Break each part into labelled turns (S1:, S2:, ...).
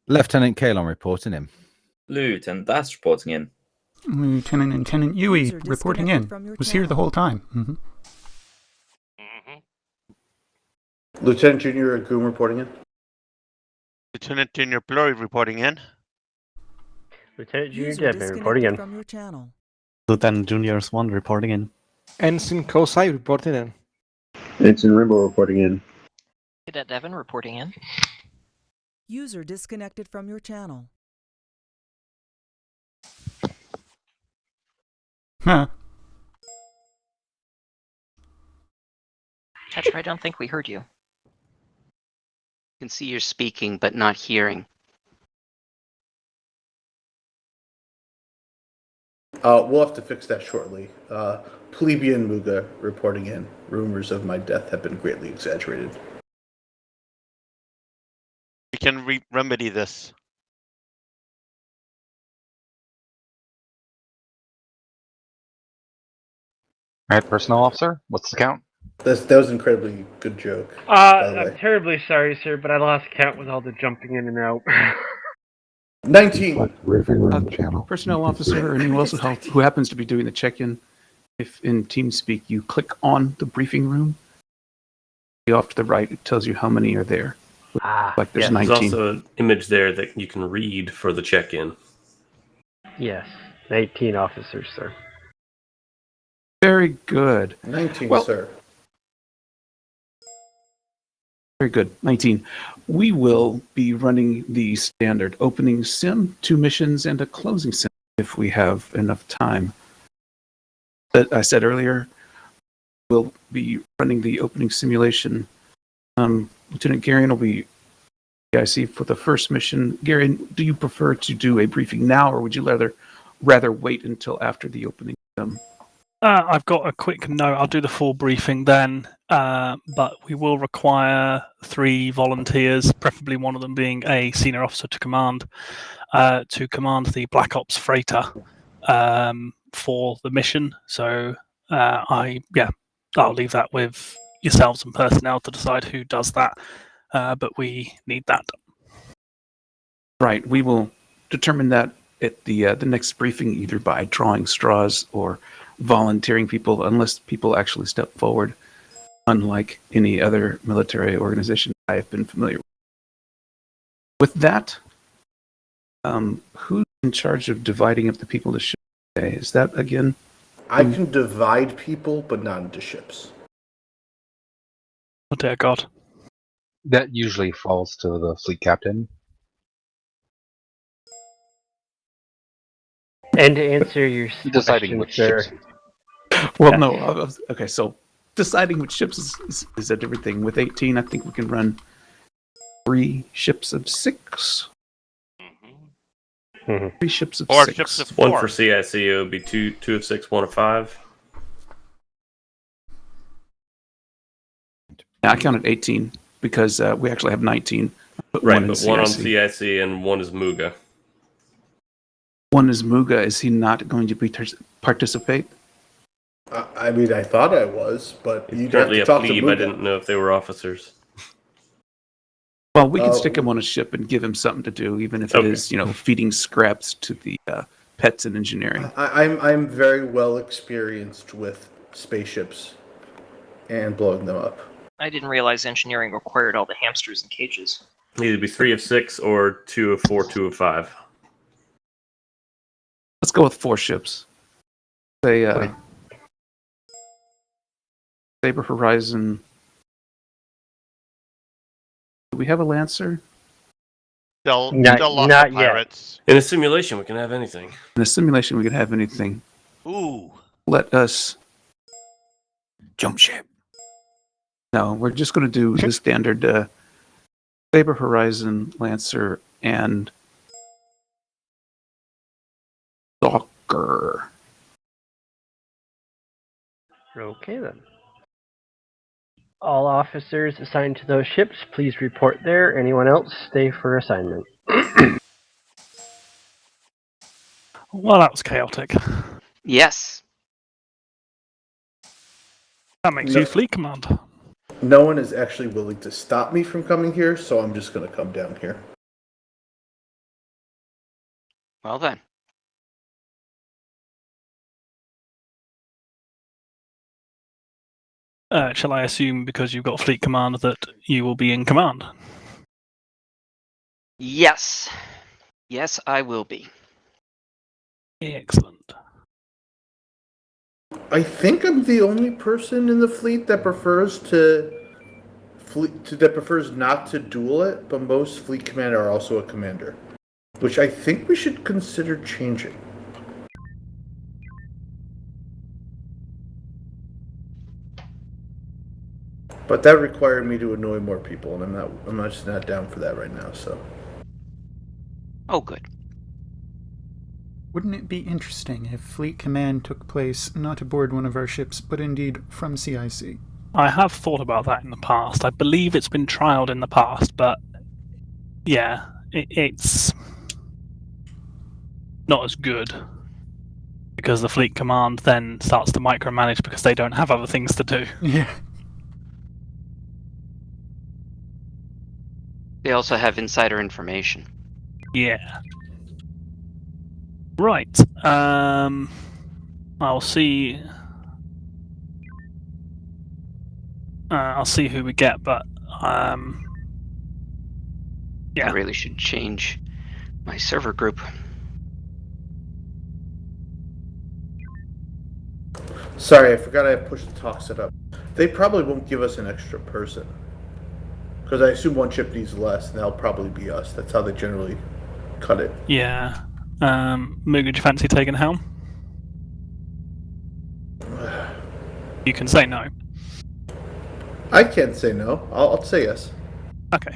S1: Lieutenant Kalon reporting in.
S2: Lieutenant Dash reporting in.
S3: Lieutenant and Lieutenant Yui
S4: User
S3: reporting
S4: disconnected
S3: in.
S4: from your
S3: Was here the
S4: channel.
S3: whole time.
S5: Lieutenant Junior Goom reporting in.
S6: Lieutenant Junior Blurry reporting in.
S7: Lieutenant Junior
S4: User
S7: Deadman reporting
S4: disconnected
S7: in.
S4: from your channel.
S8: Lieutenant Junior Swan reporting in.
S9: Ensign Kosai reporting in.
S5: Ensign Rainbow reporting in.
S10: Cadet Devon reporting in.
S4: User disconnected from your channel.
S3: Huh.
S10: Catcher, I don't think we heard you.
S11: I can see you're speaking, but not hearing.
S5: We'll have to fix that shortly. Plebeian Muga reporting in. Rumors of my death have been greatly exaggerated.
S6: We can remedy this.
S8: All right, personnel officer, what's the count?
S5: That was an incredibly good joke. by the way.
S7: I'm terribly sorry, sir, but I lost count with all the jumping in and out.
S5: 19.
S3: Personnel officer or anyone else who happens to be doing the check-in, if in TeamSpeak you click on the briefing room, off to the right, it tells you how many are there. Like there's 19.
S12: There's also an image there that you can read for the check-in.
S7: Yes, 19 officers, sir.
S3: Very good.
S5: 19,
S3: Well,
S5: sir.
S3: Very good. 19. We will be running the standard opening sim, 2 missions, and a closing sim if we have enough time. But I said earlier, we'll be running the opening simulation. Lieutenant Garion will be PIC for the first mission. Garion, do you prefer to do a briefing now, or would you rather wait until after the opening sim?
S13: I've got a quick note. I'll do the full briefing then, but we will require 3 volunteers, preferably one of them being a senior officer to command the Black Ops freighter for the mission. So I'll leave that with yourselves and personnel to decide who does that, but we need that.
S3: Right. We will determine that at the next briefing, either by drawing straws or volunteering people, unless people actually step forward, unlike any other military organization I have been familiar with. With that, who's in charge of dividing up the people to ships today? Is that again?
S5: I can divide people, but not into ships.
S13: Oh dear God.
S8: That usually falls to the fleet captain.
S7: And to answer your
S8: Deciding
S7: question,
S8: which
S7: sir.
S8: ships.
S3: Well,
S7: Yes.
S3: no. Okay, so deciding which ships is a different thing. With 18, I think we can run 3 ships of 6. 3 ships of 6.
S6: Ships of 4.
S12: One for CIC, it would be two of 6, 1 of 5.
S3: Yeah, I counted 18 because we actually have 19.
S12: Right, but one on CIC and one is Muga.
S3: One is Muga. Is he not going to participate?
S5: I mean, I thought I was, but
S12: He's
S5: you'd have
S12: currently
S5: to
S12: a
S5: talk to
S12: plebe.
S5: Muga.
S12: I didn't know if they were officers.
S3: Well, we can stick him on a ship and give him something to do, even if it is, feeding scraps to the pets and engineering.
S5: I'm very well experienced with spaceships and blowing them up.
S10: I didn't realize engineering required all the hamsters and cages.
S12: Either be 3 of 6 or 2 of 4, 2 of 5.
S3: Let's go with 4 ships. Say, Saber Horizon. Do we have a Lancer?
S6: Still
S7: Not
S6: lost the
S7: yet.
S6: pirates.
S12: In a simulation, we can have anything.
S3: In a simulation, we can have anything.
S6: Ooh.
S3: Let us jump ship. No, we're just going to do the standard Saber Horizon, Lancer, and Stalker.
S7: Okay then. All officers assigned to those ships, please report there. Anyone else, stay for assignment.
S13: Well, that was chaotic.
S11: Yes.
S13: That makes you fleet command.
S5: No one is actually willing to stop me from coming here, so I'm just going to come down here.
S11: Well then.
S13: Shall I assume because you've got fleet command that you will be in command?
S11: Yes. Yes, I will be.
S13: Excellent.
S5: I think I'm the only person in the fleet that prefers that prefers not to duel it, but most fleet commander are also a commander, which I think we should consider changing. But that required me to annoy more people, and I'm just not down for that right now. So.
S11: Oh, good.
S14: Wouldn't it be interesting if fleet command took place not aboard one of our ships, but indeed from CIC?
S13: I have thought about that in the past. I believe it's been trialed in the past, but yeah, it's not as good because the fleet command then starts to micromanage because they don't have other things to do.
S14: Yeah.
S11: They also have insider information.
S13: Yeah. Right. I'll see. I'll see who we get, but
S11: I
S13: yeah.
S11: really should change my server group.
S5: Sorry, I forgot I pushed the talk setup. They probably won't give us an extra person. Because I assume one ship needs less, and that'll probably be us. That's how they generally cut it.
S13: Yeah. Moog, do you fancy taking helm? You can say no.
S5: I can't say no. I'll say yes.
S13: Okay.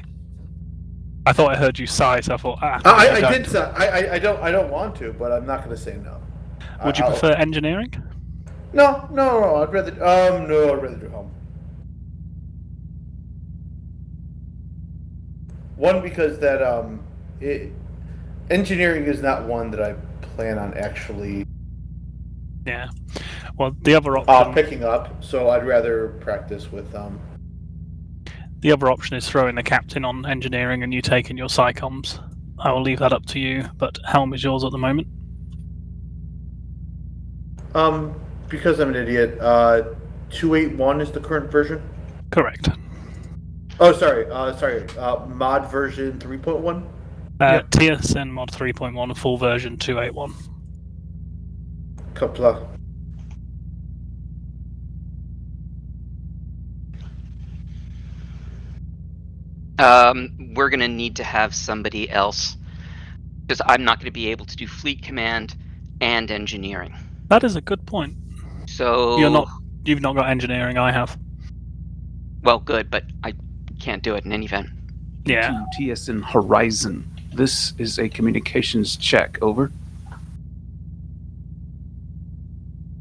S13: I thought I heard you sigh, so I thought,
S5: I did say I don't want to, but I'm not going to say no.
S13: Would you prefer engineering?
S5: No. I'd rather do home. One, because that engineering is not one that I plan on actually
S13: Yeah. Well, the other option
S5: picking up, so I'd rather practice with
S13: the other option is throwing the captain on engineering and you taking your psychoms. I will leave that up to you, but helm is yours at the moment.
S5: Because I'm an idiot, 281 is the current version.
S13: Correct.
S5: Oh, sorry. Mod version 3.1.
S13: TSN mod 3.1, full version 281.
S5: Couple.
S11: We're going to need to have somebody else because I'm not going to be able to do fleet command and engineering.
S13: That is a good point.
S11: So
S13: you've not got engineering, I have.
S11: Well, good, but I can't do it in any event.
S13: Yeah.
S3: To TSN Horizon. This is a communications check. Over.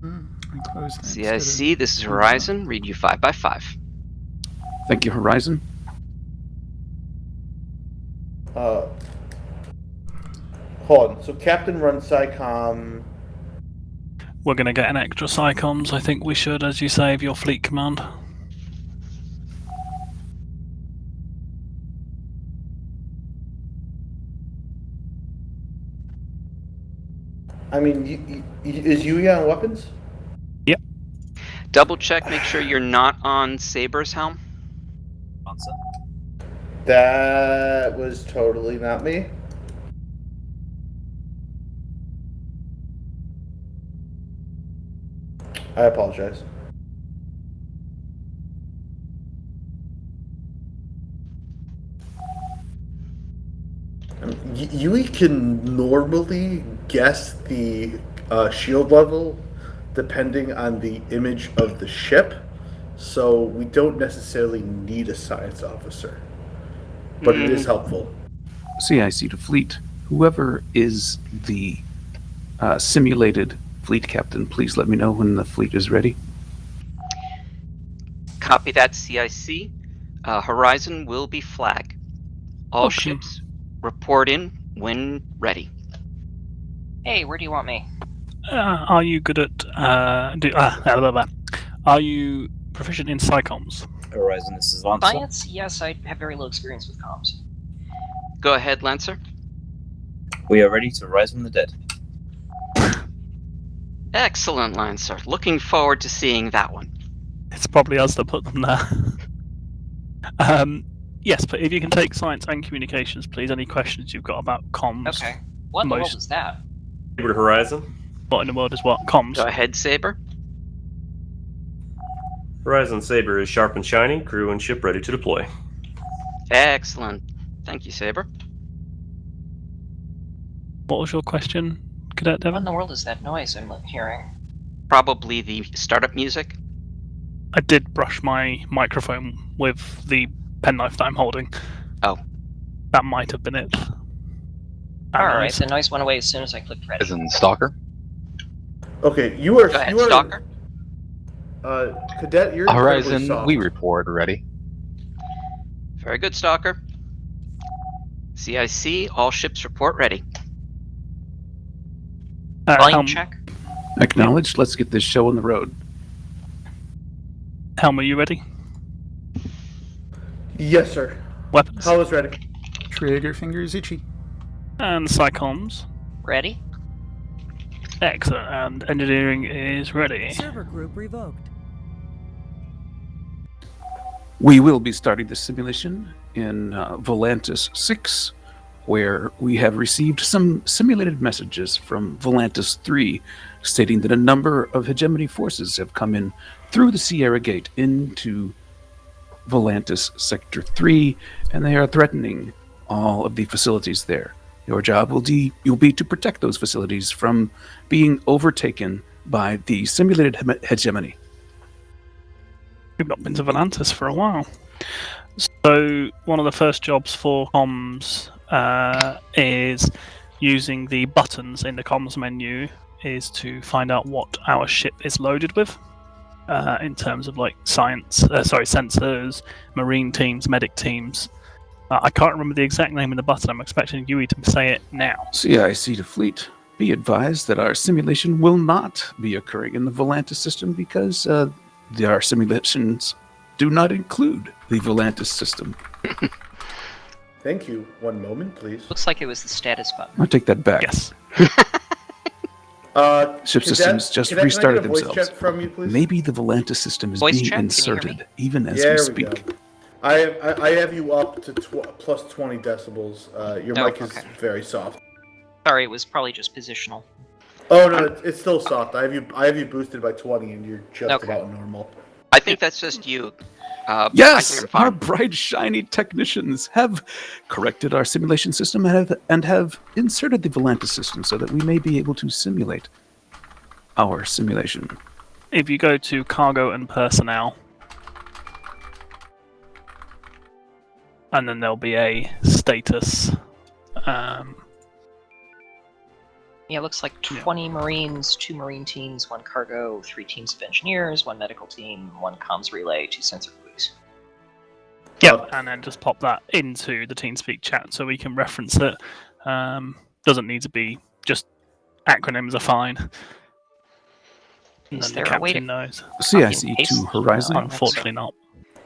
S14: I closed that
S11: CIC, this is Horizon. Read you 5x5.
S3: Thank you, Horizon.
S5: Hold on. So Captain runs SciComm.
S13: We're going to get an extra psychoms. I think we should, as you say, of your fleet command.
S5: I mean, is Yui on weapons?
S13: Yep.
S11: Double check, make sure you're not on Saber's helm.
S5: That was totally not me. I apologize. Yui can normally guess the shield level depending on the image of the ship, so we don't necessarily need a science officer, but it is helpful.
S3: CIC to fleet. Whoever is the simulated fleet captain, please let me know when the fleet is ready.
S11: Copy that, CIC. Horizon will be flag. All
S13: Okay.
S11: ships report in when ready.
S10: Hey, where do you want me?
S13: Are you good at... Are you proficient in psychoms?
S2: Horizon, this is Lancer.
S10: Science? Yes, I have very low experience with comms.
S11: Go ahead, Lancer.
S2: We are ready to rise from the dead.
S11: Excellent, Lancer. Looking forward to seeing that one.
S13: It's probably us that put them there. Yes, but if you can take science and communications, please. Any questions you've got about comms?
S10: Okay. What in the world is that?
S12: Saber Horizon.
S13: What in the world is what? Comms.
S11: Go ahead, Saber.
S12: Horizon Saber is sharp and shiny, crew and ship ready to deploy.
S11: Excellent. Thank you, Saber.
S13: What was your question, Cadet
S10: What
S13: Devon?
S10: in the world is that noise I'm hearing?
S11: Probably the startup music.
S13: I did brush my microphone with the penknife that I'm holding.
S11: Oh.
S13: That might have been it. That
S10: Alright,
S13: noise.
S10: the noise went away as soon as I clicked ready.
S8: As in Stalker.
S5: Okay, you are.
S11: Go ahead,
S5: you are.
S11: Stalker.
S5: Cadet, you're incredibly
S8: Horizon,
S5: soft.
S8: we report ready.
S11: Very good, Stalker. CIC, all ships report ready.
S10: Volume
S13: Helm,
S10: check?
S3: Acknowledged. Let's get this show on the road.
S13: Helm, are you ready?
S5: Yes, sir.
S13: Weapons.
S5: How is ready?
S14: Trigger fingers itchy.
S13: And Psychoms.
S10: Ready?
S13: Excellent. And engineering is ready.
S4: Server group revoked.
S3: We will be starting the simulation in Volantis 6, where we have received some simulated messages from Volantis 3 stating that a number of hegemony forces have come in through the Sierra Gate into Volantis Sector 3, and they are threatening all of the facilities there. Your job will be to protect those facilities from being overtaken by the simulated hegemony.
S13: We've not been to Volantis for a while. So one of the first jobs for comms is using the buttons in the comms menu is to find out what our ship is loaded with in terms of like sensors, marine teams, medic teams. I can't remember the exact name of the button. I'm expecting Yui to say it now.
S3: CIC to Fleet, be advised that our simulation will not be occurring in the Volantis system because our simulations do not include the Volantis system.
S5: Thank you. One moment, please.
S10: Looks like it was the status button.
S3: I'll take that back.
S13: Yes.
S3: Ship systems just
S5: Cadet,
S3: restarted
S5: can I get a
S3: themselves.
S5: voice check from you, please?
S3: Maybe the Volantis system is
S10: Voice
S3: being
S10: check? Can you hear
S3: inserted
S10: me?
S3: even as
S5: There
S3: we
S5: we
S3: speak.
S5: go. I have you up to plus 20 decibels. Your mic is
S10: okay.
S5: very soft.
S10: Sorry, it was probably just positional.
S5: Oh no, it's still soft. I have you boosted by 20, and you're just
S10: Okay.
S5: about normal.
S11: I think that's just you. I
S3: Yes,
S11: think I'm
S3: our
S11: fine.
S3: bright, shiny technicians have corrected our simulation system and have inserted the Volantis system so that we may be able to simulate our simulation.
S13: If you go to cargo and personnel, and then there'll be a status.
S10: Yeah, it looks like 20 Marines, 2 Marine teams, 1 cargo, 3 teams of engineers, 1 medical team, 1 comms relay, 2 sensor crews.
S13: Yeah, and then just pop that into the TeamSpeak chat so we can reference it. Doesn't need to be just acronyms are fine. And
S10: Is
S13: then the
S10: there a way to
S13: captain knows.
S3: CIC
S10: paste
S3: to
S10: the
S3: Horizon.
S10: email?
S13: Unfortunately not.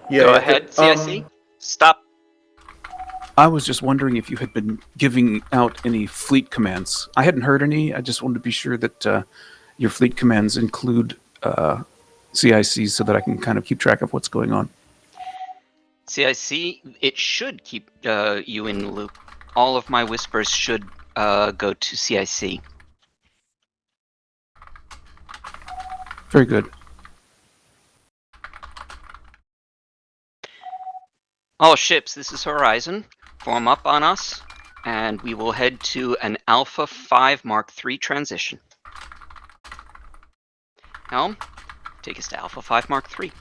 S5: Yeah.
S11: Go ahead, CIC. Stop.
S3: I was just wondering if you had been giving out any fleet commands. I hadn't heard any. I just wanted to be sure that your fleet commands include CIC so that I can kind of keep track of what's going on.
S11: CIC, it should keep you in the loop. All of my whispers should go to CIC.
S3: Very good.
S11: All ships, this is Horizon. Form up on us, and we will head to an Alpha 5 Mark III transition. Helm, take us to Alpha 5 Mark III.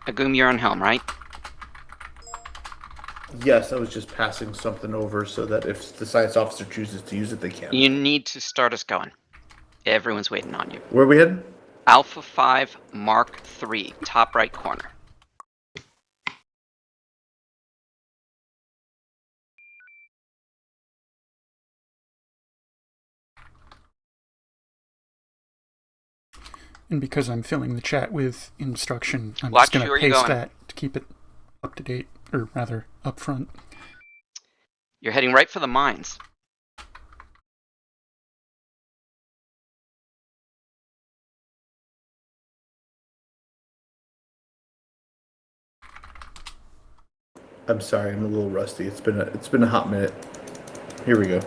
S11: Agum, you're on Helm, right?
S5: Yes, I was just passing something over so that if the science officer chooses to use it, they can.
S11: You need to start us going. Everyone's waiting on you.
S5: Where are we heading?
S11: Alpha 5 Mark III, top right corner.
S14: And because I'm filling the chat with instruction, I'm
S11: Watch
S14: just going to
S11: where you're
S14: paste
S11: going.
S14: that to keep it up to date, or rather, up front.
S11: You're heading right for the mines.
S5: I'm sorry, I'm a little rusty. It's been a hot minute. Here we go.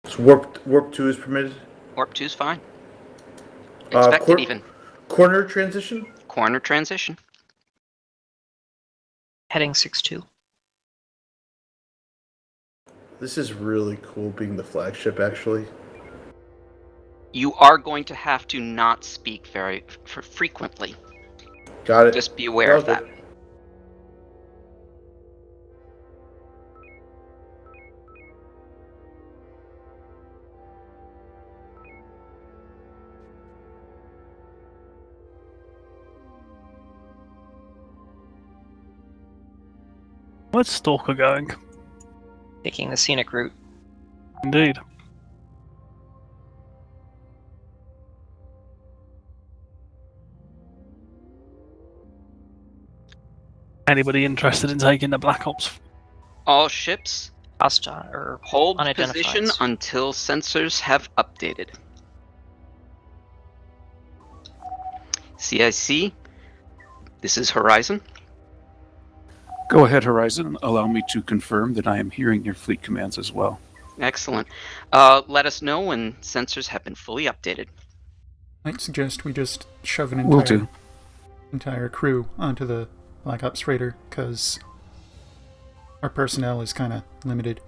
S5: So warp 2 is permitted.
S11: Warp 2's fine. Expected even.
S5: Corner transition.
S11: Corner transition.
S10: Heading 6-2.
S5: This is really cool being the flagship, actually.
S11: You are going to have to not speak very frequently.
S5: Got it.
S11: Just be aware of that.
S13: Where's Stalker going?
S10: Taking the scenic route.
S13: Indeed. Anybody interested in taking the Black Ops?
S11: All ships
S10: Hostile or
S11: hold
S10: unidentified.
S11: position until sensors have updated. CIC, this is Horizon.
S3: Go ahead, Horizon. Allow me to confirm that I am hearing your fleet commands as well.
S11: Excellent. Let us know when sensors have been fully updated.
S14: I'd suggest we just shove an
S3: Will do.
S14: entire crew onto the Black Ops Raider, because our personnel is kind of limited.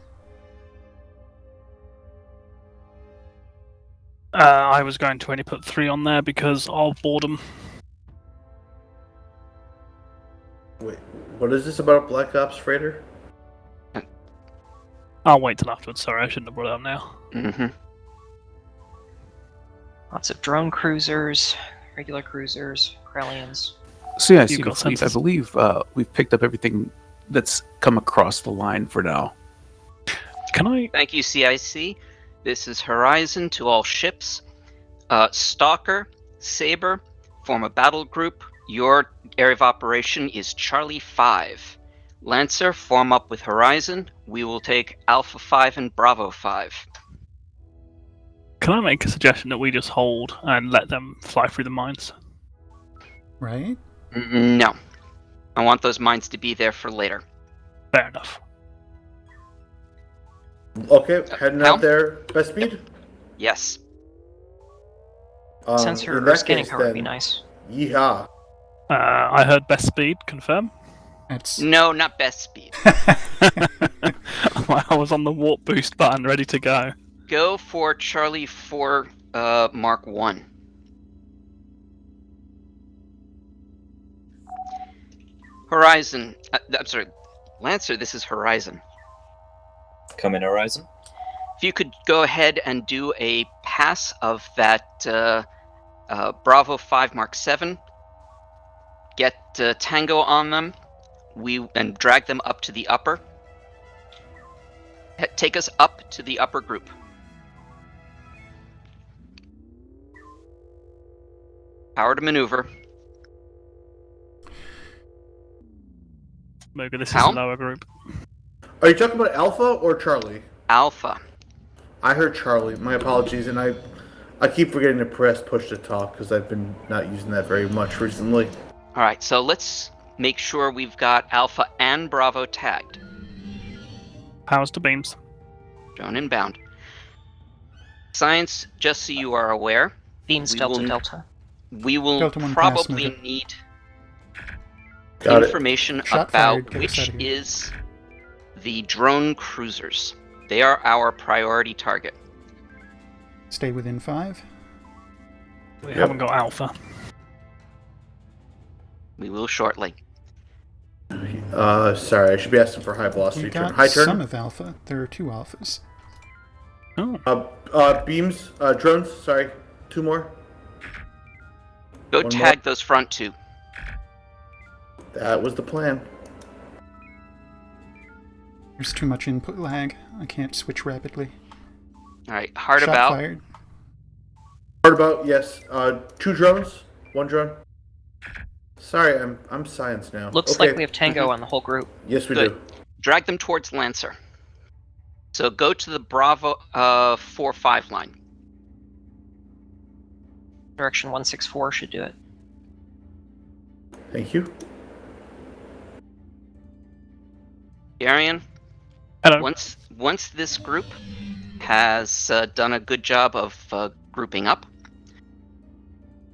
S13: I was going to only put 3 on there because of boredom.
S5: Wait, what is this about Black Ops Freighter?
S13: I'll wait till afterwards. Sorry, I shouldn't have brought it up now.
S11: Mm-hmm.
S10: Lots of drone cruisers, regular cruisers, Krellians.
S3: CIC
S13: You've got
S3: fleet, I
S13: sensors.
S3: believe we've picked up everything that's come across the line for now.
S13: Can I?
S11: Thank you, CIC. This is Horizon to all ships. Stalker, Saber, form a battle group. Your area of operation is Charlie 5. Lancer, form up with Horizon. We will take Alpha 5 and Bravo 5.
S13: Can I make a suggestion that we just hold and let them fly through the mines?
S14: Right?
S11: No. I want those mines to be there for later.
S13: Fair enough.
S5: Okay, heading
S11: Hal?
S5: out there. Best speed?
S11: Yes.
S10: Sensor
S5: in
S10: or
S5: that
S10: scanning
S5: case,
S10: power would be
S5: then,
S10: nice.
S5: Yeehaw.
S13: I heard best speed. Confirm.
S14: That's
S11: No, not best speed.
S13: I was on the warp boost button, ready to go.
S11: Go for Charlie 4 Mark 1. Horizon. I'm sorry. Lancer, this is Horizon.
S2: Come in, Horizon.
S11: If you could go ahead and do a pass of that Bravo 5 Mark 7, get Tango on them, and drag them up to the upper. Take us up to the upper group. Power to maneuver.
S13: Moga, this is
S11: Hal?
S13: the lower group.
S5: Are you talking about Alpha or Charlie?
S11: Alpha.
S5: I heard Charlie. My apologies, and I keep forgetting to press push to talk because I've been not using that very much recently.
S11: All right, so let's make sure we've got Alpha and Bravo tagged.
S13: Powers to beams.
S11: Drone inbound. Science, just so you are aware,
S10: Beams
S11: We
S10: Delta
S11: will-
S10: Delta.
S11: we will
S14: Delta 1 pass,
S11: probably
S14: Moga.
S11: need
S5: Got it.
S11: information
S14: Shot
S11: about
S14: fired, get us
S11: which
S14: outta here.
S11: is the drone cruisers. They are our priority target.
S14: stay within 5.
S13: We haven't got Alpha.
S11: We will shortly.
S5: Sorry, I should be asking for high velocity
S14: We
S5: turn.
S14: got
S5: High turn.
S14: some of Alpha. There are 2 Alphas.
S13: Oh,
S5: Beams, drones. Sorry, 2 more.
S11: Go
S5: One
S11: tag those front 2.
S5: That was the plan.
S14: There's too much input lag. I can't switch rapidly.
S11: Alright, hard
S14: Shot
S11: about.
S14: fired.
S5: What about, yes, 2 drones, 1 drone. Sorry, I'm science now.
S10: Looks
S5: Okay.
S10: like we have Tango on the whole group.
S5: Yes, we
S11: Good.
S5: do.
S11: Drag them towards Lancer. So go to the Bravo 4-5 line.
S10: Direction 164 should do it.
S5: Thank you.
S11: Arian,
S13: Hello.
S11: once this group has done a good job of grouping up,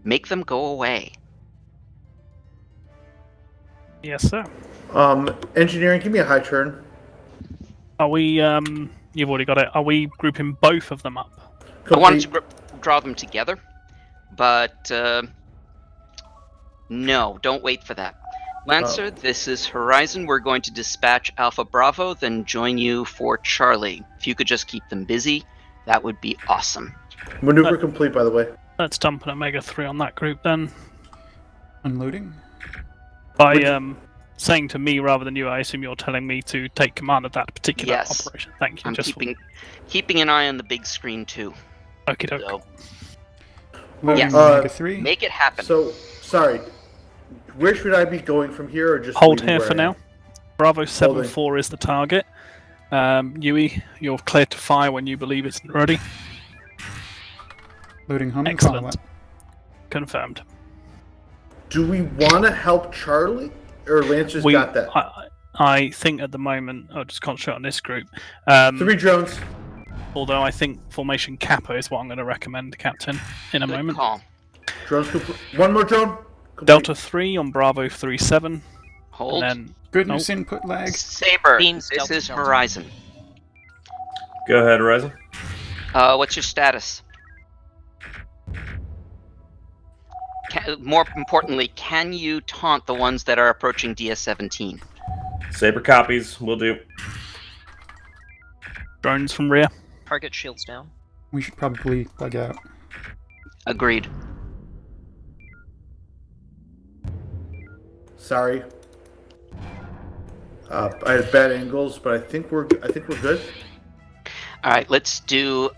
S11: make them go away.
S13: Yes, sir.
S5: Engineering, give me a high turn.
S13: Are we? You've already got it. Are we grouping both of them up?
S11: I wanted to draw them together, but no, don't wait for that. Lancer, this is Horizon. We're going to dispatch Alpha Bravo, then join you for Charlie. If you could just keep them busy, that would be awesome.
S5: Maneuver complete, by the way.
S13: Let's dump an Omega 3 on that group then.
S14: Unloading.
S13: By saying to me rather than you, I assume you're telling me to take command of that particular
S11: Yes.
S13: operation. Thank you.
S11: I'm
S13: Just
S11: keeping an eye on the big screen too.
S13: Okie doke.
S11: So
S14: Loading
S11: Yes.
S14: Omega 3.
S11: make it happen.
S5: So, sorry. Where should I be going from here, or just
S13: Hold
S5: leaving
S13: here
S5: where
S13: for
S5: I am?
S13: now. Bravo 7-4 is the target. Yui, you're clear to fire when you believe it's ready.
S14: Loading homing
S13: Excellent.
S14: follow-up.
S13: Confirmed.
S5: Do we want to help Charlie, or Lancer's got that?
S13: I think at the moment, I'll just concentrate on this group.
S5: 3 drones.
S13: Although I think formation Kappa is what I'm going to recommend, Captain, in a
S11: Good
S13: moment.
S11: call.
S5: Drones complete. 1 more drone. Complete.
S13: Delta 3 on Bravo 3-7.
S11: Hold.
S13: And then
S14: Goodness, input lag.
S11: Saber,
S10: Beams,
S11: this
S10: Delta,
S11: is
S10: Delta.
S11: Horizon.
S12: Go ahead, Horizon.
S11: What's your status? More importantly, can you taunt the ones that are approaching DS-17?
S12: Saber copies. Will do.
S13: drones from rear.
S10: Target shields down.
S14: We should probably bug out.
S11: Agreed.
S5: Sorry. I had bad angles, but I think we're good.
S11: All right, let's do,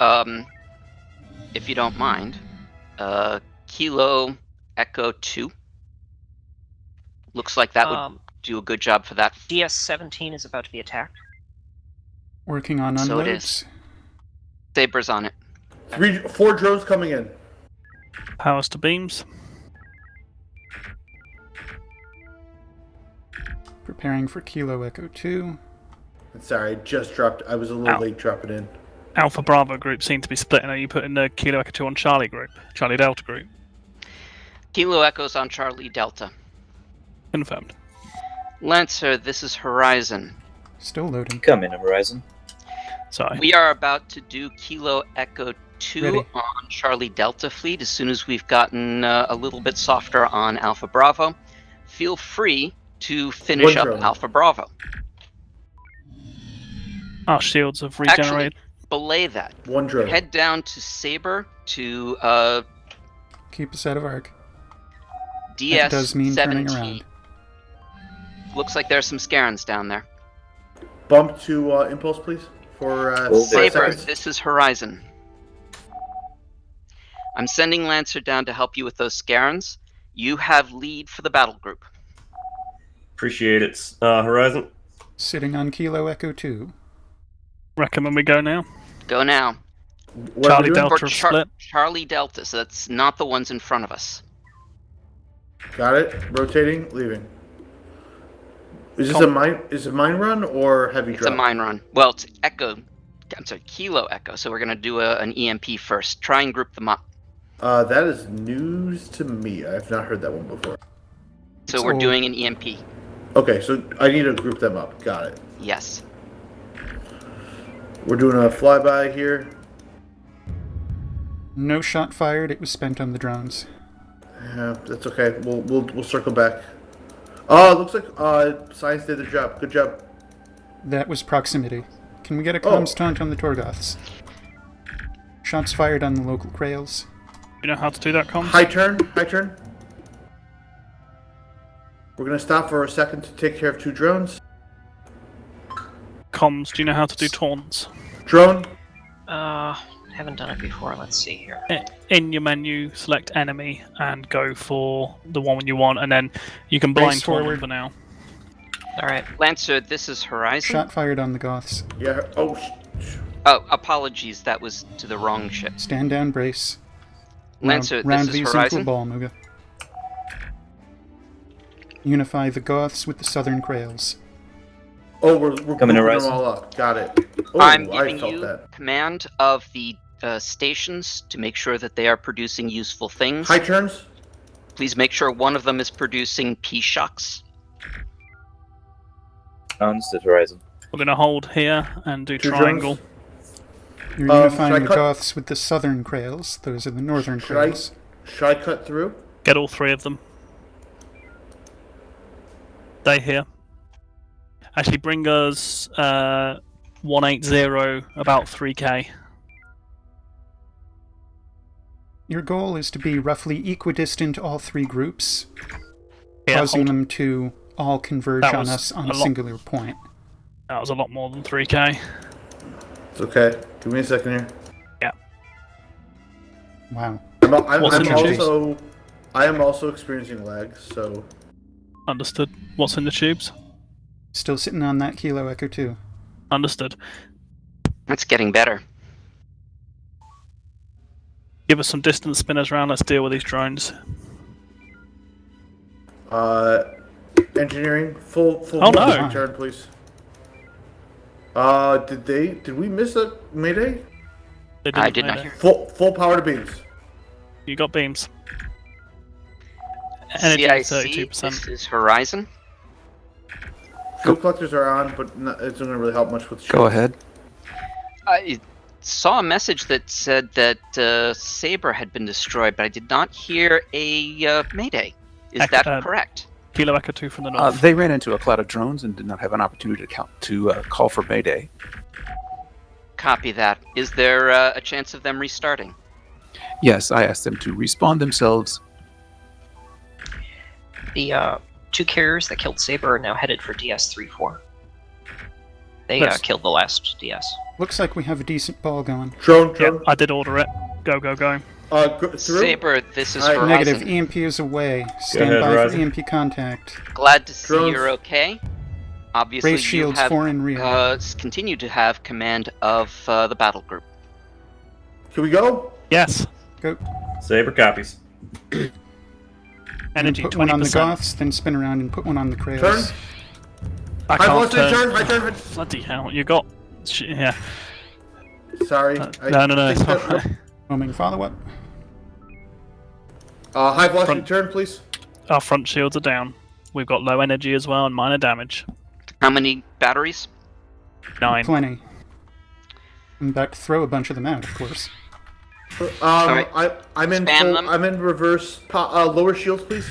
S11: if you don't mind, Kilo Echo 2. Looks like that would do a good job for that.
S10: DS-17 is about to be attacked.
S14: Working on
S11: So it
S14: unloads.
S11: is. Saber's on it.
S5: 4 drones coming in.
S13: Powers to beams.
S14: Preparing for Kilo Echo 2.
S5: Sorry, I just dropped. I was a little late dropping in.
S13: Alpha Bravo group seem to be splitting. Are you putting the Kilo Echo 2 on Charlie group? Charlie Delta group?
S11: Kilo Echo's on Charlie Delta.
S13: Confirmed.
S11: Lancer, this is Horizon.
S14: Still loading.
S2: Come in, Horizon.
S13: Sorry.
S11: We are about to do Kilo Echo 2
S14: Ready.
S11: on Charlie Delta fleet as soon as we've gotten a little bit softer on Alpha Bravo. Feel free to finish up
S5: drone.
S11: Alpha Bravo.
S13: Our shields have regenerated.
S11: Actually, belay that.
S5: 1 drone.
S11: Head down to Saber to
S14: Keep us out of arc. That does mean turning
S11: DS-17.
S14: around.
S11: Looks like there's some Scarens down there.
S5: Bump to impulse, please. For 5
S11: Saber,
S5: seconds.
S11: this is Horizon. I'm sending Lancer down to help you with those Scarens. You have lead for the battle group.
S12: Appreciate it. Horizon.
S14: Sitting on Kilo Echo 2.
S13: Recommend we go now.
S11: Go now.
S5: What are
S13: Charlie
S5: we doing?
S13: Delta
S11: For
S13: have split.
S11: Charlie Delta, so that's not the ones in front of us.
S5: Got it. Rotating. Leaving. Is this a mine? Is it mine run or heavy
S11: It's
S5: drop?
S11: a mine run. Well, it's Echo. I'm sorry, Kilo Echo. So we're gonna do an EMP first. Try and group them up.
S5: That is news to me. I have not heard that one before.
S11: So
S14: It's
S11: we're
S14: old.
S11: doing an EMP.
S5: Okay, so I need to group them up. Got it.
S11: Yes.
S5: We're doing a flyby here.
S14: No shot fired. It was spent on the drones.
S5: Yeah, that's okay. We'll circle back. Oh, it looks like science did the job. Good job.
S14: That was proximity. Can we get a comms taunt on the Torgoths? Shots fired on the local Krails.
S13: You know how to do that, comms?
S5: High turn. High turn. We're gonna stop for a second to take care of 2 drones.
S13: comms. Do you know how to do taunts?
S5: Drone.
S10: Haven't done it before. Let's see here.
S13: In your menu, select enemy and go for the one you want, and then you can blind
S14: Brace
S13: taunt them
S14: forward.
S13: for now.
S10: All right.
S11: Lancer, this is Horizon.
S14: Shot fired on the Goths.
S5: Yeah. Oh.
S11: Oh, apologies. That was to the wrong ship.
S14: Stand down, brace.
S11: Lancer,
S14: Round
S11: this is
S14: these into a
S11: Horizon.
S14: ball, Muga. Unify the Goths with the Southern Krails.
S5: Oh, we're
S2: Coming
S5: grouping them
S2: Horizon.
S5: all up. Got it. Oh,
S11: I'm
S5: I
S11: giving
S5: felt
S11: you
S5: that.
S11: command of the stations to make sure that they are producing useful things.
S5: High turns.
S11: Please make sure one of them is producing P-shocks.
S2: Understood, Horizon.
S13: We're going to hold here and do
S5: Two
S13: triangle.
S5: drones.
S14: You're
S5: should I
S14: unifying the
S5: cut-
S14: Goths with the Southern Krails. Those are the Northern
S5: Should I-
S14: Krails.
S5: Should I cut through?
S13: Get all three of them. Stay here. Actually, bring us 180, about 3k.
S14: Your goal is to be roughly equidistant all three groups,
S13: Yeah,
S14: causing
S13: hold.
S14: them to all converge
S13: That
S14: on
S13: was
S14: us on
S13: a
S14: a
S13: lot.
S14: singular point.
S13: That was a lot more than 3k.
S5: It's okay. Give me a second here.
S14: Wow.
S13: What's in the tubes?
S5: I am also experiencing lag, so
S13: Understood. What's in the tubes?
S14: Still sitting on that Kilo Echo 2.
S13: Understood.
S11: That's getting better.
S13: Give us some distance spinners around. Let's deal with these drones.
S5: engineering full
S13: Oh, no.
S5: voltage turn, please. Did we miss a mayday?
S13: They
S11: I
S13: didn't
S11: did not
S13: mayday.
S11: hear.
S5: Full power to beams.
S13: You got beams. Energy
S11: CIC,
S13: 32%.
S11: this is Horizon.
S5: Fuel collectors are on, but it doesn't really help much with.
S8: Go ahead.
S11: I saw a message that said that Saber had been destroyed, but I did not hear a mayday. Is that correct?
S13: Kilo Echo 2 from the north.
S8: They ran into a cloud of drones and did not have an opportunity to call for Mayday.
S11: Copy that. Is there a chance of them restarting?
S8: Yes, I asked them to respawn themselves.
S10: The two carriers that killed Saber are now headed for DS-34. They
S13: Let's-
S10: killed the last DS.
S14: Looks like we have a decent ball going.
S5: Drone.
S13: Yep, I did order it. Go, go, go.
S5: Through.
S11: Saber, this is
S5: Alright,
S11: Horizon.
S14: Negative, EMP is away. Stand
S12: ahead,
S14: by for
S12: Horizon.
S14: EMP contact.
S11: Glad to see
S5: Drones.
S11: you're okay. Obviously,
S14: Brace
S11: you
S14: shields
S11: have
S14: fore and rear.
S11: continue to have command of the battle group.
S5: Can we go?
S13: Yes.
S14: Go.
S12: Saber copies.
S13: Energy
S14: Put one on the
S13: 20%.
S14: Goths, then spin around and put one on the Krails.
S5: Turn.
S13: I
S5: High
S13: can't
S5: velocity
S13: turn.
S5: turn. High turn.
S13: Bloody hell, you got... Yeah.
S5: Sorry.
S13: No, it's
S5: think
S13: not
S5: that-
S13: right.
S14: Homing follow-up.
S5: High velocity
S13: Front.
S5: turn, please.
S13: Our front shields are down. We've got low energy as well and minor damage.
S11: How many batteries?
S13: 9.
S14: Plenty. I'm about to throw a bunch of them out, of course.
S11: Alright.
S5: I'm in
S11: Spam
S5: full,
S11: them.
S5: I'm in reverse. Lower shields, please.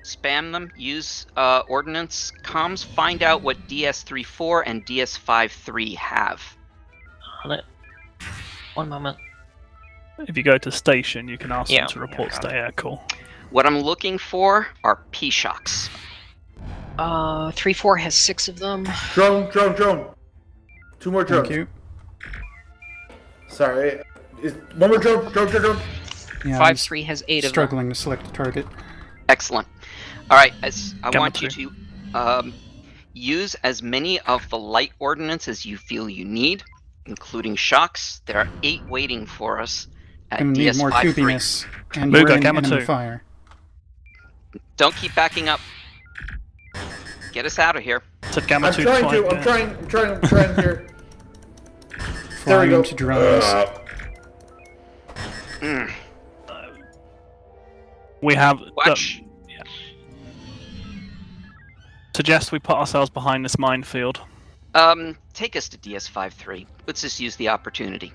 S11: Spam them. Use ordnance comms. Find out what DS-34 and DS-53 have.
S10: On it. One moment.
S13: If you go to station, you can ask
S10: Yeah,
S13: them to report
S10: yeah,
S13: stay air call.
S11: What I'm looking for are P-shocks.
S10: 3-4 has 6 of them.
S5: Drone. Two more drones.
S14: Thank you.
S5: Sorry. One more drone.
S14: Yeah, I was
S10: 5-3 has 8 of them.
S14: struggling to select a target.
S11: Excellent. All right, as I
S13: Gamma
S11: want you to use as many of the light ordnance as you feel you need, including shocks. There are 8 waiting for us at
S14: Gonna need more
S11: DS-53.
S14: cubiness. And
S13: Muga,
S14: we're in
S13: Gamma
S14: enemy
S13: 2.
S14: fire.
S11: Don't keep backing up. Get us out of here.
S13: Said Gamma
S5: I'm
S13: 2
S5: trying
S13: flank,
S5: to.
S13: yeah.
S5: I'm trying here. There we
S14: Flying
S5: go.
S14: into drones.
S11: Mm.
S13: We have...
S11: Watch.
S13: Suggest we put ourselves behind this minefield.
S11: Take us to DS-53. Let's just use the opportunity.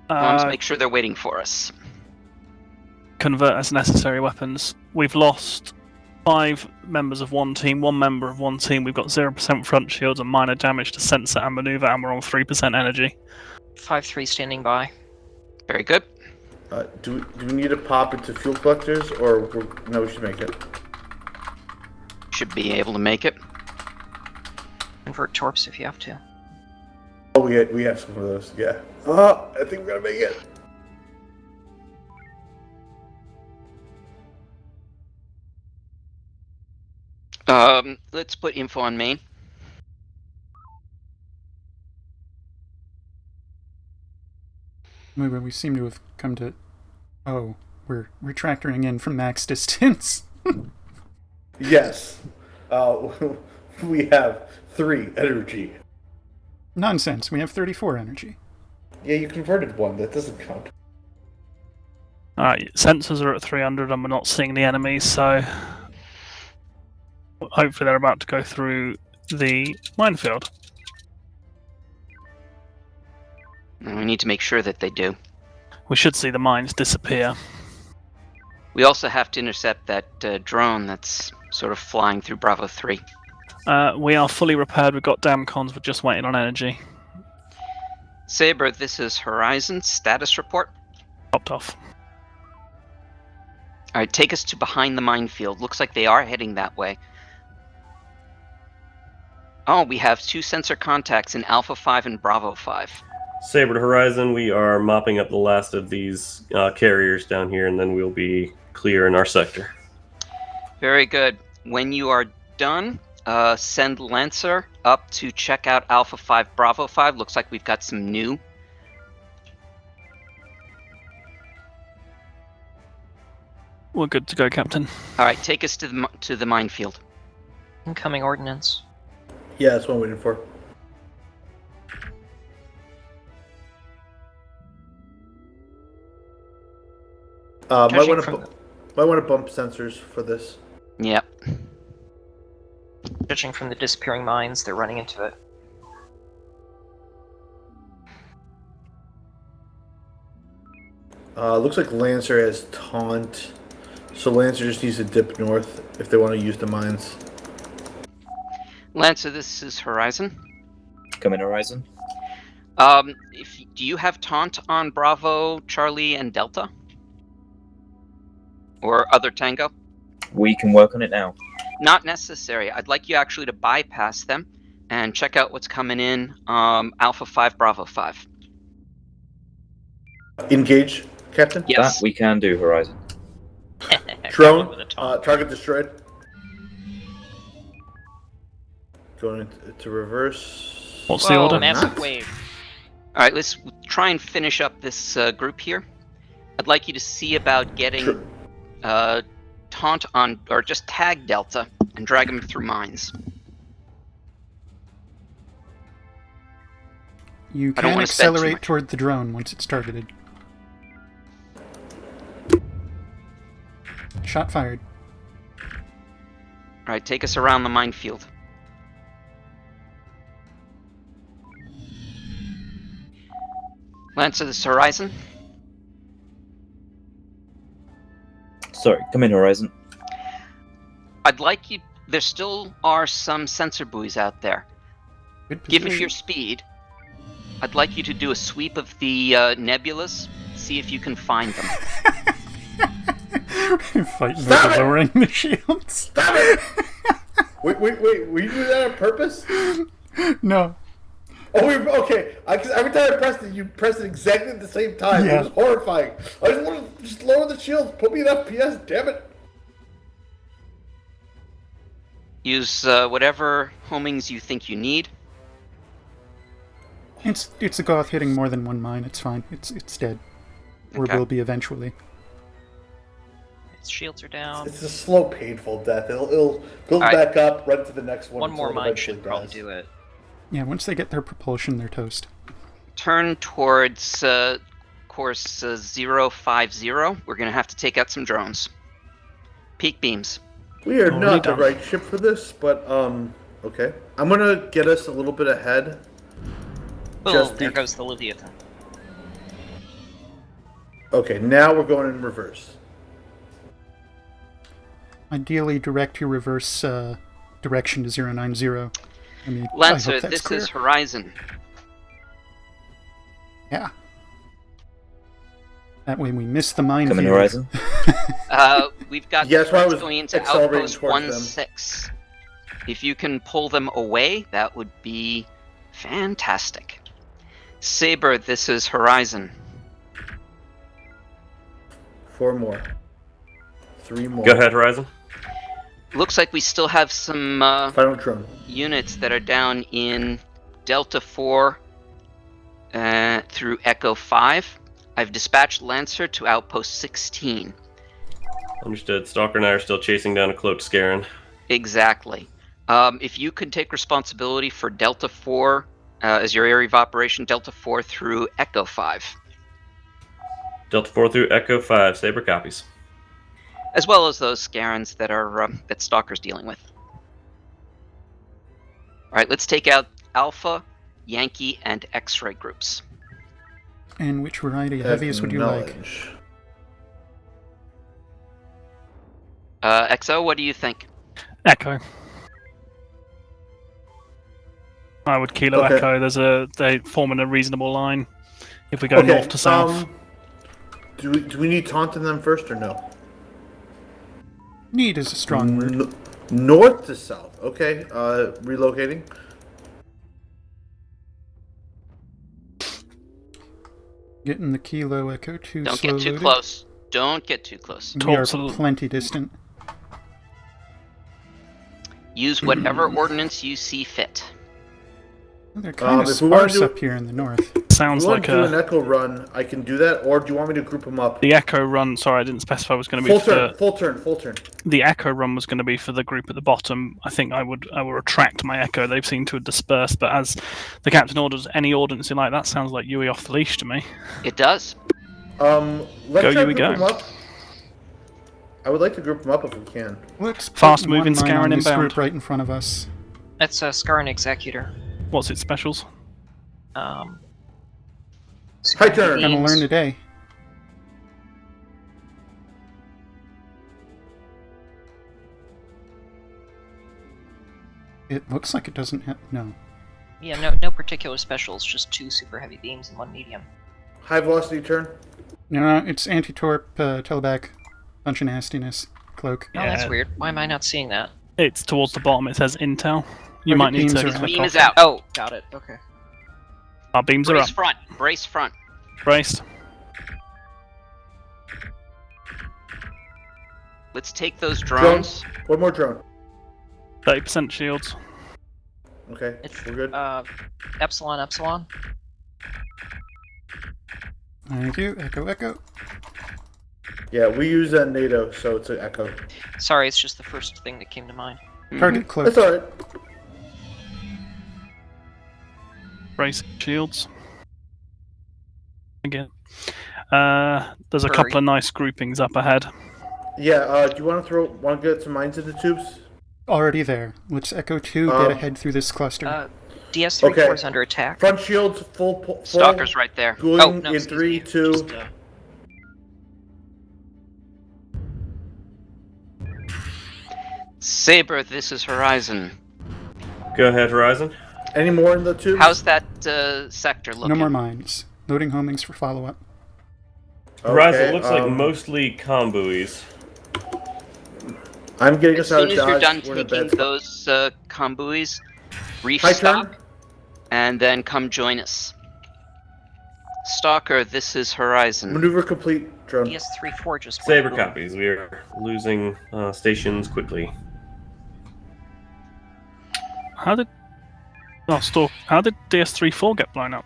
S11: Let's make sure they're waiting for us.
S13: Convert as necessary weapons. We've lost 5 members of one team, 1 member of one team. We've got 0% front shields and minor damage to sensor and maneuver, and we're on 3% energy.
S10: 5-3 standing by.
S11: Very good.
S5: Do we need to pop into fuel collectors, or no? We should make it.
S11: Should be able to make it.
S10: Convert torps if you have to.
S5: Oh, we have some of those. Yeah. I think we're gonna make it.
S11: Let's put info on main.
S14: We seem to have come to... Oh, we're retractoring in from max distance.
S5: Yes. We have 3 energy.
S14: Nonsense, we have 34 energy.
S5: Yeah, you converted 1. That doesn't count.
S13: Alright, sensors are at 300 and we're not seeing the enemies, so hopefully they're about to go through the minefield.
S11: We need to make sure that they do.
S13: We should see the mines disappear.
S11: We also have to intercept that drone that's sort of flying through Bravo 3.
S13: We are fully repaired, we've got dam cons, we're just waiting on energy.
S11: Saber, this is Horizon. Status report.
S13: Popped off.
S11: Alright, take us to behind the minefield. Looks like they are heading that way. Oh, we have 2 sensor contacts in Alpha 5 and Bravo 5.
S12: Saber to Horizon, we are mopping up the last of these carriers down here, and then we'll be clear in our sector.
S11: Very good. When you are done, send Lancer up to check out Alpha 5, Bravo 5. Looks like we've got some new.
S13: We're good to go, Captain.
S11: Alright, take us to the minefield.
S10: Incoming ordnance.
S5: Yeah, that's what I'm waiting for. Might want to bump sensors for this.
S11: Yep.
S10: Judging from the disappearing mines, they're running into it.
S5: Looks like Lancer has taunt, so Lancer just needs to dip north if they want to use the mines.
S11: Lancer, this is Horizon.
S2: Come in, Horizon.
S11: Do you have taunt on Bravo, Charlie, and Delta? Or other Tango?
S2: We can work on it now.
S11: Not necessary. I'd like you actually to bypass them and check out what's coming in Alpha 5, Bravo 5.
S5: Engage, Captain?
S11: Yes.
S2: That we can do, Horizon.
S5: Drone, target destroyed. Going into reverse.
S13: What's the order?
S10: Massive wave.
S11: Alright, let's try and finish up this group here. I'd like you to see about getting taunt on, or just tag Delta and drag him through mines.
S14: You
S11: I don't
S14: can
S11: wanna spend too
S14: accelerate
S11: much.
S14: toward the drone once it's targeted. Shot fired.
S11: Alright, take us around the minefield. Lancer, this is Horizon.
S2: Sorry, come in, Horizon.
S11: I'd like you... There still are some sensor buoys out there.
S14: Good
S11: Given
S14: position.
S11: your speed, I'd like you to do a sweep of the nebulas, see if you can find them.
S14: Fighting
S5: Stop
S14: over
S5: it!
S14: lowering the shields.
S5: Stop it! Wait, were you doing that on purpose?
S14: No.
S5: Oh, okay. Cause every time I pressed it, you pressed it exactly at the same time.
S14: Yeah.
S5: It was horrifying. I just want to just lower the shield. Put me in FPS, damn it.
S11: Use whatever homings you think you need.
S14: It's a Goth hitting more than one mine. It's fine. It's dead. Or
S11: Okay.
S14: will be eventually.
S10: Its shields are down.
S5: It's a slow, painful death. It'll build
S11: Alright.
S5: back up, run to the next one.
S10: One more
S5: until it
S10: mine
S5: eventually
S10: should probably
S5: dies.
S10: do it.
S14: Yeah, once they get their propulsion, they're toast.
S11: Turn towards course 050. We're going to have to take out some drones. Peak beams.
S5: We are
S13: Already
S5: not the
S13: done.
S5: right ship for this, but okay. I'm gonna get us a little bit ahead.
S10: Boom, there goes the Leviathan.
S5: Okay, now we're going in reverse.
S14: Ideally, direct your reverse direction to 090. I mean, I
S11: Lancer,
S14: hope that's
S11: this
S14: clear.
S11: is Horizon.
S14: Yeah. That way we miss the mine.
S2: Come in,
S14: field.
S2: Horizon.
S11: We've got
S5: Yeah, that's why I
S11: drones
S5: was
S11: going into
S5: accelerating
S11: Outpost
S5: towards them.
S11: 1-6 If you can pull them away, that would be fantastic. Saber, this is Horizon.
S5: 4 more. 3 more.
S12: Go ahead, Horizon.
S11: Looks like we still have some
S5: Final drone.
S11: units that are down in Delta 4 through Echo 5. I've dispatched Lancer to Outpost 16.
S12: Understood. Stalker and I are still chasing down a cloaked Scaran.
S11: Exactly. If you could take responsibility for Delta 4 as your area of operation, Delta 4 through Echo 5.
S12: Delta 4 through Echo 5. Saber copies.
S11: As well as those Scarans that are that Stalker's dealing with. Alright, let's take out Alpha, Yankee, and X-Ray groups.
S14: And which variety of heavies would you like?
S11: XO, what do you think?
S13: Echo. I would kilo
S5: Okay.
S13: Echo. They form in a reasonable line. If we go north to south.
S5: Do we need taunt in them first or no?
S14: Need is a strong word.
S5: North to south. Okay. Relocating.
S14: Getting the Kilo Echo 2
S11: Don't
S14: slow
S11: get too
S14: loaded.
S11: close. Don't get too close.
S14: We are
S13: Talks a little-
S14: plenty distant.
S11: Use whatever ordnance you see fit.
S14: They're kind of
S5: if we wanna
S14: sparse
S5: do-
S14: up here in the north.
S13: Sounds
S5: If you want
S13: like
S5: to do an echo run, I can do that, or do you want me to group them up?
S13: the Echo run. Sorry, I didn't specify. Was going to be
S5: Full turn.
S13: the Echo run was going to be for the group at the bottom. I think I will retract my Echo. They've seemed to have dispersed, but as the captain orders, any ordnance like that sounds like Yui off the leash to me.
S11: It does.
S5: Let's
S13: Go,
S5: try to
S13: Yui,
S5: group
S13: go.
S5: them up. I would like to group them up if we can.
S14: Let's put
S13: Fast-moving
S14: one line
S13: Scaran
S14: on this
S13: inbound.
S14: group right in front of us.
S10: That's a Scaran Executor.
S13: What's its specials?
S5: High turn.
S14: Gonna learn today. It looks like it doesn't have... No.
S10: Yeah, no particular specials, just 2 super heavy beams and 1 medium.
S5: High velocity turn.
S14: No, it's anti-torp, teleback, bunch of nastiness, cloak.
S10: Oh, that's weird. Why am I not seeing that?
S13: It's towards the bottom. It says Intel. You
S14: Target
S13: might need
S14: beams
S13: to
S14: are
S13: click
S11: Beam
S13: off.
S11: is out.
S10: Oh, got it. Okay.
S13: Our beams are up.
S11: Brace front. Brace front.
S13: Braced.
S11: Let's take those drones.
S5: One more drone.
S13: 30% shields.
S5: Okay,
S10: It's
S5: we're good.
S10: Epsilon.
S14: Thank you. Echo, echo.
S5: Yeah, we use a NATO, so it's an echo.
S10: Sorry, it's just the first thing that came to mind.
S14: Target cloak.
S5: That's alright.
S13: Brace shields. Again. There's a couple of nice groupings up ahead.
S5: Yeah, do you want to get some mines into tubes?
S14: Already there. Let's Echo 2 get ahead through this cluster.
S10: DS-34 is under attack.
S5: Front shields, full
S11: Stalker's right there.
S5: going
S10: Oh, no,
S5: in
S10: excuse
S5: 3,
S10: me.
S5: 2.
S10: Just,
S11: Saber, this is Horizon.
S12: Go ahead, Horizon.
S5: Any more in the tubes?
S11: How's that sector looking?
S14: No more mines. Loading homings for follow-up.
S12: Horizon looks like mostly comm buoys.
S5: I'm getting
S11: As
S5: us out
S11: soon
S5: of
S11: as you're
S5: dodge.
S11: done
S5: We're in a
S11: taking
S5: bad spot.
S11: those combuis, reef
S5: High
S11: stock,
S5: turn.
S11: and then come join us. Stalker, this is Horizon.
S5: Maneuver complete, drone.
S10: DS-34 just
S12: Saber
S10: went.
S12: copies. We are losing stations quickly.
S13: How did DS-34 get blown up?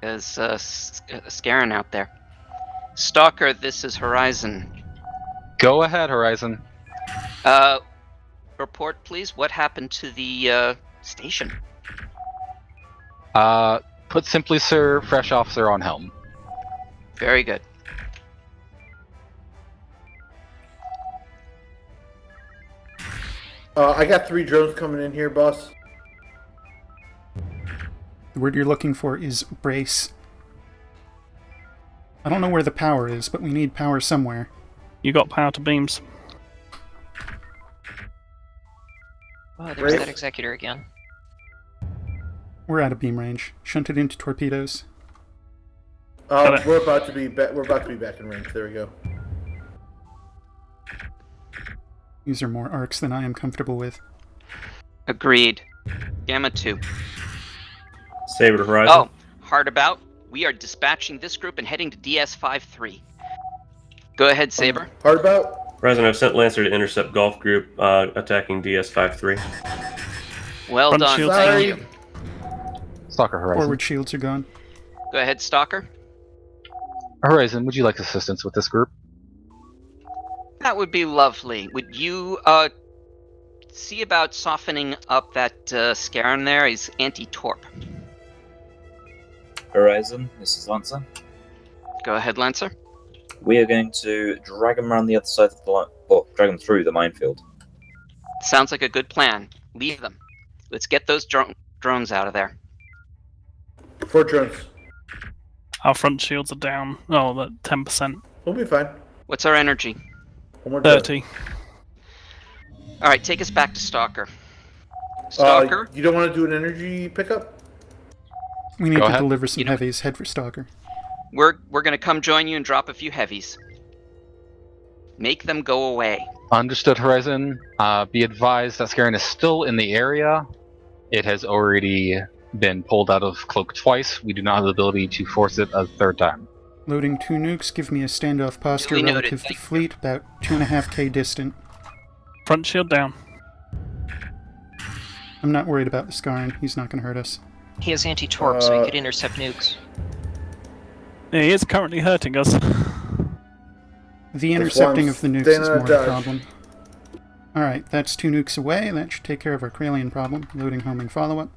S11: There's Scaran out there. Stalker, this is Horizon.
S8: Go ahead, Horizon.
S11: Report, please. What happened to the station?
S8: Put simply, sir, fresh officer on helm.
S11: Very good.
S5: I got 3 drones coming in here, boss.
S14: The word you're looking for is brace. I don't know where the power is, but we need power somewhere.
S13: You got power to beams.
S10: Oh, there's
S5: Brace.
S10: that Executor again.
S14: We're out of beam range. Shunted into torpedoes.
S5: We're about to be back. We're about to be back in range. There we go.
S14: These are more arcs than I am comfortable with.
S11: Agreed. Gamma 2.
S12: Saber Horizon.
S11: Oh, hard about. We are dispatching this group and heading to DS-53. Go ahead, Saber.
S5: Hard about?
S12: Horizon, I've sent Lancer to intercept Golf Group attacking DS-53.
S11: Well
S13: Front
S11: done,
S13: shields
S11: thank
S5: down.
S11: you.
S8: Stalker Horizon.
S14: Forward shields are gone.
S11: Go ahead, Stalker.
S8: Horizon, would you like assistance with this group?
S11: That would be lovely. Would you see about softening up that Scaran there? He's anti-torp.
S2: Horizon, this is Lancer.
S11: Go ahead, Lancer.
S2: We are going to drag them around the other side of the line, or drag them through the minefield.
S11: Sounds like a good plan. Leave them. Let's get those drones out of there.
S5: 4 drones.
S13: Our front shields are down. Oh, that 10%.
S5: We'll be fine.
S11: What's our energy?
S5: One more drone.
S13: 30.
S11: All right, take us back to Stalker. Stalker.
S5: You don't want to do an energy pickup?
S14: We need
S8: Go
S14: to
S8: ahead.
S14: deliver some
S11: You know-
S14: heavies. Head for Stalker.
S11: We're gonna come join you and drop a few heavies. Make them go away.
S8: Understood, Horizon. Be advised that Scaran is still in the area. It has already been pulled out of cloak twice. We do not have the ability to force it a third time.
S14: Loading 2 nukes. Give me a standoff posture
S11: Duly noted,
S14: relative to
S11: thank you.
S14: fleet, about 2.5k distant.
S13: Front shield down.
S14: I'm not worried about the Scaran. He's not going to hurt us.
S10: He has anti-torp, so he could intercept nukes.
S13: Yeah, he is currently hurting us.
S14: The intercepting of the nukes
S5: staying
S14: is
S5: on
S14: more
S5: dodge.
S14: a problem. Alright, that's 2 nukes away. That should take care of our Kralian problem. Loading homing follow-up.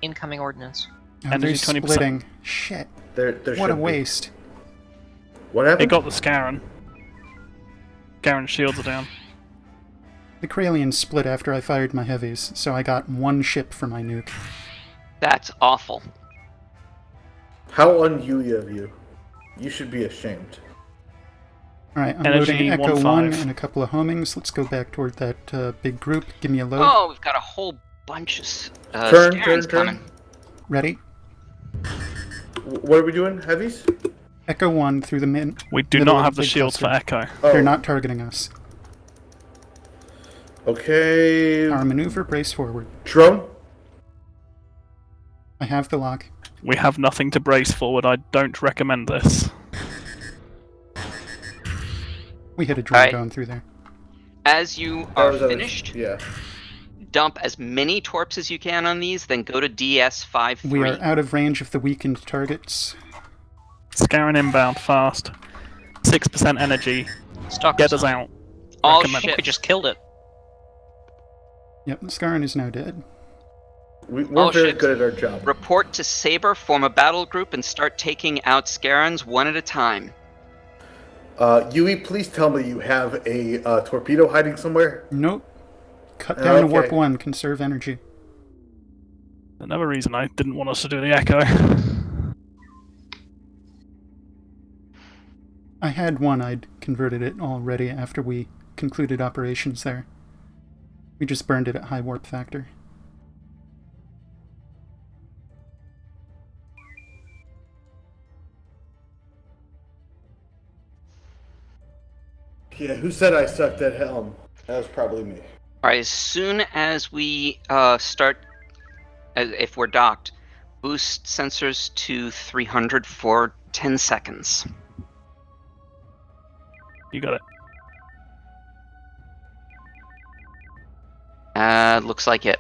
S10: Incoming ordnance.
S14: Oh,
S13: Energy
S14: they're
S13: 20%.
S14: splitting. Shit.
S5: There
S14: What
S5: should
S14: a
S5: be.
S14: waste.
S5: What
S13: It
S5: happened?
S13: got the Scaran. Scaran's shields are down.
S14: The Kralians split after I fired my heavies, so I got 1 ship for my nuke.
S11: That's awful.
S5: How un-Yui of you. You should be ashamed.
S14: Alright, I'm
S13: Energy
S14: loading Echo 1
S13: 1-5.
S14: and a couple of homings. Let's go back toward that big group. Give me a load.
S11: Oh, we've got a whole bunch of
S5: Turn,
S11: Scarans
S5: turn.
S11: coming.
S14: Ready?
S5: What are we doing? Heavies?
S14: Echo 1 through the mid.
S13: We do
S14: middle
S13: not
S14: of
S13: have the
S14: big
S13: shields for
S14: cluster.
S13: Echo.
S5: Oh,
S14: They're not targeting us.
S5: Okay.
S14: Our maneuver, brace forward.
S5: Drone?
S14: I have the lock.
S13: We have nothing to brace forward. I don't recommend this.
S14: We hit a drone
S11: Alright.
S14: going through there.
S11: As you
S5: That
S11: are
S5: was a-
S11: finished,
S5: Yeah.
S11: dump as many torps as you can on these, then go to DS-53.
S14: We are out of range of the weakened targets.
S13: Scaran inbound fast. 6% energy.
S10: Stalker's
S13: Get us
S10: on.
S13: out.
S11: All
S13: recommend-
S10: We
S11: ships.
S10: just killed it.
S14: Yep, the Scaran is now dead.
S5: We're
S11: All
S5: very
S11: ships.
S5: good at our job.
S11: Report to Saber, form a battle group, and start taking out Scarans one at a time.
S5: Yui, please tell me you have a torpedo hiding somewhere.
S14: Nope. Cut down to warp
S5: Okay.
S14: 1, conserve energy.
S13: Another reason I didn't want us to do the Echo.
S14: I had one, I'd converted it already after we concluded operations there. We just burned it at high warp factor.
S5: Yeah, who said I sucked at helm? That was probably me.
S11: Alright, as soon as we start, if we're docked, boost sensors to 300 for 10 seconds.
S13: You got it.
S11: Looks like it.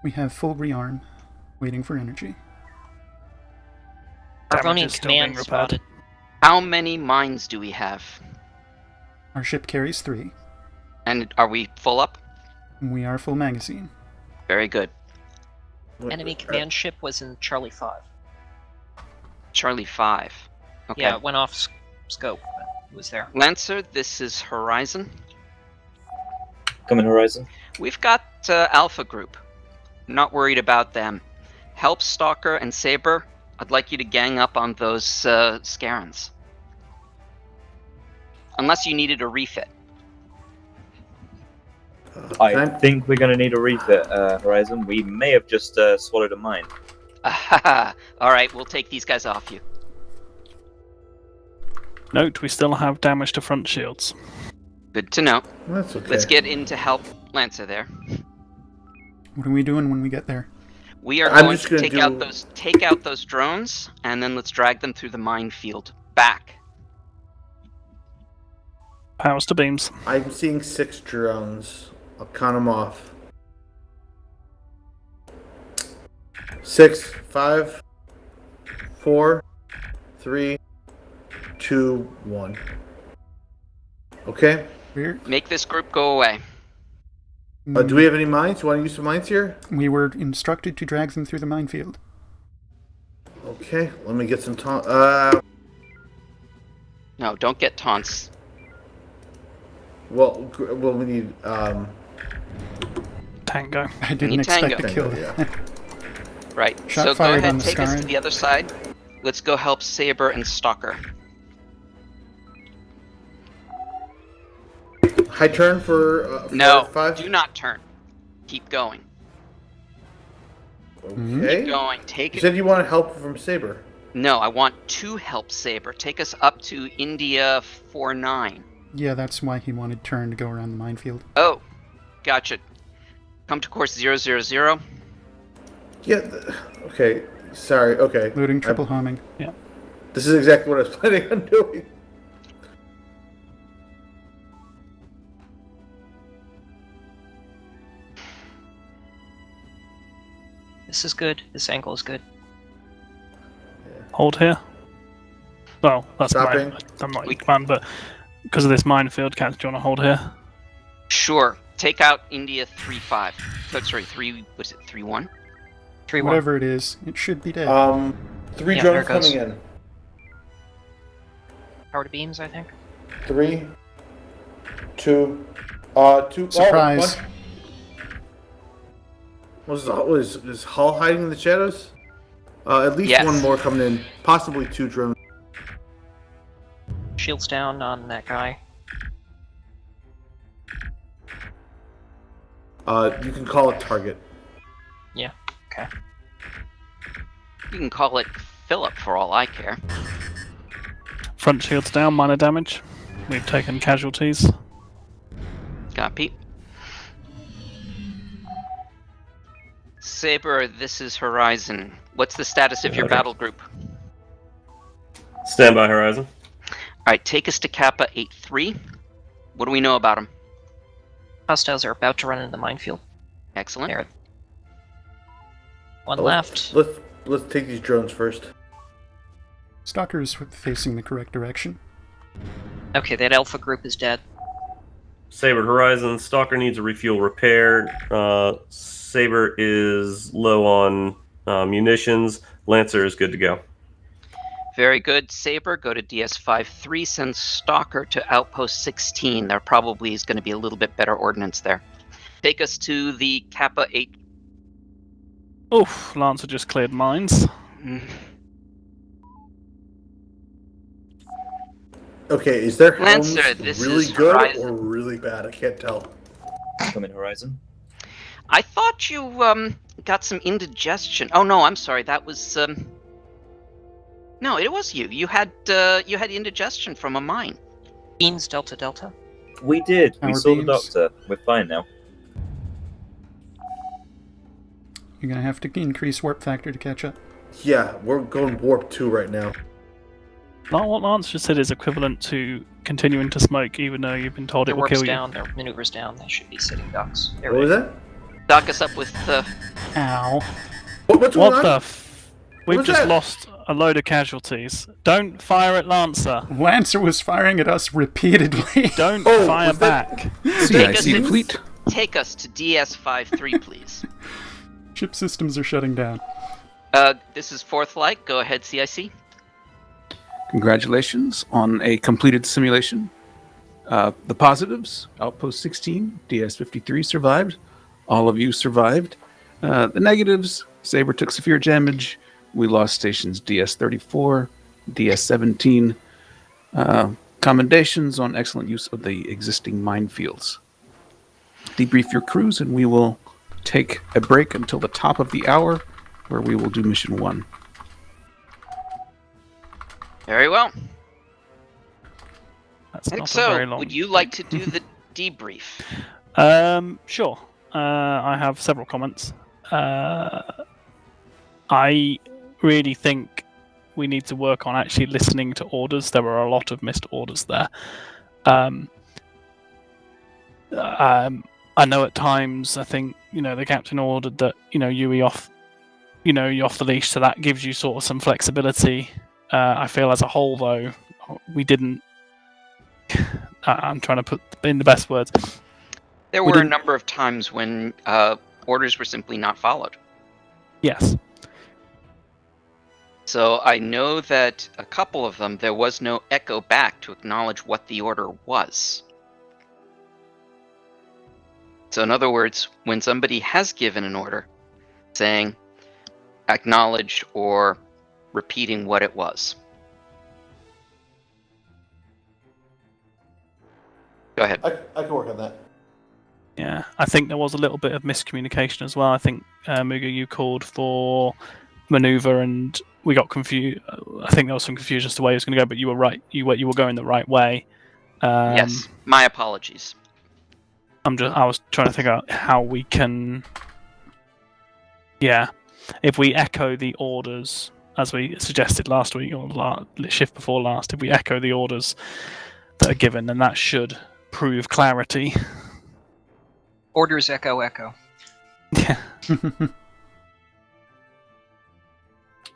S14: We have full rearm, waiting for energy.
S13: Damage
S10: Argonian
S13: is still being
S10: command
S13: repaired.
S10: spotted.
S11: How many mines do we have?
S14: Our ship carries 3.
S11: And are we full up?
S14: We are full magazine.
S11: Very good.
S10: Enemy command ship was in Charlie 5.
S11: Charlie 5. Okay.
S10: Yeah, it went off scope, but it was there.
S11: Lancer, this is Horizon.
S2: Coming Horizon.
S11: We've got Alpha Group. Not worried about them. Help Stalker and Saber. I'd like you to gang up on those Scarans. Unless you needed a refit.
S2: I think we're going to need a refit, Horizon. We may have just swallowed a mine.
S11: Alright, we'll take these guys off you.
S13: Note, we still have damage to front shields.
S11: Good to know.
S5: That's okay.
S11: Let's get in to help Lancer there.
S14: What are we doing when we get there?
S11: We are
S5: I'm
S11: going
S5: just
S11: to
S5: gonna
S11: take out those drones, and then let's drag them through the minefield back.
S13: Powers to beams.
S5: I'm seeing 6 drones. I'll count them off. 6, 5, 4, 3, 2, 1. Okay.
S14: Weird.
S11: Make this group go away.
S5: Do we have any mines? You want to use some mines here?
S14: We were instructed to drag them through the minefield.
S5: Okay. Let me get some
S11: No, don't get taunts.
S5: Well, we need
S13: Tango.
S14: I didn't
S11: Need
S14: expect
S11: tango.
S14: to kill
S5: Yeah.
S14: it.
S11: Right.
S14: Shot
S11: So go
S14: fired on
S11: ahead,
S14: the
S11: take us to
S14: Scarn.
S11: the other side. Let's go help Saber and Stalker.
S5: high turn for
S11: No,
S5: 5.
S11: do not turn. Keep going.
S5: Okay.
S11: Keep going. Take
S5: You
S11: it.
S5: said you wanted help from Saber.
S11: No, I want to help Saber. Take us up to India 49.
S14: Yeah, that's why he wanted turn to go around the minefield.
S11: Oh, gotcha. Come to course 000.
S5: Yeah. Okay. Sorry. Okay.
S14: Loading triple homing.
S5: This is exactly what I was planning on doing.
S10: This is good. This angle is good.
S13: Hold here. Well, that's
S5: Stopping.
S13: I'm not in command, but because of this minefield, Cat, do you want to hold here?
S11: Sure. Take out India 35. Sorry, 3. What's it? 31.
S10: 3-1.
S14: Whatever it is, it should be dead.
S5: 3
S10: Yeah,
S5: drones
S10: there it goes.
S5: coming in.
S10: Power to beams, I think.
S5: 3, 2, 2.
S14: Surprise.
S5: Is Hull hiding in the shadows? At least
S11: Yes.
S5: one more coming in. Possibly 2 drones.
S10: Shields down on that guy.
S5: You can call it target.
S10: Yeah. Okay.
S11: You can call it Philip for all I care.
S13: Front shields down, minor damage. We've taken casualties.
S11: Copy. Saber, this is Horizon. What's the status of your
S12: Okay.
S11: battle group?
S12: Stand by, Horizon.
S11: Alright, take us to Kappa 83. What do we know about them?
S10: Hostiles are about to run into the minefield.
S11: Excellent.
S10: There. One
S5: Oh,
S10: left.
S5: Let's take these drones first.
S14: Stalker's facing the correct direction.
S10: Okay, that alpha group is dead.
S12: Saber, Horizon. Stalker needs a refuel repair. Saber is low on munitions. Lancer is good to go.
S11: Very good. Saber, go to DS-53. Send Stalker to Outpost 16. There probably is going to be a little bit better ordnance there. Take us to the Kappa 8.
S13: Oof, Lancer just cleared mines.
S5: Okay, is their helms
S11: Lancer, this
S5: really
S11: is
S5: good
S11: Horizon.
S5: or really bad? I can't tell.
S2: Come in, Horizon.
S11: I thought you got some indigestion. Oh no, I'm sorry. That was no, it was you. You had indigestion from a mine.
S10: Beans, Delta, Delta.
S2: We did. We
S14: Power
S2: saw
S14: beams.
S2: the doctor. We're fine now.
S14: You're gonna have to increase warp factor to catch up.
S5: Yeah, we're going warp 2 right now.
S13: Not what Lance just said is equivalent to continuing to smoke, even though you've been told
S10: Their
S13: it will
S10: warp's
S13: kill
S10: down, their maneuvers down. They should be sitting ducks. There
S5: What
S10: we
S5: was
S10: go.
S5: that?
S11: Dock us up with
S14: Ow.
S5: What's
S13: you.
S5: going
S13: What
S5: on?
S13: the f... We've
S5: was
S13: just
S5: that?
S13: lost a load of casualties. Don't fire at Lancer.
S14: Lancer was firing at us repeatedly.
S13: Don't
S5: Oh,
S13: fire
S5: was that-
S13: back.
S11: Take us
S3: CIC
S11: in-
S3: fleet.
S11: take us to DS-53, please.
S14: Ship systems are shutting down.
S11: This is Fourth Light. Go ahead, CIC.
S3: Congratulations on a completed simulation. The positives, Outpost 16, DS-53 survived. All of you survived. The negatives, Saber took severe damage. We lost stations DS-34, DS-17. Commendations on excellent use of the existing minefields. Debrief your crews and we will take a break until the top of the hour where we will do mission 1.
S11: Very well.
S13: That's
S11: I think
S13: not a
S11: so.
S13: very long.
S11: Would you like to do the debrief?
S13: Sure. I have several comments. I really think we need to work on actually listening to orders. There were a lot of missed orders there. I know at times, I think, the captain ordered that, Yui off, you off the leash, so that gives you sort of some flexibility. I feel as a whole, though, we didn't. I'm trying to put in the best words.
S11: There
S13: We
S11: were a
S13: didn't-
S11: number of times when orders were simply not followed.
S13: Yes.
S11: So I know that a couple of them, there was no echo back to acknowledge what the order was. So in other words, when somebody has given an order, saying, acknowledge or repeating what it was. Go ahead.
S5: I can work on that.
S13: Yeah, I think there was a little bit of miscommunication as well. I think, Muga, you called for maneuver and we got confused. I think there was some confusion as to where he was going to go, but you were right. You were going the right way.
S11: Yes, my apologies.
S13: I was trying to figure out how we can. Yeah, if we echo the orders as we suggested last week or shift before last, if we echo the orders that are given, then that should prove clarity.
S10: Orders echo echo.
S13: Yeah.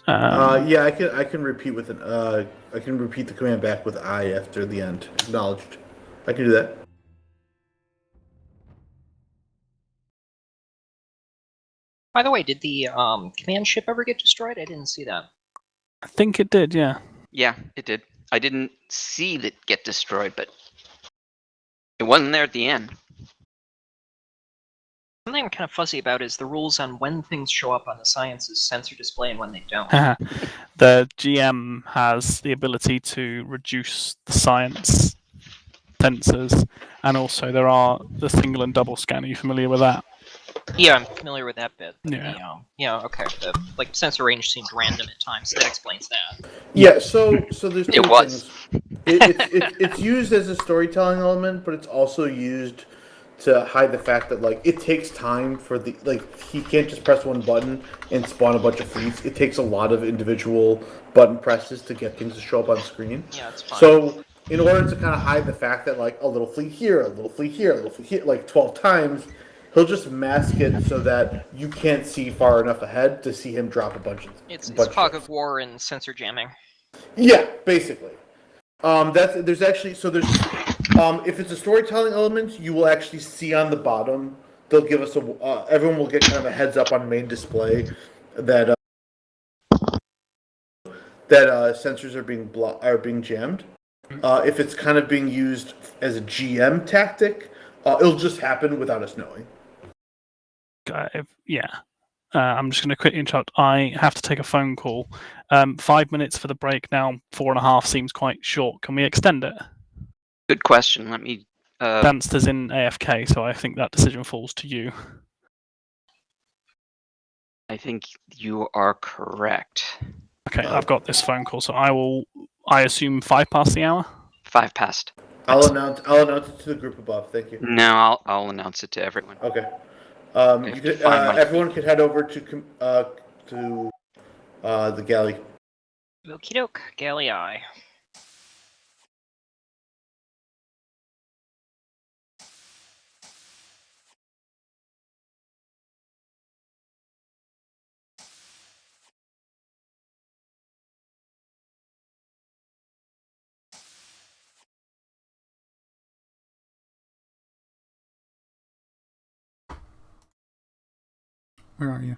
S5: Yeah, I can repeat with I can repeat the command back with I after the end. Acknowledged. I can do that.
S10: By the way, did the command ship ever get destroyed? I didn't see that.
S13: I think it did. Yeah.
S11: Yeah, it did. I didn't see it get destroyed, but it wasn't there at the end.
S10: Something I'm kind of fuzzy about is the rules on when things show up on the Science's sensor display and when they don't.
S13: The GM has the ability to reduce the science sensors, and also there are the single and double scan. Are you familiar with that?
S10: Yeah, I'm familiar with that bit.
S13: Yeah.
S10: Okay. The sensor range seemed random at times, so that explains that.
S5: Yeah, so there's two
S11: It was.
S5: things. It's used as a storytelling element, but it's also used to hide the fact that it takes time for he can't just press one button and spawn a bunch of fleets. It takes a lot of individual button presses to get things to show up on screen.
S10: Yeah, it's fine.
S5: So in order to kind of hide the fact that a little fleet here, a little fleet here, a little fleet here, 12 times, he'll just mask it so that you can't see far enough ahead to see him drop a bunch of.
S10: It's fog of war and sensor jamming.
S5: Yeah, basically. There's if it's a storytelling element, you will actually see on the bottom. They'll give us everyone will get kind of a heads up on main display that sensors are being jammed. If it's kind of being used as a GM tactic, it'll just happen without us knowing.
S13: I'm just going to quickly interrupt. I have to take a phone call. 5 minutes for the break now. 4.5 seems quite short. Can we extend it?
S11: Good question. Let me.
S13: Danster's in AFK, so I think that decision falls to you.
S11: I think you are correct.
S13: Okay, I've got this phone call, so I assume 5 past the hour?
S11: 5 past.
S5: I'll announce it to the group above. Thank you.
S11: No, I'll announce it to everyone.
S5: Okay. Everyone could head over to the galley.
S10: Okie doke, galley eye.
S14: Where are you?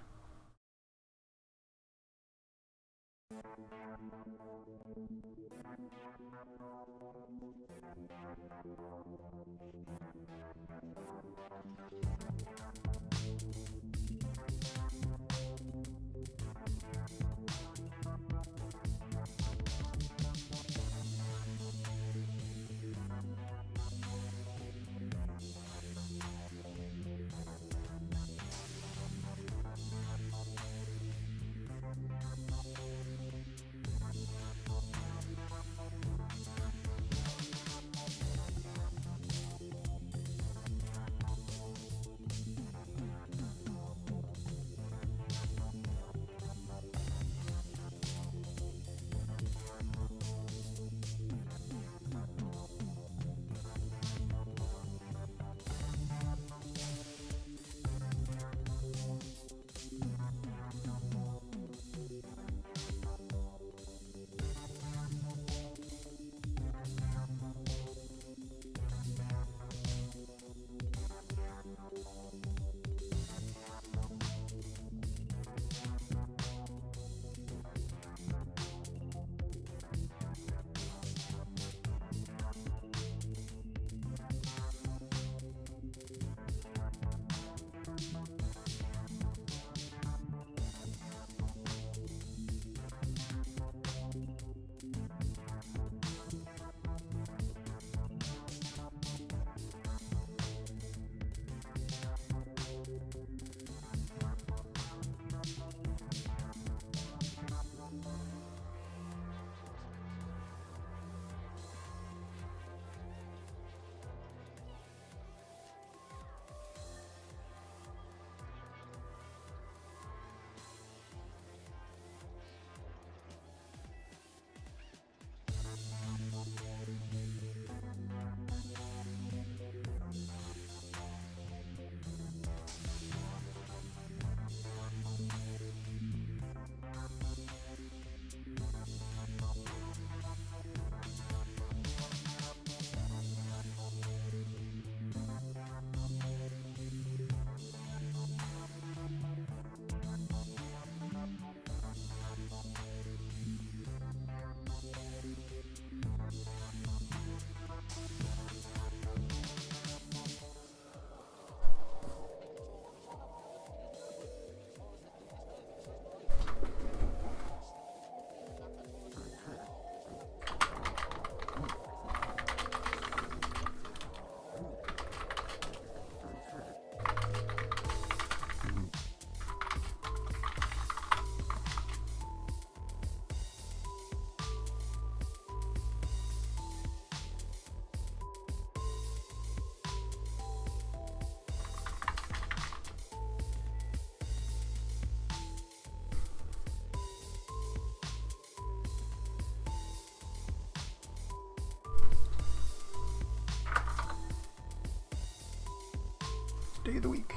S14: day of the week.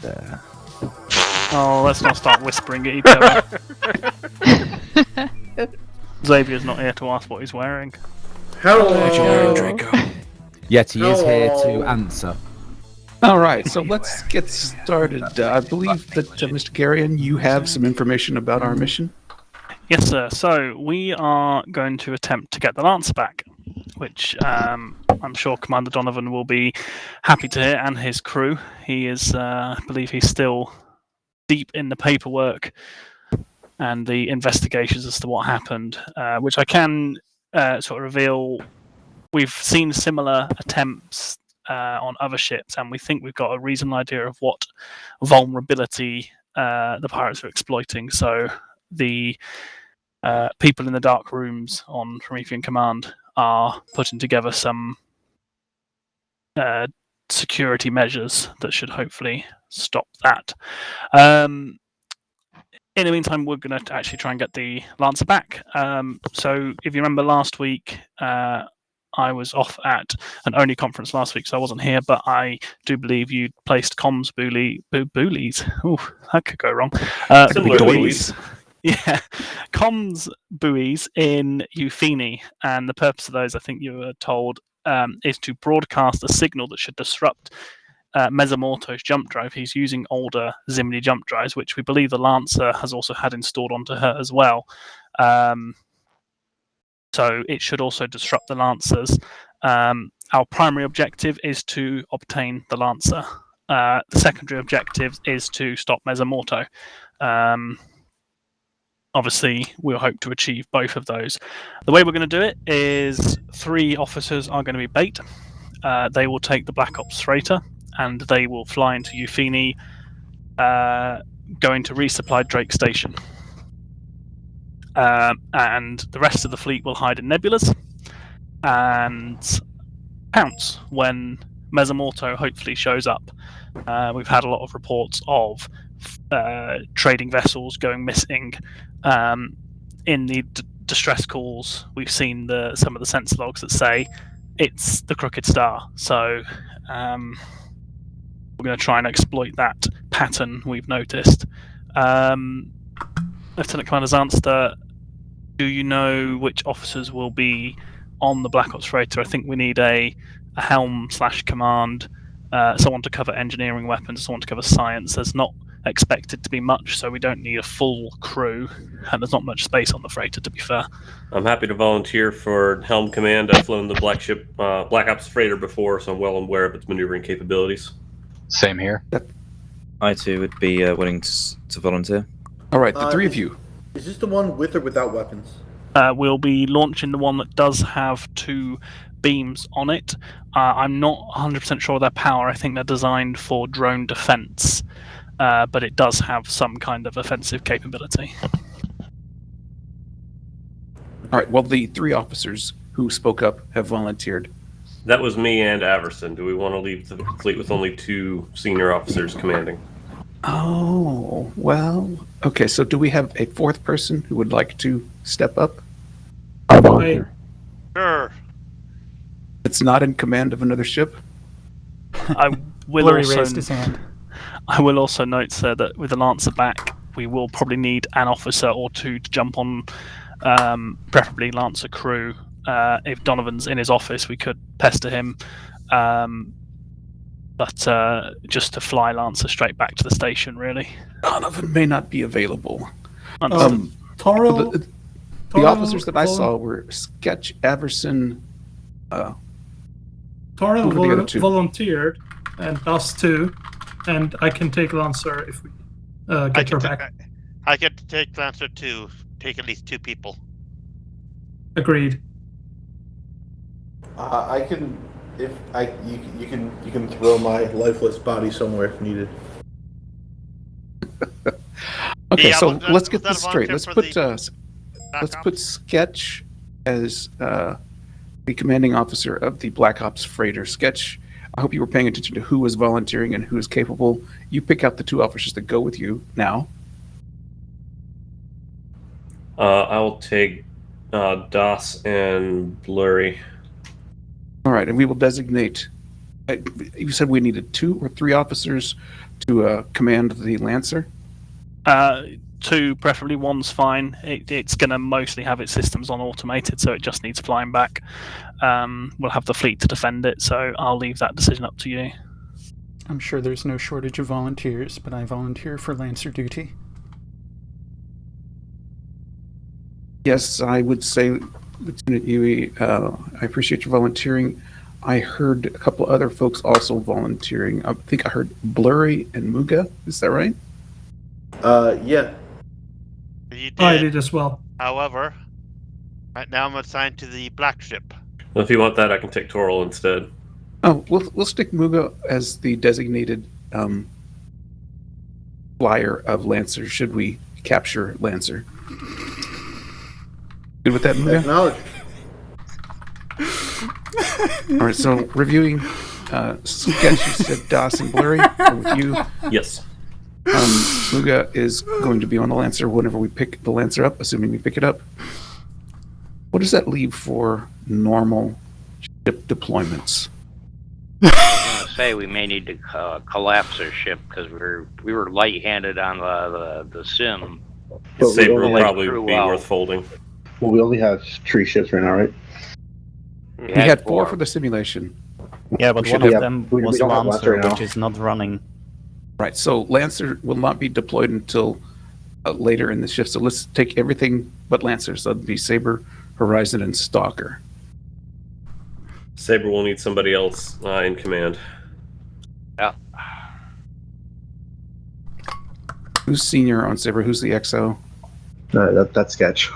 S1: there.
S13: Oh, let's not start whispering at each other. Xavier's not here to ask what he's wearing.
S5: Hello.
S1: Yet he is here to
S5: Hello.
S1: answer.
S3: All right, so let's get started. I believe that Mr. Garion, you have some information about our mission.
S13: Yes, sir. So we are going to attempt to get the Lancer back, which I'm sure Commander Donovan will be happy to hear, and his crew. He is, I believe, he's still deep in the paperwork and the investigations as to what happened, which I can sort of reveal. We've seen similar attempts on other ships, and we think we've got a reasonable idea of what vulnerability the pirates are exploiting. So the people in the dark rooms on Promethean Command are putting together some security measures that should hopefully stop that. In the meantime, we're going to actually try and get the Lancer back. So if you remember last week, I was off at an ONI conference last week, so I wasn't here, but I do believe you placed comms buoys. Ooh, that could go wrong.
S12: Similar buoys.
S13: Yeah, comms buoys in Euphini, and the purpose of those, I think you were told, is to broadcast a signal that should disrupt Mesamorto's jump drive. He's using older Zimni jump drives, which we believe the Lancer has also had installed onto her as well. So it should also disrupt the Lancers. Our primary objective is to obtain the Lancer. The secondary objective is to stop Mesamorto. Obviously, we'll hope to achieve both of those. The way we're going to do it is 3 officers are going to be bait. They will take the Black Ops freighter, and they will fly into Euphini, going to resupply Drake Station. And the rest of the fleet will hide in nebulas and pounce when Mesamorto hopefully shows up. We've had a lot of reports of trading vessels going missing. In the distress calls, we've seen some of the sensor logs that say it's the Crooked Star. So we're going to try and exploit that pattern we've noticed. Lieutenant Commander Zanster, do you know which officers will be on the Black Ops freighter? I think we need a helm/command, someone to cover engineering weapons, someone to cover science. There's not expected to be much, so we don't need a full crew, and there's not much space on the freighter, to be fair.
S12: I'm happy to volunteer for Helm Command. I've flown the Black Ops freighter before, so I'm well aware of its maneuvering capabilities.
S8: Same here.
S2: I too would be willing to volunteer.
S3: All right, the 3 of you.
S5: Is this the one with or without weapons?
S13: We'll be launching the one that does have 2 beams on it. I'm not 100% sure of their power. I think they're designed for drone defense, but it does have some kind of offensive capability.
S3: All right, well, the 3 officers who spoke up have volunteered.
S12: That was me and Averson. Do we want to leave the fleet with only 2 senior officers commanding?
S3: Oh, well, okay, so do we have a 4th person who would like to step up?
S9: I'll volunteer.
S6: Sure.
S3: It's not in command of another ship?
S13: I will
S9: Blurry
S13: also
S9: raised his hand.
S13: I will also note, sir, that with the Lancer back, we will probably need an officer or 2 to jump on, preferably Lancer crew. If Donovan's in his office, we could pester him. But just to fly Lancer straight back to the station, really.
S3: Donovan may not be available.
S9: Toril,
S3: The officers that I saw were Sketch, Averson.
S9: Toril
S3: who were the other 2?
S9: volunteered, and us too, and I can take Lancer if we get her back.
S6: I can take Lancer to take at least 2 people.
S9: Agreed.
S5: I can, you can throw my lifeless body somewhere if needed.
S3: Okay,
S6: Yeah,
S3: so
S6: well,
S3: let's get
S6: that
S3: this straight.
S6: volunteer
S3: Let's put Sketch as the commanding officer of the Black Ops freighter. Sketch, I hope you were paying attention to who was volunteering and who is capable. You pick out the 2 officers that go with you now.
S12: I will take Das and Blurry.
S3: All right, and we will designate You said we needed 2 or 3 officers to command the Lancer?
S13: 2, preferably. 1's fine. It's going to mostly have its systems on automated, so it just needs flying back. We'll have the fleet to defend it, so I'll leave that decision up to you.
S14: I'm sure there's no shortage of volunteers, but I volunteer for Lancer duty.
S3: Yes, I would say, Lieutenant Yui, I appreciate your volunteering. I heard a couple other folks also volunteering. I think I heard Blurry and Muga. Is that right?
S5: Yeah.
S6: You did.
S9: I did as well.
S6: However, right now I'm assigned to the black ship.
S12: Well, if you want that, I can take Toral instead.
S3: Oh, we'll stick Muga as the designated flyer of Lancer should we capture Lancer. Good with that, Muga?
S5: Acknowledge.
S3: All right, so reviewing sketch, you said DOS and Blurry with you.
S12: Yes.
S3: Muga is going to be on the Lancer whenever we pick the Lancer up, assuming we pick it up. What does that leave for normal ship deployments?
S15: I was gonna say we may need to collapse our ship because we were light-handed on the sim.
S12: But Saber will
S15: let
S12: probably
S15: crew
S12: be
S15: out.
S12: worth folding.
S16: Well, we only have 3 ships right now, right?
S3: We had 4 for the simulation.
S17: Yeah, but
S3: We
S17: one
S3: should
S17: of
S3: have-
S17: them
S16: we
S17: was
S16: don't have
S17: Lancer,
S16: Lancer now.
S17: which is not running.
S3: Right, so Lancer will not be deployed until later in the shift. So let's take everything but Lancer. So that'd be Saber, Horizon, and Stalker.
S12: Saber will need somebody else in command.
S15: Yeah.
S3: Who's senior on Saber? Who's the XO?
S16: That's Sketch.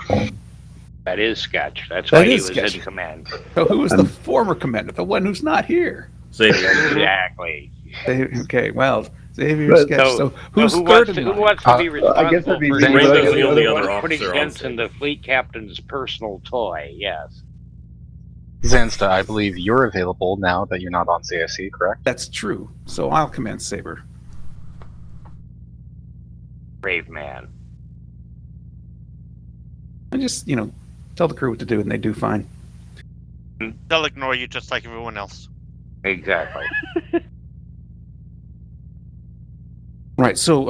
S15: That is Sketch. That's
S3: That
S15: why he
S3: is
S15: was
S3: Sketch.
S15: in command.
S3: So who was the former commander? The one who's not here?
S12: Xavier.
S15: Exactly.
S3: Okay, well, Xavier,
S16: But-
S3: Sketch. So who's
S15: who
S3: third
S15: wants
S3: in
S15: to,
S3: line?
S15: who wants to be responsible
S16: I guess that'd be
S15: for
S16: me.
S12: Rando's the only other
S15: putting
S12: officer on
S15: dents in
S12: Saber.
S15: the fleet captain's personal toy? Yes.
S8: Zansta, I believe you're available now that you're not on CIC, correct?
S3: That's true. So I'll command Saber.
S15: Brave man.
S3: I just, tell the crew what to do, and they do fine.
S6: They'll ignore you just like everyone else.
S15: Exactly.
S3: Right. So,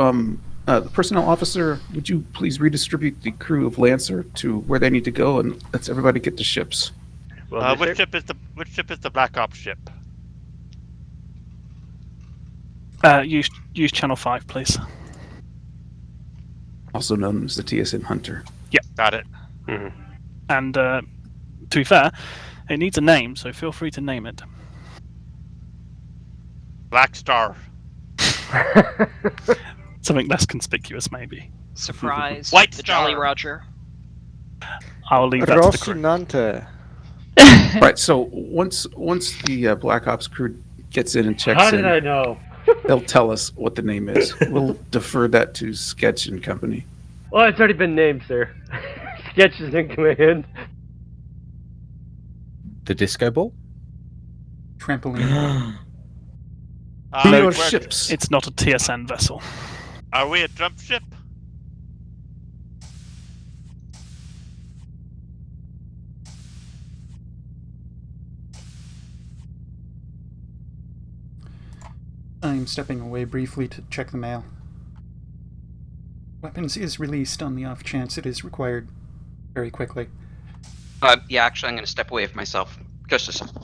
S3: the personnel officer, would you please redistribute the crew of Lancer to where they need to go, and let's everybody get to ships.
S6: Which ship is the Black Ops ship?
S13: Use channel 5, please.
S3: Also known as the TSN Hunter.
S13: Yep.
S6: Got it.
S13: And to be fair, it needs a name, so feel free to name it.
S6: Black Star.
S13: Something less conspicuous, maybe.
S10: Surprise.
S6: White
S10: the Jolly
S6: Star.
S10: Roger.
S13: I'll leave that to the crew.
S1: Rocinante.
S3: Right. So once the Black Ops crew gets in and checks
S7: How
S3: in,
S7: did I know?
S3: they'll tell us what the name is. We'll defer that to Sketch and Company.
S7: Well, it's already been named, sir. Sketch is in command.
S1: The disco ball?
S14: Trampoline.
S3: Your
S6: we're-
S3: ships.
S13: It's not a TSN vessel.
S6: Are we a jump ship?
S14: I'm stepping away briefly to check the mail. Weapons is released on the off chance it is required very quickly.
S11: Yeah, actually, I'm going to step away from myself. Just a second.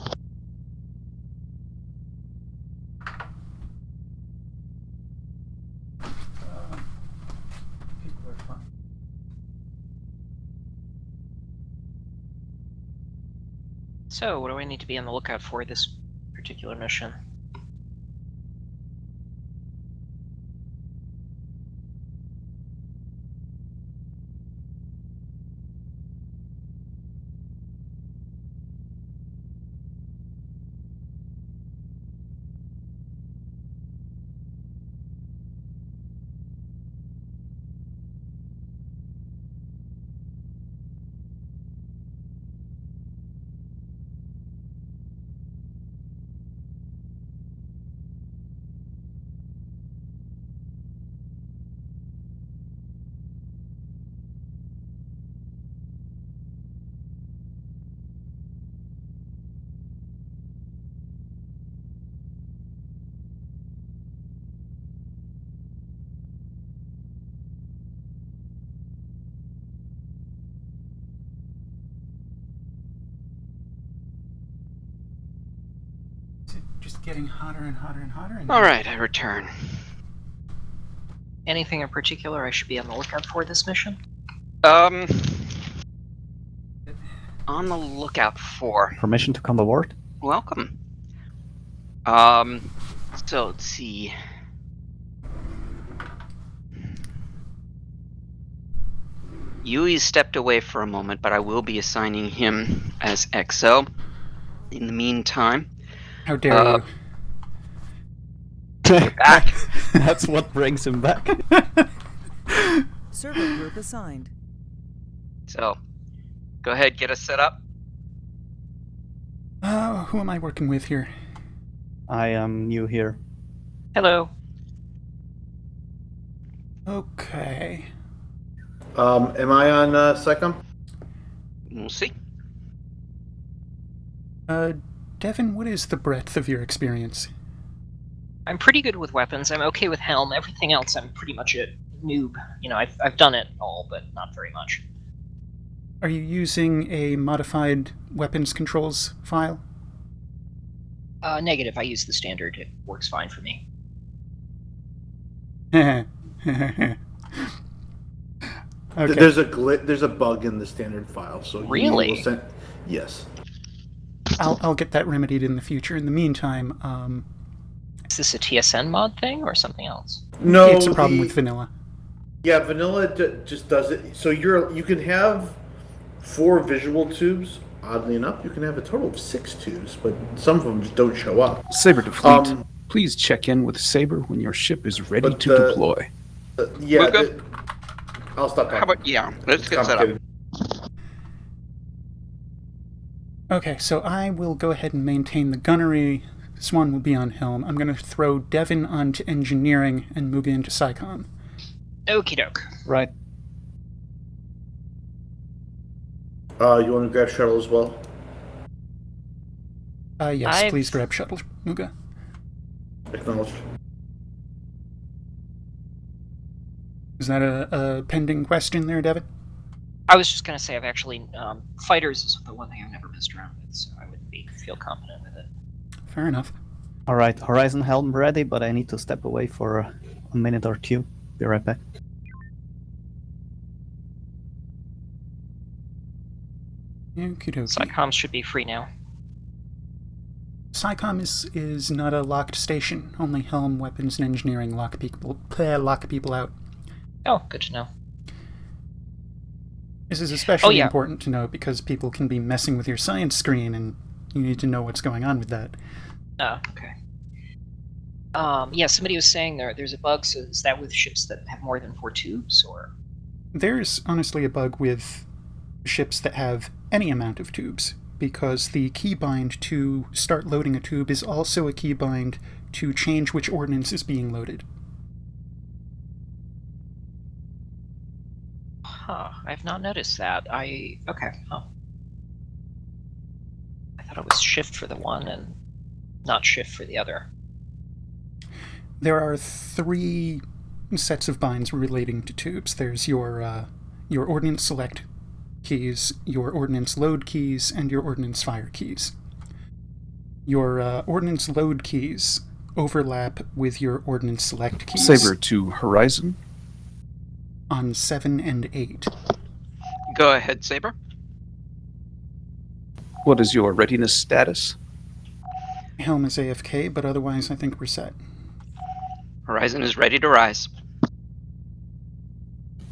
S10: So, what do I need to be on the lookout for this particular mission?
S14: Just getting hotter and hotter and hotter. And
S11: All right, I return.
S10: Anything in particular I should be on the lookout for this mission?
S11: On the lookout for.
S1: Permission to come aboard?
S11: Welcome. So let's see. Yui stepped away for a moment, but I will be assigning him as XO. In the meantime,
S14: how dare you?
S11: you're back.
S1: That's what brings him back.
S4: Server group assigned.
S11: So, go ahead, get us set up.
S14: Who am I working with here?
S1: I am new here.
S10: Hello.
S14: Okay.
S5: Am I on SECOM?
S11: We'll see.
S14: Devin, what is the breadth of your experience?
S10: I'm pretty good with weapons. I'm okay with helm. Everything else, I'm pretty much a noob. You know, I've done it all, but not very much.
S14: Are you using a modified weapons controls file?
S10: Negative. I use the standard. It works fine for me.
S14: Okay.
S5: There's a bug in the standard file, so
S10: Really?
S5: will send. Yes.
S14: I'll get that remedied in the future. In the meantime,
S10: Is this a TSN mod thing or something else?
S5: No,
S14: it's a problem with vanilla.
S5: Yeah, vanilla just does it. So you can have 4 visual tubes. Oddly enough, you can have a total of 6 tubes, but some of them just don't show up.
S3: Saber to fleet. Please check in with Saber when your ship is ready to deploy.
S5: I'll stop talking.
S11: How about, yeah, let's get set up.
S14: Okay, so I will go ahead and maintain the gunnery. Swan will be on helm. I'm going to throw Devin onto engineering and Muga into SciComm.
S10: Okie doke.
S1: Right.
S5: You want to grab shuttle as well?
S14: Yes, please grab shuttle, Muga.
S5: Acknowledged.
S14: Is that a pending question there, Devin?
S10: I was just going to say I've actually... fighters is the one thing I've never messed around with, so I would feel confident with it.
S14: Fair enough.
S1: Alright, Horizon helm ready, but I need to step away for a minute or two. Be right back.
S14: Okie dokie.
S10: SciComm should be free now.
S14: SciComm is not a locked station. Only helm, weapons, and engineering lock people out.
S10: Oh, good to know.
S14: This is especially important to know because people can be messing with your science screen and you need to know what's going on with that.
S10: Oh, okay. Yeah, somebody was saying there's a bug, so is that with ships that have more than 4 tubes, or?
S14: There's honestly a bug with ships that have any amount of tubes, because the keybind to start loading a tube is also a keybind to change which ordnance is being loaded.
S10: Huh, I've not noticed that. Okay, oh. I thought it was shift for the one and not shift for the other.
S14: There are 3 sets of binds relating to tubes. There's your ordnance select keys, your ordnance load keys, and your ordnance fire keys. Your ordnance load keys overlap with your ordnance select keys.
S3: Saber to Horizon.
S14: On 7 and 8.
S11: Go ahead, Saber.
S3: What is your readiness status?
S14: Helm is AFK, but otherwise I think we're set.
S11: Horizon is ready to rise.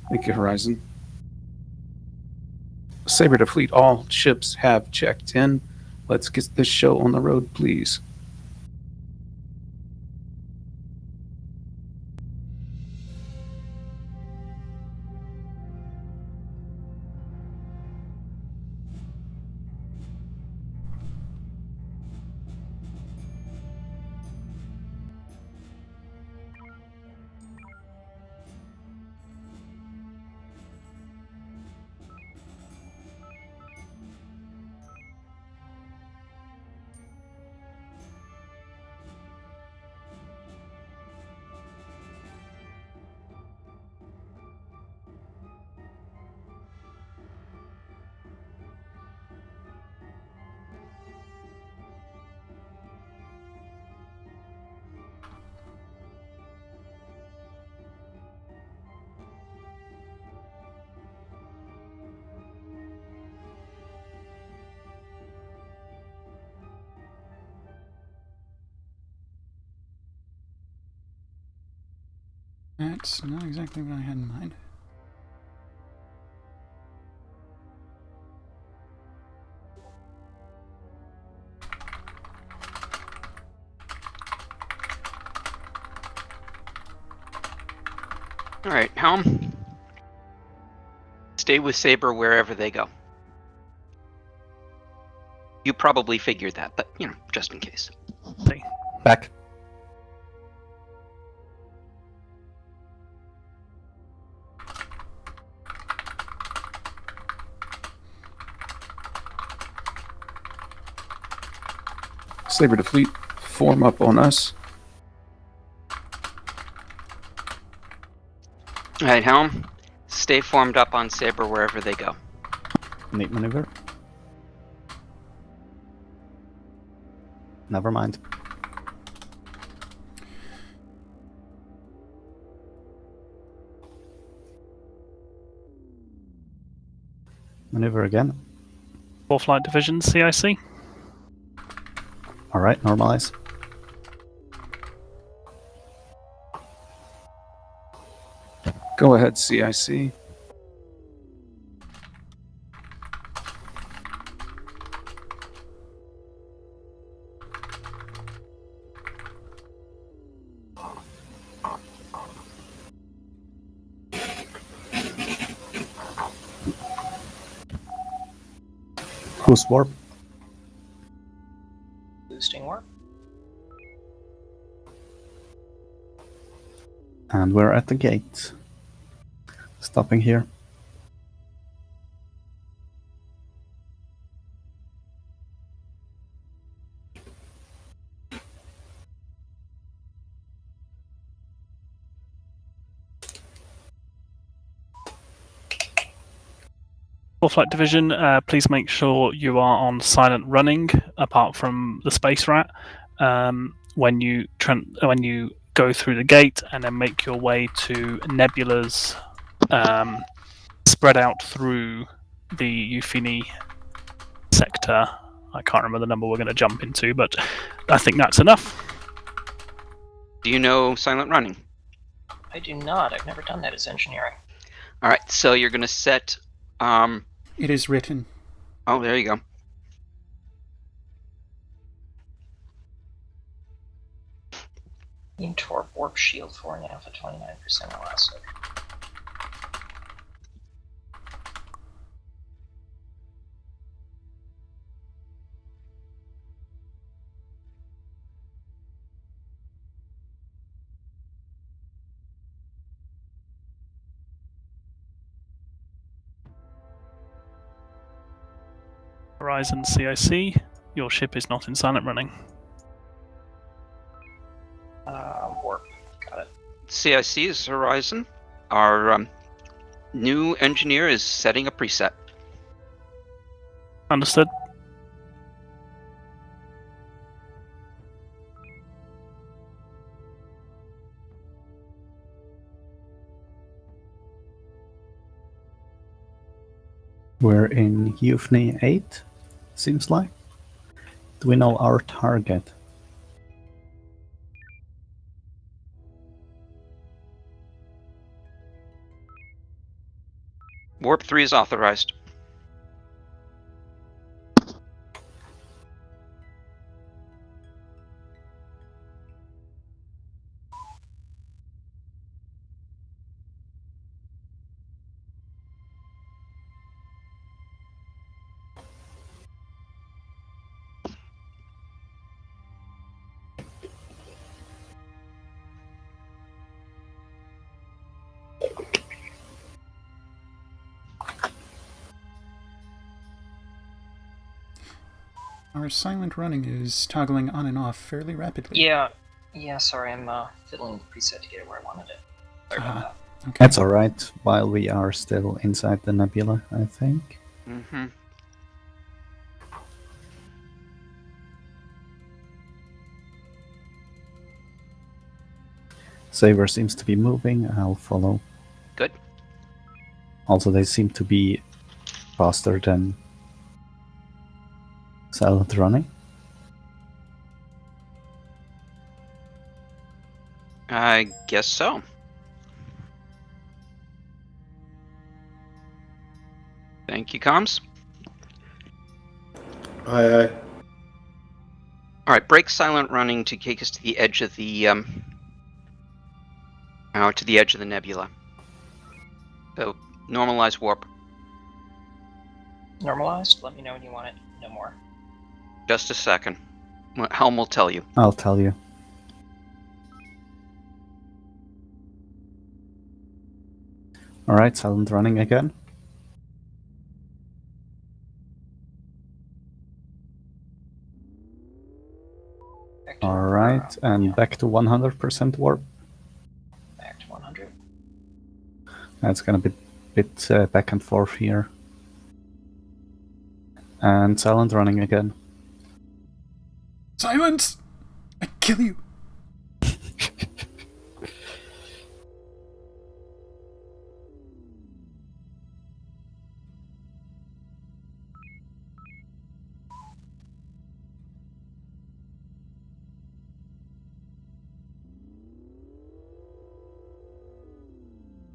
S3: Thank you, Horizon. Saber to fleet, all ships have checked in. Let's get this show on the road, please.
S14: That's not exactly what I had in mind.
S11: All right, Helm. Stay with Saber wherever they go. You probably figured that, but just in case.
S1: Back.
S3: Saber to fleet, form up on us.
S11: All right, Helm. Stay formed up on Saber wherever they go.
S1: Neat maneuver. Never mind. Maneuver again.
S13: 4 Flight Division, CIC.
S1: Alright, normalize.
S3: Go ahead, CIC.
S1: Boost warp.
S10: Boosting warp.
S1: And we're at the gate. Stopping here.
S13: Flight Division, please make sure you are on silent running, apart from the space rat, when you go through the gate, and then make your way to nebulas spread out through the Euphini sector. I can't remember the number we're going to jump into, but I think that's enough.
S11: Do you know silent running?
S10: I do not. I've never done that as engineering.
S11: All right, so you're going to set...
S14: It is written.
S11: Oh, there you go.
S10: Beam torp, warp shield 4 now for 29% or less.
S13: Horizon CIC, your ship is not in silent running.
S10: Warp. Got it.
S11: CIC is Horizon. Our new engineer is setting a preset.
S13: Understood.
S1: We're in Euphni 8, seems like. Do we know our target?
S11: Warp 3 is authorized.
S14: Our silent running is toggling on and off fairly rapidly.
S10: Yeah, sorry, I'm fiddling with the preset to get it where I wanted it. Sorry about that.
S14: Okay.
S1: That's alright, while we are still inside the nebula, I think.
S11: Mm-hmm.
S1: Saber seems to be moving, I'll follow.
S11: Good.
S1: Also, they seem to be faster than silent running.
S11: I guess so. Thank you, comms.
S5: Aye, aye.
S11: All right, break silent running to take us to the edge of the nebula. So normalize warp.
S10: Normalized? Let me know when you want it. No more.
S11: Just a second. Helm will tell you.
S1: I'll tell you. Alright, silent running again. Alright, and back to 100% warp.
S10: Back to 100.
S1: That's gonna be a bit back and forth here. And silent running again.
S14: Silence! I kill you!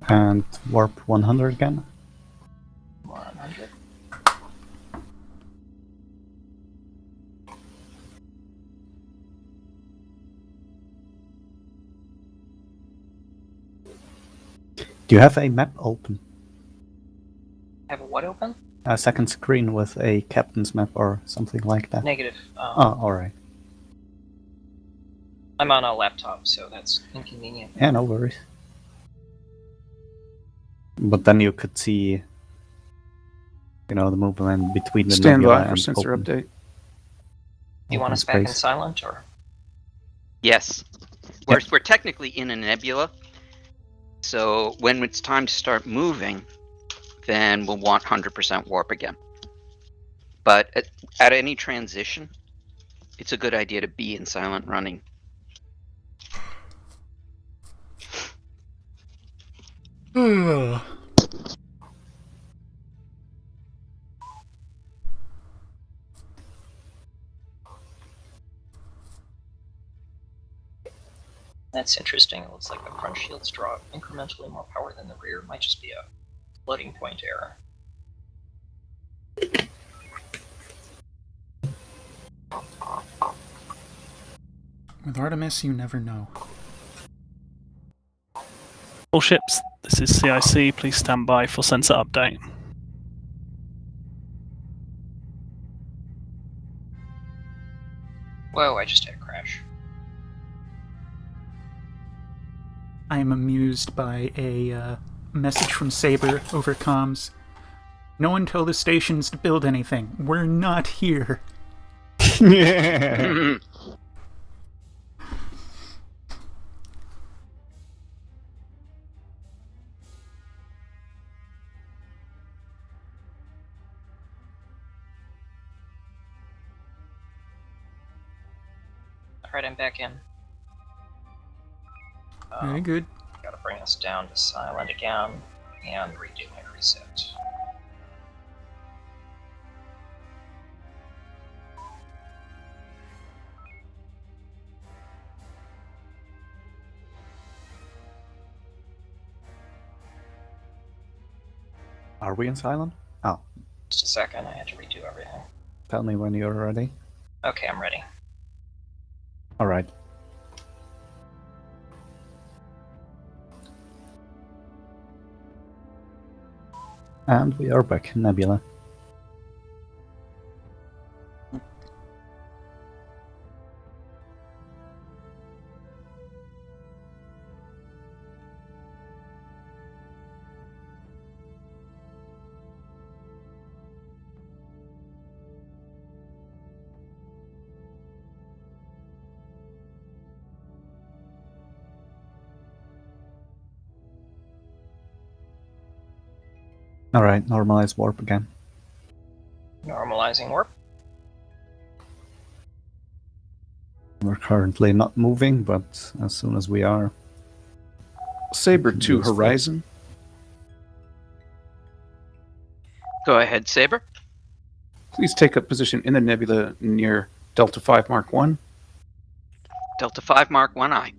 S1: And warp 100 again.
S10: 100.
S1: Do you have a map open?
S10: Have a what open?
S1: A second screen with a captain's map or something like that?
S10: Negative.
S1: Oh, alright.
S10: I'm on a laptop, so that's inconvenient.
S1: Yeah, no worries. But then you could see, you know, the movement between the
S3: Stand
S1: nebula
S3: by for
S1: and
S3: sensor
S1: open,
S3: update.
S10: You want
S1: open
S10: us back in
S1: space.
S10: silent, or?
S11: Yes. We're technically in a nebula, so when it's time to start moving, then we'll want 100% warp again. But at any transition, it's a good idea to be in silent running.
S10: That's interesting. It looks like the front shields draw incrementally more power than the rear. It might just be a floating point error.
S14: With Artemis, you never know.
S13: All ships, this is CIC. Please stand by for sensor update.
S10: Whoa, I just had a crash.
S14: I am amused by a message from Saber over comms. No one told the stations to build anything. We're not here.
S10: Alright, I'm back in.
S14: Very good.
S10: Gotta bring us down to silent again, and redo my reset.
S1: Are we in silent? Oh,
S10: Just a second, I had to redo everything.
S1: tell me when you're ready.
S10: Okay, I'm ready.
S1: Alright. And we are back in nebula. Alright, normalize warp again.
S10: Normalizing warp.
S1: We're currently not moving, but as soon as we are...
S3: Saber to
S1: Useful.
S3: Horizon.
S11: Go ahead, Saber.
S3: Please take up position in the nebula near Delta 5 Mark 1.
S11: Delta 5 Mark 1I.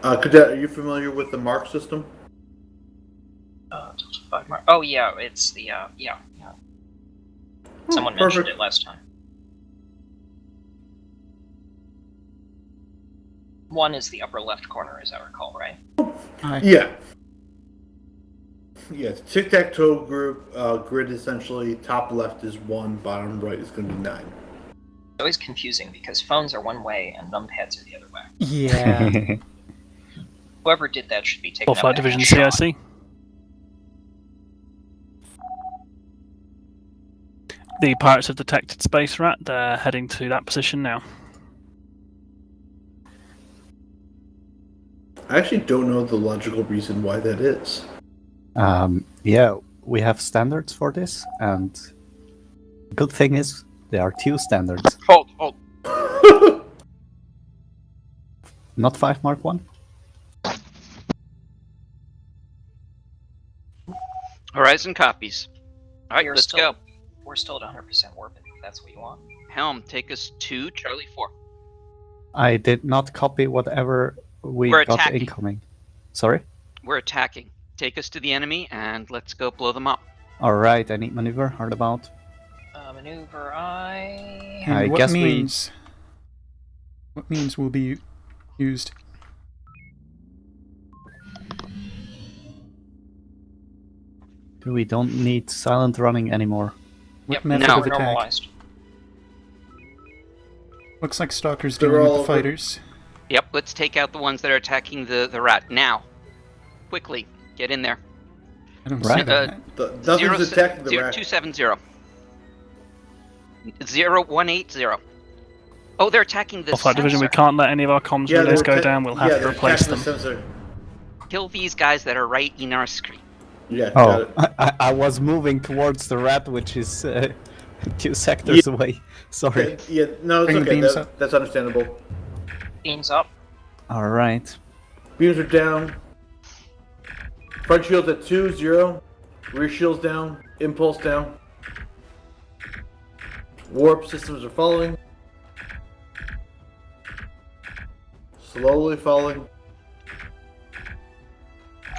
S5: Cadet, are you familiar with the mark system?
S10: Delta 5 mark. Oh yeah, it's the yeah. Someone mentioned
S5: perfect.
S10: it last time. 1 is the upper left corner, as I recall, right?
S5: Yeah. Yeah, tic-tac-toe group grid essentially. Top left is 1, bottom right is going to be 9.
S10: It's always confusing because phones are one way and numpads are the other way.
S14: Yeah.
S10: Whoever did that should be taken
S13: Or
S10: up
S13: Flight
S10: by
S13: Division
S10: Sean.
S13: CIC. The pirates have detected Space Rat. They're heading to that position now.
S5: I actually don't know the logical reason why that is.
S1: Yeah, we have standards for this, and good thing is there are 2 standards.
S11: Hold.
S1: Not 5 Mark 1?
S11: Horizon copies. All right, let's go.
S10: We're still at 100% warp if that's what you want.
S11: Helm, take us to Charlie 4.
S1: I did not copy whatever we
S11: We're
S1: got
S11: attacking.
S1: incoming. Sorry?
S11: We're attacking. Take us to the enemy and let's go blow them up.
S1: Alright, I need maneuver. Hard about.
S10: Maneuver I...
S14: And
S1: I
S14: what
S1: guess
S14: means... What means will be used?
S1: We don't need silent running anymore.
S14: What
S10: Yep,
S14: method
S11: no.
S14: of attack?
S10: normalized.
S14: Looks like Stalker's
S5: They're
S14: dealing with
S5: all
S14: the
S5: over.
S14: fighters.
S11: Yep, let's take out the ones that are attacking the rat now. Quickly, get in there.
S14: I don't
S1: Right.
S14: see that.
S5: Nothing's attacking the rat.
S11: 270. 0180. Oh, they're attacking the
S13: Or Flight Division, we
S11: sensor.
S13: can't let any of our comms
S5: Yeah,
S13: relays
S5: they're
S13: go
S5: atta-
S13: down. We'll have
S5: yeah,
S13: to
S5: they're
S13: replace
S5: attacking
S13: them.
S5: the sensor.
S11: Kill these guys that are right in our screen.
S5: Yeah, got
S1: Oh,
S5: it.
S1: I was moving towards the rat, which is 2 sectors away. Sorry.
S5: Yeah, no, it's
S14: Bring the
S5: okay.
S14: beams up.
S5: That's understandable.
S10: Beams up.
S1: Alright.
S5: Beams are down. Front shields at 2, 0. Rear shields down. Impulse down. Warp systems are following. Slowly falling.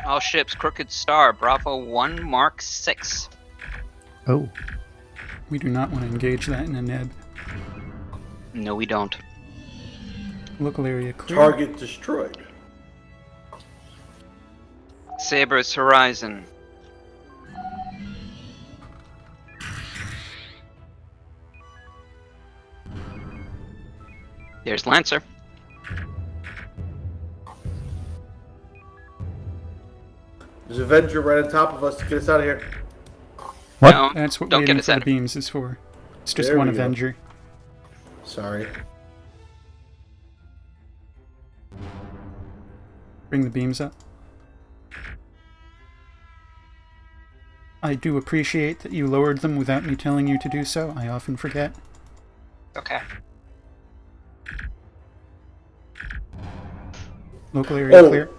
S11: All ships, Crooked Star, Bravo 1, Mark 6.
S1: Oh.
S14: We do not want to engage that in a neb.
S11: No, we don't.
S14: Local area clear.
S5: Target destroyed.
S11: Saber's Horizon. There's Lancer.
S5: There's Avenger right on top of us to get us out of here.
S1: What?
S11: No,
S14: That's what
S11: don't get
S14: waiting
S11: us
S14: for the
S11: out.
S14: beams is for. It's just
S5: There
S14: one
S5: we go.
S14: Avenger.
S5: Sorry.
S14: Bring the beams up. I do appreciate that you lowered them without me telling you to do so. I often forget.
S10: Okay.
S14: Local area clear.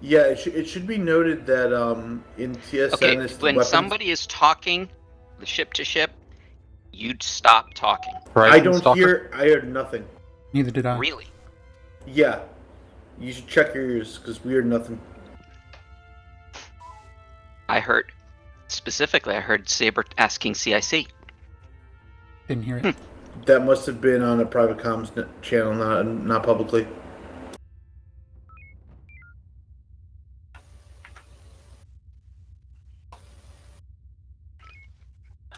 S5: Yeah, it should be noted that in TSN
S11: Okay,
S5: it's the
S11: when
S5: weapons.
S11: somebody is talking, the ship to ship, you'd stop talking.
S5: I don't hear. I heard nothing.
S14: Neither did I.
S11: Really?
S5: Yeah, you should check your ears because we heard nothing.
S11: I heard, specifically, I heard Saber asking CIC.
S14: Didn't hear it.
S5: That must have been on a private comms channel, not publicly.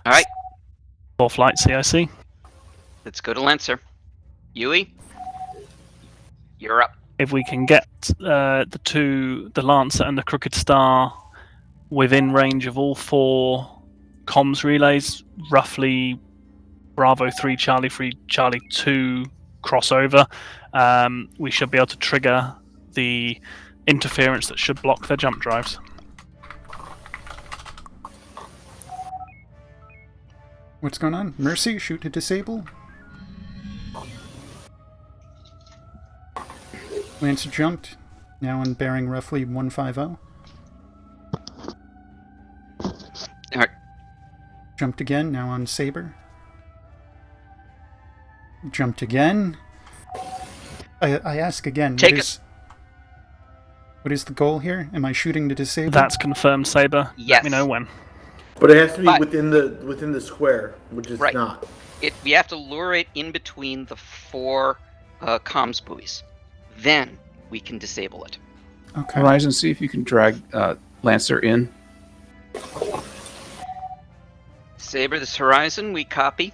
S11: All right,
S13: For flight CIC.
S11: let's go to Lancer. Yui, you're up.
S13: If we can get the Lancer and the Crooked Star within range of all 4 comms relays, roughly Bravo 3, Charlie 3, Charlie 2 crossover, we should be able to trigger the interference that should block their jump drives.
S14: What's going on? Mercy, shoot to disable. Lancer jumped. Now on bearing roughly 150.
S11: Alright.
S14: Jumped again, now on Saber. Jumped again. I ask again.
S11: Take
S14: what is the goal here? Am I shooting to disable?
S13: That's confirmed, Saber. Let
S11: Yes.
S13: me know when.
S5: But it has to be
S11: But-
S5: within the square, which is
S11: Right.
S5: not.
S11: We have to lure it in between the 4 comms buoys. Then we can disable it.
S14: Okay.
S3: Horizon, see if you can drag Lancer in.
S11: Saber, this Horizon, we copy.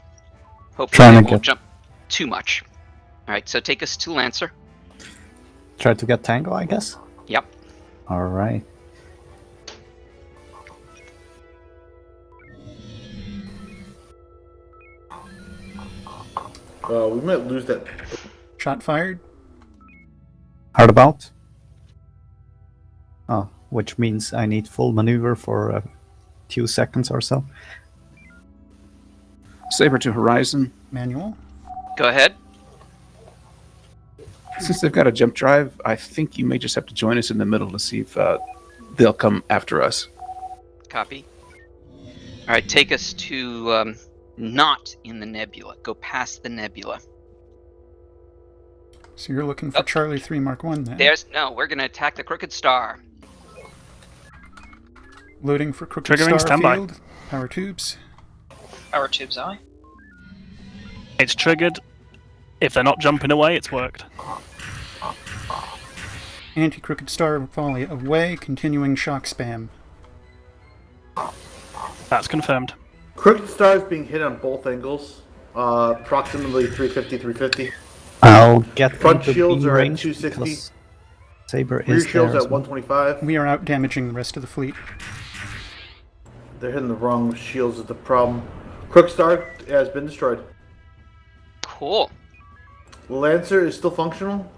S11: Hopefully
S1: Trying
S11: it
S1: to
S11: won't
S1: get-
S11: jump too much. Alright, so take us to Lancer.
S1: Try to get Tango, I guess.
S11: Yep.
S1: All right.
S5: We might lose that.
S14: Shot fired.
S1: Hard about. Oh, which means I need full maneuver for a few seconds or so.
S3: Saber to Horizon.
S14: Manual.
S11: Go ahead.
S3: Since they've got a jump drive, I think you may just have to join us in the middle to see if they'll come after us.
S11: Copy. Alright, take us to not in the nebula. Go past the nebula.
S14: So you're looking for Charlie 3 Mark 1 then.
S11: We're gonna attack the Crooked Star.
S14: Loading for Crooked
S13: Triggering,
S14: Star
S13: standby.
S14: field. Power tubes.
S10: Power tubes, aye.
S13: It's triggered. If they're not jumping away, it's worked.
S14: Anti-Crooked Star volley away. Continuing shock spam.
S13: That's confirmed.
S5: Crooked Star is being hit on both angles. Approximately 350, 350.
S1: I'll get
S5: Front
S1: into
S5: shields
S1: beam
S5: are at
S1: range
S5: 260.
S1: because Saber
S5: Rear
S1: is
S5: shields
S1: there
S5: at
S1: as well.
S5: 125.
S14: We are out damaging the rest of the fleet.
S5: They're hitting the wrong shields is the problem. Crooked Star has been destroyed.
S11: Cool.
S5: Lancer is still functional.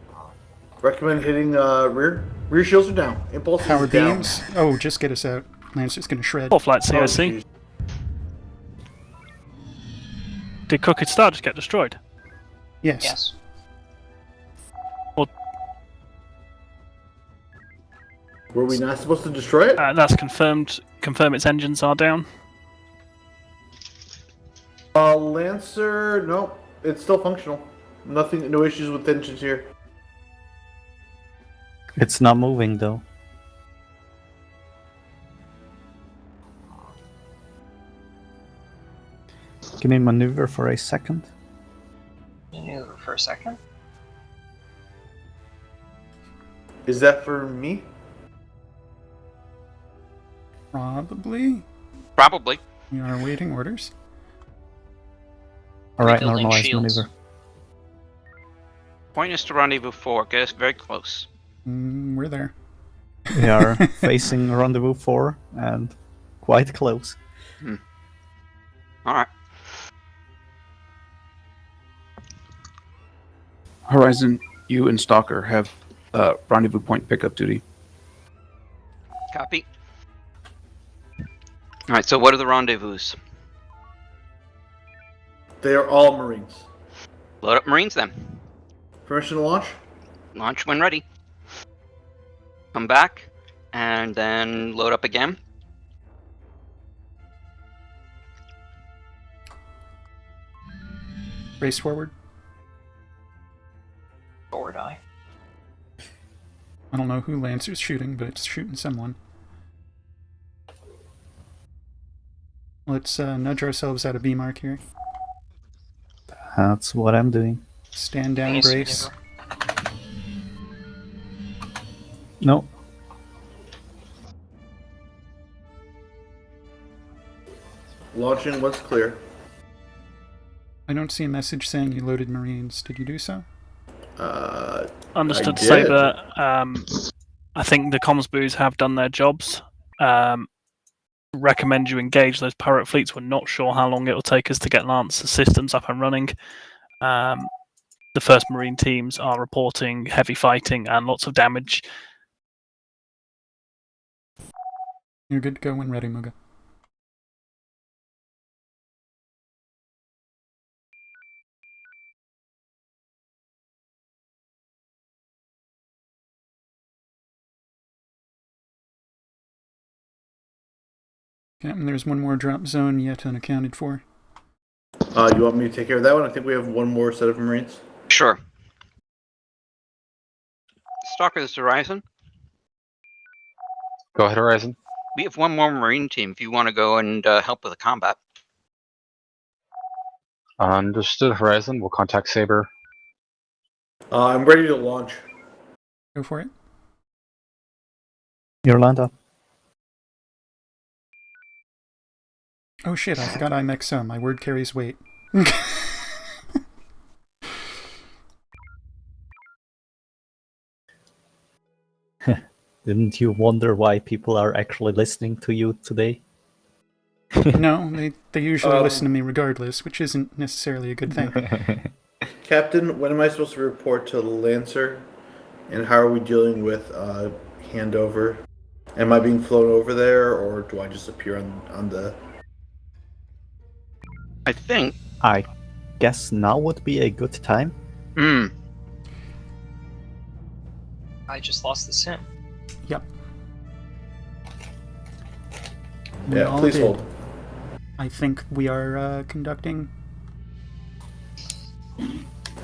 S5: Recommend hitting rear. Rear shields are down. Impulse
S14: Power
S5: is down.
S14: beams. Oh, just get us out. Lancer's gonna shred.
S13: Full flight
S5: Oh,
S13: COC.
S5: geez.
S13: Did Crooked Star just get destroyed?
S14: Yes.
S10: Yes.
S5: Were we not supposed to destroy it?
S13: That's confirmed. Confirm its engines are down.
S5: Lancer, no, it's still functional. Nothing, no issues with engines here.
S1: It's not moving though. Give me maneuver for a second.
S10: Maneuver for a second.
S5: Is that for me?
S14: Probably.
S11: Probably.
S14: We are awaiting orders.
S1: All right,
S10: Rebuilding
S1: normalized
S10: shields.
S1: maneuver.
S11: Point us to rendezvous 4. Get us very close.
S14: We're there.
S1: We are facing rendezvous 4 and quite close.
S11: Alright.
S3: Horizon, you and Stalker have rendezvous point pickup duty.
S11: Copy. Alright, so what are the rendezvous?
S5: They are all Marines.
S11: Load up Marines then.
S5: Permission to launch?
S11: Launch when ready. Come back, and then load up again.
S14: Race forward.
S10: Forward, aye.
S14: I don't know who Lancer's shooting, but it's shooting someone. Let's nudge ourselves out of B mark here.
S1: That's what I'm doing.
S14: Stand down,
S10: Base
S14: brace.
S10: maneuver.
S1: No.
S5: Launching once clear.
S14: I don't see a message saying you loaded Marines. Did you do so?
S13: Understood,
S5: I did.
S13: Saber. I think the comms buoys have done their jobs. Recommend you engage those pirate fleets. We're not sure how long it will take us to get Lance systems up and running. The first Marine teams are reporting heavy fighting and lots of damage.
S14: You're good to go when ready, Muga. Okay, and there's one more drop zone yet unaccounted for.
S5: You want me to take care of that one? I think we have one more set of Marines.
S11: Sure. Stalker, this is Horizon.
S8: Go ahead, Horizon.
S11: We have one more Marine team if you want to go and help with the combat.
S8: Understood, Horizon. We'll contact Saber.
S5: I'm ready to launch.
S14: Go for it.
S1: Yolanda.
S14: Oh shit, I forgot I'm XO. My word carries weight.
S1: Didn't you wonder why people are actually listening to you today?
S14: No, they usually listen to me regardless, which isn't necessarily a good thing.
S5: Captain, when am I supposed to report to Lancer? And how are we dealing with handover? Am I being flown over there, or do I just appear on the...
S11: I think.
S1: I guess now would be a good time.
S10: I just lost the sim.
S14: Yep.
S5: Yeah, please hold.
S14: I think we are conducting...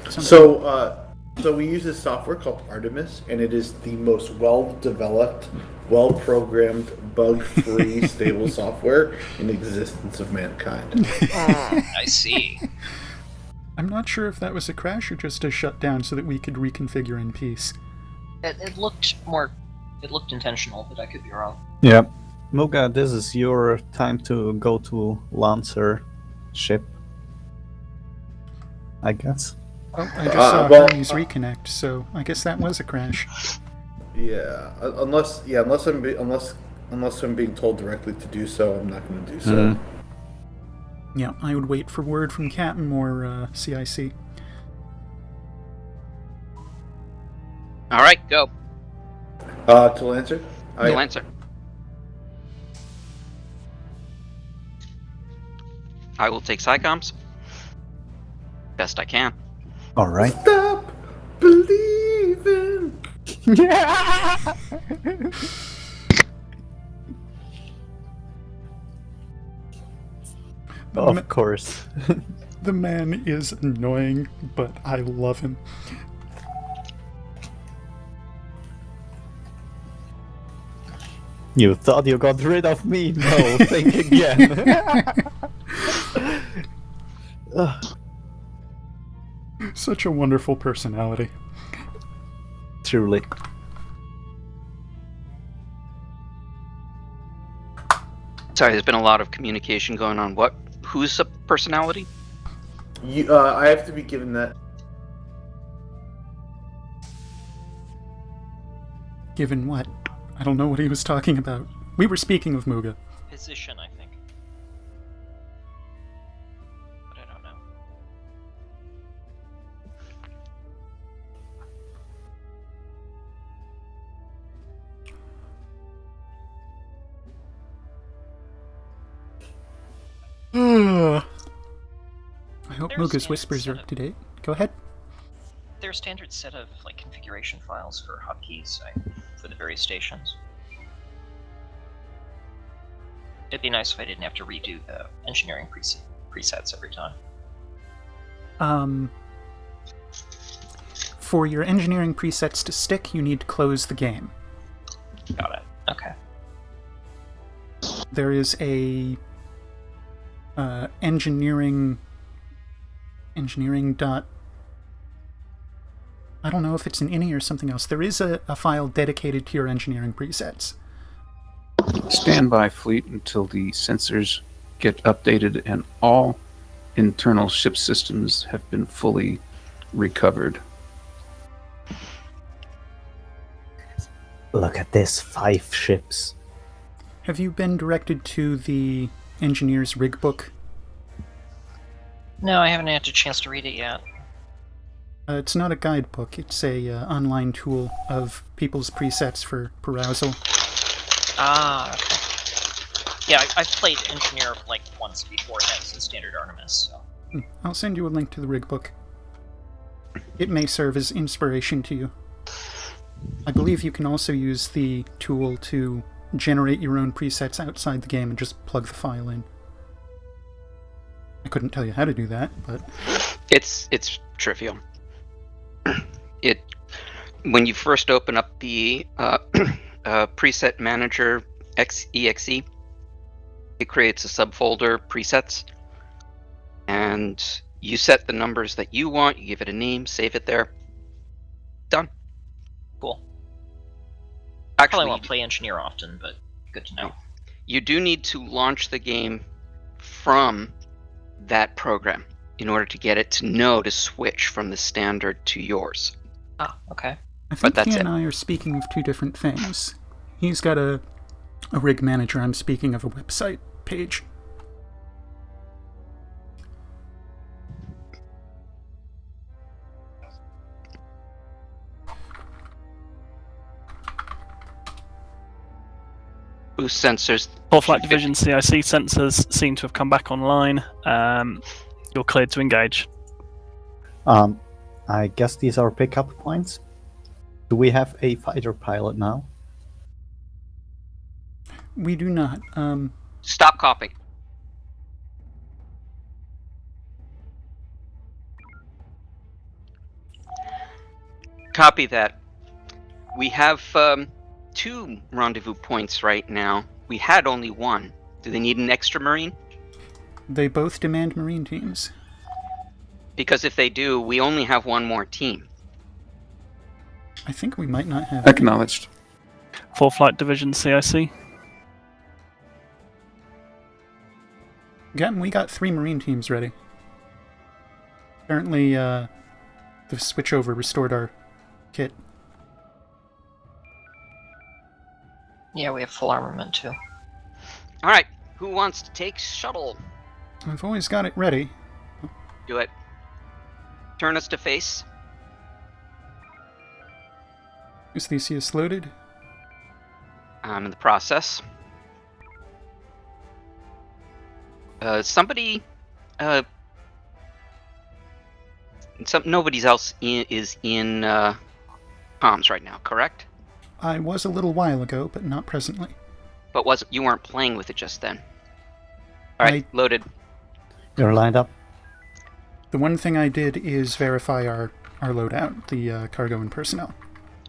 S5: So we use this software called Artemis, and it is the most well-developed, well-programmed, bug-free, stable software in existence of mankind.
S10: I see.
S14: I'm not sure if that was a crash or just a shutdown so that we could reconfigure in peace.
S10: It looked intentional, but I could be wrong.
S1: Yeah. Muga, this is your time to go to Lancer ship, I guess.
S14: Oh, I just saw Hermes reconnect, so I guess that was a crash.
S5: Yeah, unless I'm being told directly to do so, I'm not going to do so.
S14: Yeah, I would wait for word from Captain or CIC.
S11: All right, go.
S5: To Lancer?
S11: To Lancer. I will take SciComms. Best I can.
S1: All right.
S5: Stop believing.
S1: Yeah. Of course.
S14: The man is annoying, but I love him.
S1: You thought you got rid of me? No, think again.
S14: Such a wonderful personality.
S1: Truly.
S11: Sorry, there's been a lot of communication going on. What? Who's a personality?
S5: I have to be given that.
S14: Given what? I don't know what he was talking about. We were speaking of Muga.
S10: Position, I think. But I don't know.
S14: I hope
S10: There's
S14: Muga's
S10: standard
S14: whispers are
S10: set
S14: up to date. Go ahead.
S10: There's a standard set of configuration files for hotkeys for the various stations. It'd be nice if I didn't have to redo the engineering presets every time.
S14: For your engineering presets to stick, you need to close the game.
S10: Got it. Okay.
S14: There is a engineering dot. I don't know if it's an ini or something else. There is a file dedicated to your engineering presets.
S3: Stand by, fleet, until the sensors get updated and all internal ship systems have been fully recovered.
S1: Look at this, 5 ships.
S14: Have you been directed to the engineer's rig book?
S10: No, I haven't had a chance to read it yet.
S14: It's not a guidebook. It's a online tool of people's presets for perusal.
S10: Ah, okay. Yeah, I've played Engineer once before, and that was in Standard Artemis, so...
S14: I'll send you a link to the rig book. It may serve as inspiration to you. I believe you can also use the tool to generate your own presets outside the game and just plug the file in. I couldn't tell you how to do that, but...
S11: It's trivial. when you first open up the preset manager exe, it creates a subfolder presets, and you set the numbers that you want. You give it a name, save it there. Done.
S10: Cool.
S11: Actually,
S10: Probably won't play engineer often, but good to know.
S11: you do need to launch the game from that program in order to get it to know to switch from the standard to yours.
S10: Ah, okay.
S14: I think
S11: that's
S14: he and I are speaking of two different things. He's got a rig manager. I'm speaking of a website page.
S11: Boost sensors.
S13: Fourth Flight Division CIC sensors seem to have come back online. You're cleared to engage.
S1: I guess these are pickup points. Do we have a fighter pilot now?
S14: We do not.
S11: Stop copying. Copy that. We have 2 rendezvous points right now. We had only 1. Do they need an extra Marine?
S14: They both demand Marine teams.
S11: Because if they do, we only have 1 more team.
S14: I think we might not have.
S3: Acknowledged.
S13: Fourth Flight Division CIC.
S14: Again, we got 3 Marine teams ready. Apparently, the switchover restored our kit.
S10: Yeah, we have full armament too.
S11: Alright, who wants to take shuttle?
S14: I've always got it ready.
S11: Do it. Turn us to face.
S14: Is Theseus loaded?
S11: I'm in the process. Somebody... nobody else is in comms right now, correct?
S14: I was a little while ago, but not presently.
S11: But you weren't playing with it just then. Alright, loaded.
S1: You're lined up.
S14: The one thing I did is verify our loadout, the cargo and personnel.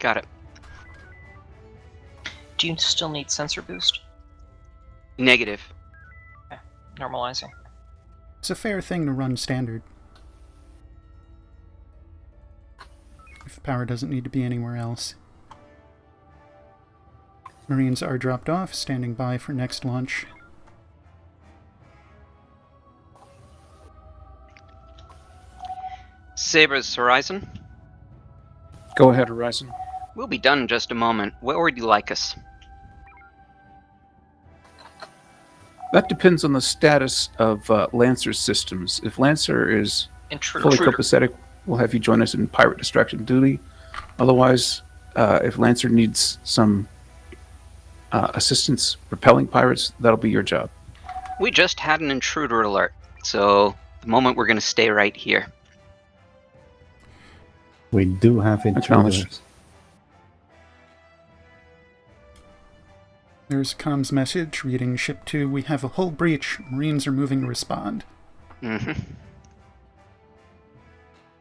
S11: Got it.
S10: Do you still need sensor boost?
S11: Negative.
S10: Okay. Normalizing.
S14: It's a fair thing to run standard. If power doesn't need to be anywhere else. Marines are dropped off, standing by for next launch.
S11: Sabres, Horizon.
S3: Go ahead, Horizon.
S11: We'll be done in just a moment. Where would you like us?
S3: That depends on the status of Lancer's systems. If Lancer is fully copacetic, we'll have you join us in pirate distraction duty. Otherwise, if Lancer needs some assistance repelling pirates, that'll be your job.
S11: We just had an intruder alert, so the moment we're going to stay right here.
S1: We do have intruders.
S14: There's a comms message reading Ship 2, we have a hull breach. Marines are moving to respond.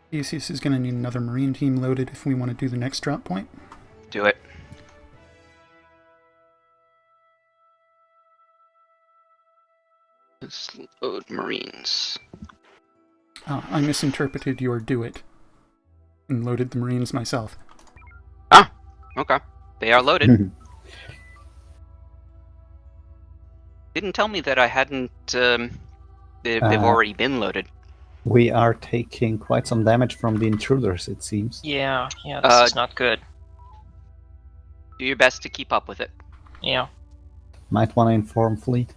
S14: Theseus is going to need another Marine team loaded if we want to do the next drop point.
S11: Do it. Let's load Marines.
S14: I misinterpreted your do it and loaded the Marines myself.
S11: Ah, okay. They are loaded. Didn't tell me that I hadn't... they've already been loaded.
S1: We are taking quite some damage from the intruders, it seems.
S10: Yeah, this is not good.
S11: Do your best to keep up with it.
S10: Yeah.
S1: Might want to inform fleet.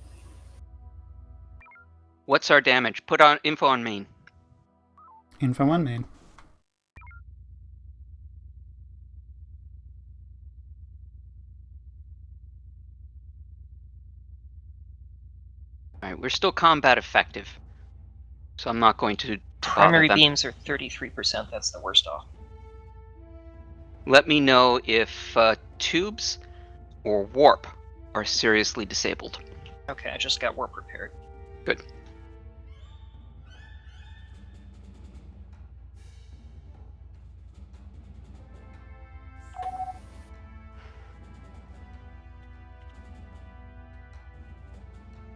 S11: What's our damage? Put on info on main.
S14: Info on main.
S11: Alright, we're still combat effective. So I'm not going to
S10: Primary
S11: bother them.
S10: beams are 33%, that's the worst off.
S11: Let me know if tubes or warp are seriously disabled.
S10: Okay, I just got warp repaired.
S11: Good.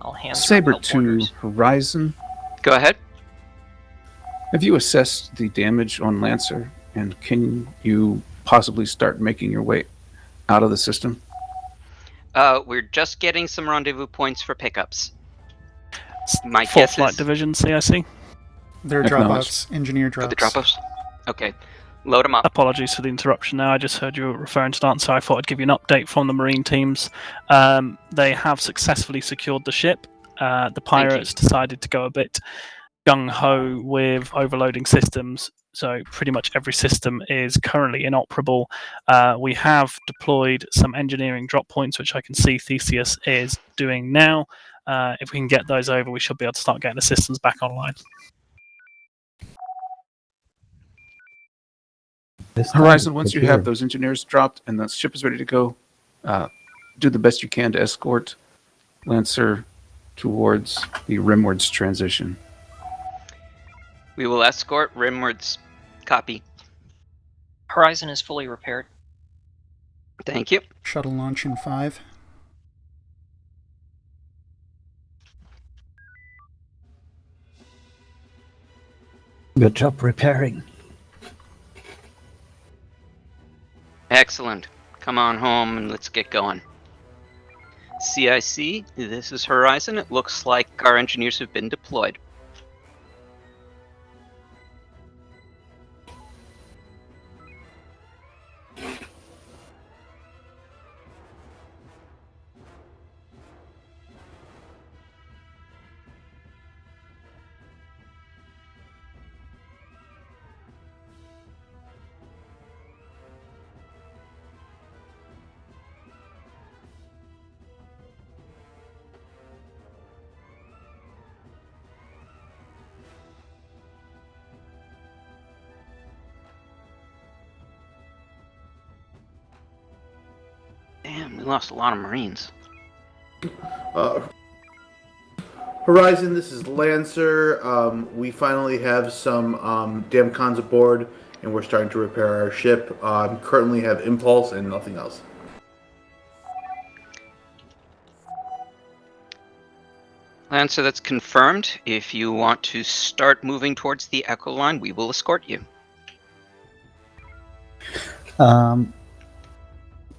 S10: All hands from
S3: Saber
S10: help
S3: to
S10: orders.
S3: Horizon.
S11: Go ahead.
S3: Have you assessed the damage on Lancer, and can you possibly start making your way out of the system?
S11: We're just getting some rendezvous points for pickups. My
S13: Fourth
S11: guess
S13: Flight
S11: is
S13: Division, CIC.
S14: There are
S3: Acknowledged.
S14: drop-offs, engineer
S11: for
S14: drops.
S11: the drop-offs. Okay, load them up.
S13: Apologies for the interruption now. I just heard you were referring to that, so I thought I'd give you an update from the Marine teams. They have successfully secured the ship. The pirates decided to go a bit gung-ho with overloading systems, so pretty much every system is currently inoperable. We have deployed some engineering drop points, which I can see Theseus is doing now. If we can get those over, we should be able to start getting the systems back online.
S3: Horizon, once you have those engineers dropped and the ship is ready to go, do the best you can to escort Lancer towards the Rimwards transition.
S11: We will escort Rimwards. Copy.
S10: Horizon is fully repaired.
S11: Thank you.
S14: Shuttle launch in 5.
S1: Good job repairing.
S11: Excellent. Come on home and let's get going. CIC, this is Horizon. It looks like our engineers have been deployed. Damn, we lost a lot of Marines.
S5: Horizon, this is Lancer. We finally have some damn cons aboard, and we're starting to repair our ship. Currently have impulse and nothing else.
S11: Lancer, that's confirmed. If you want to start moving towards the Echo line, we will escort you.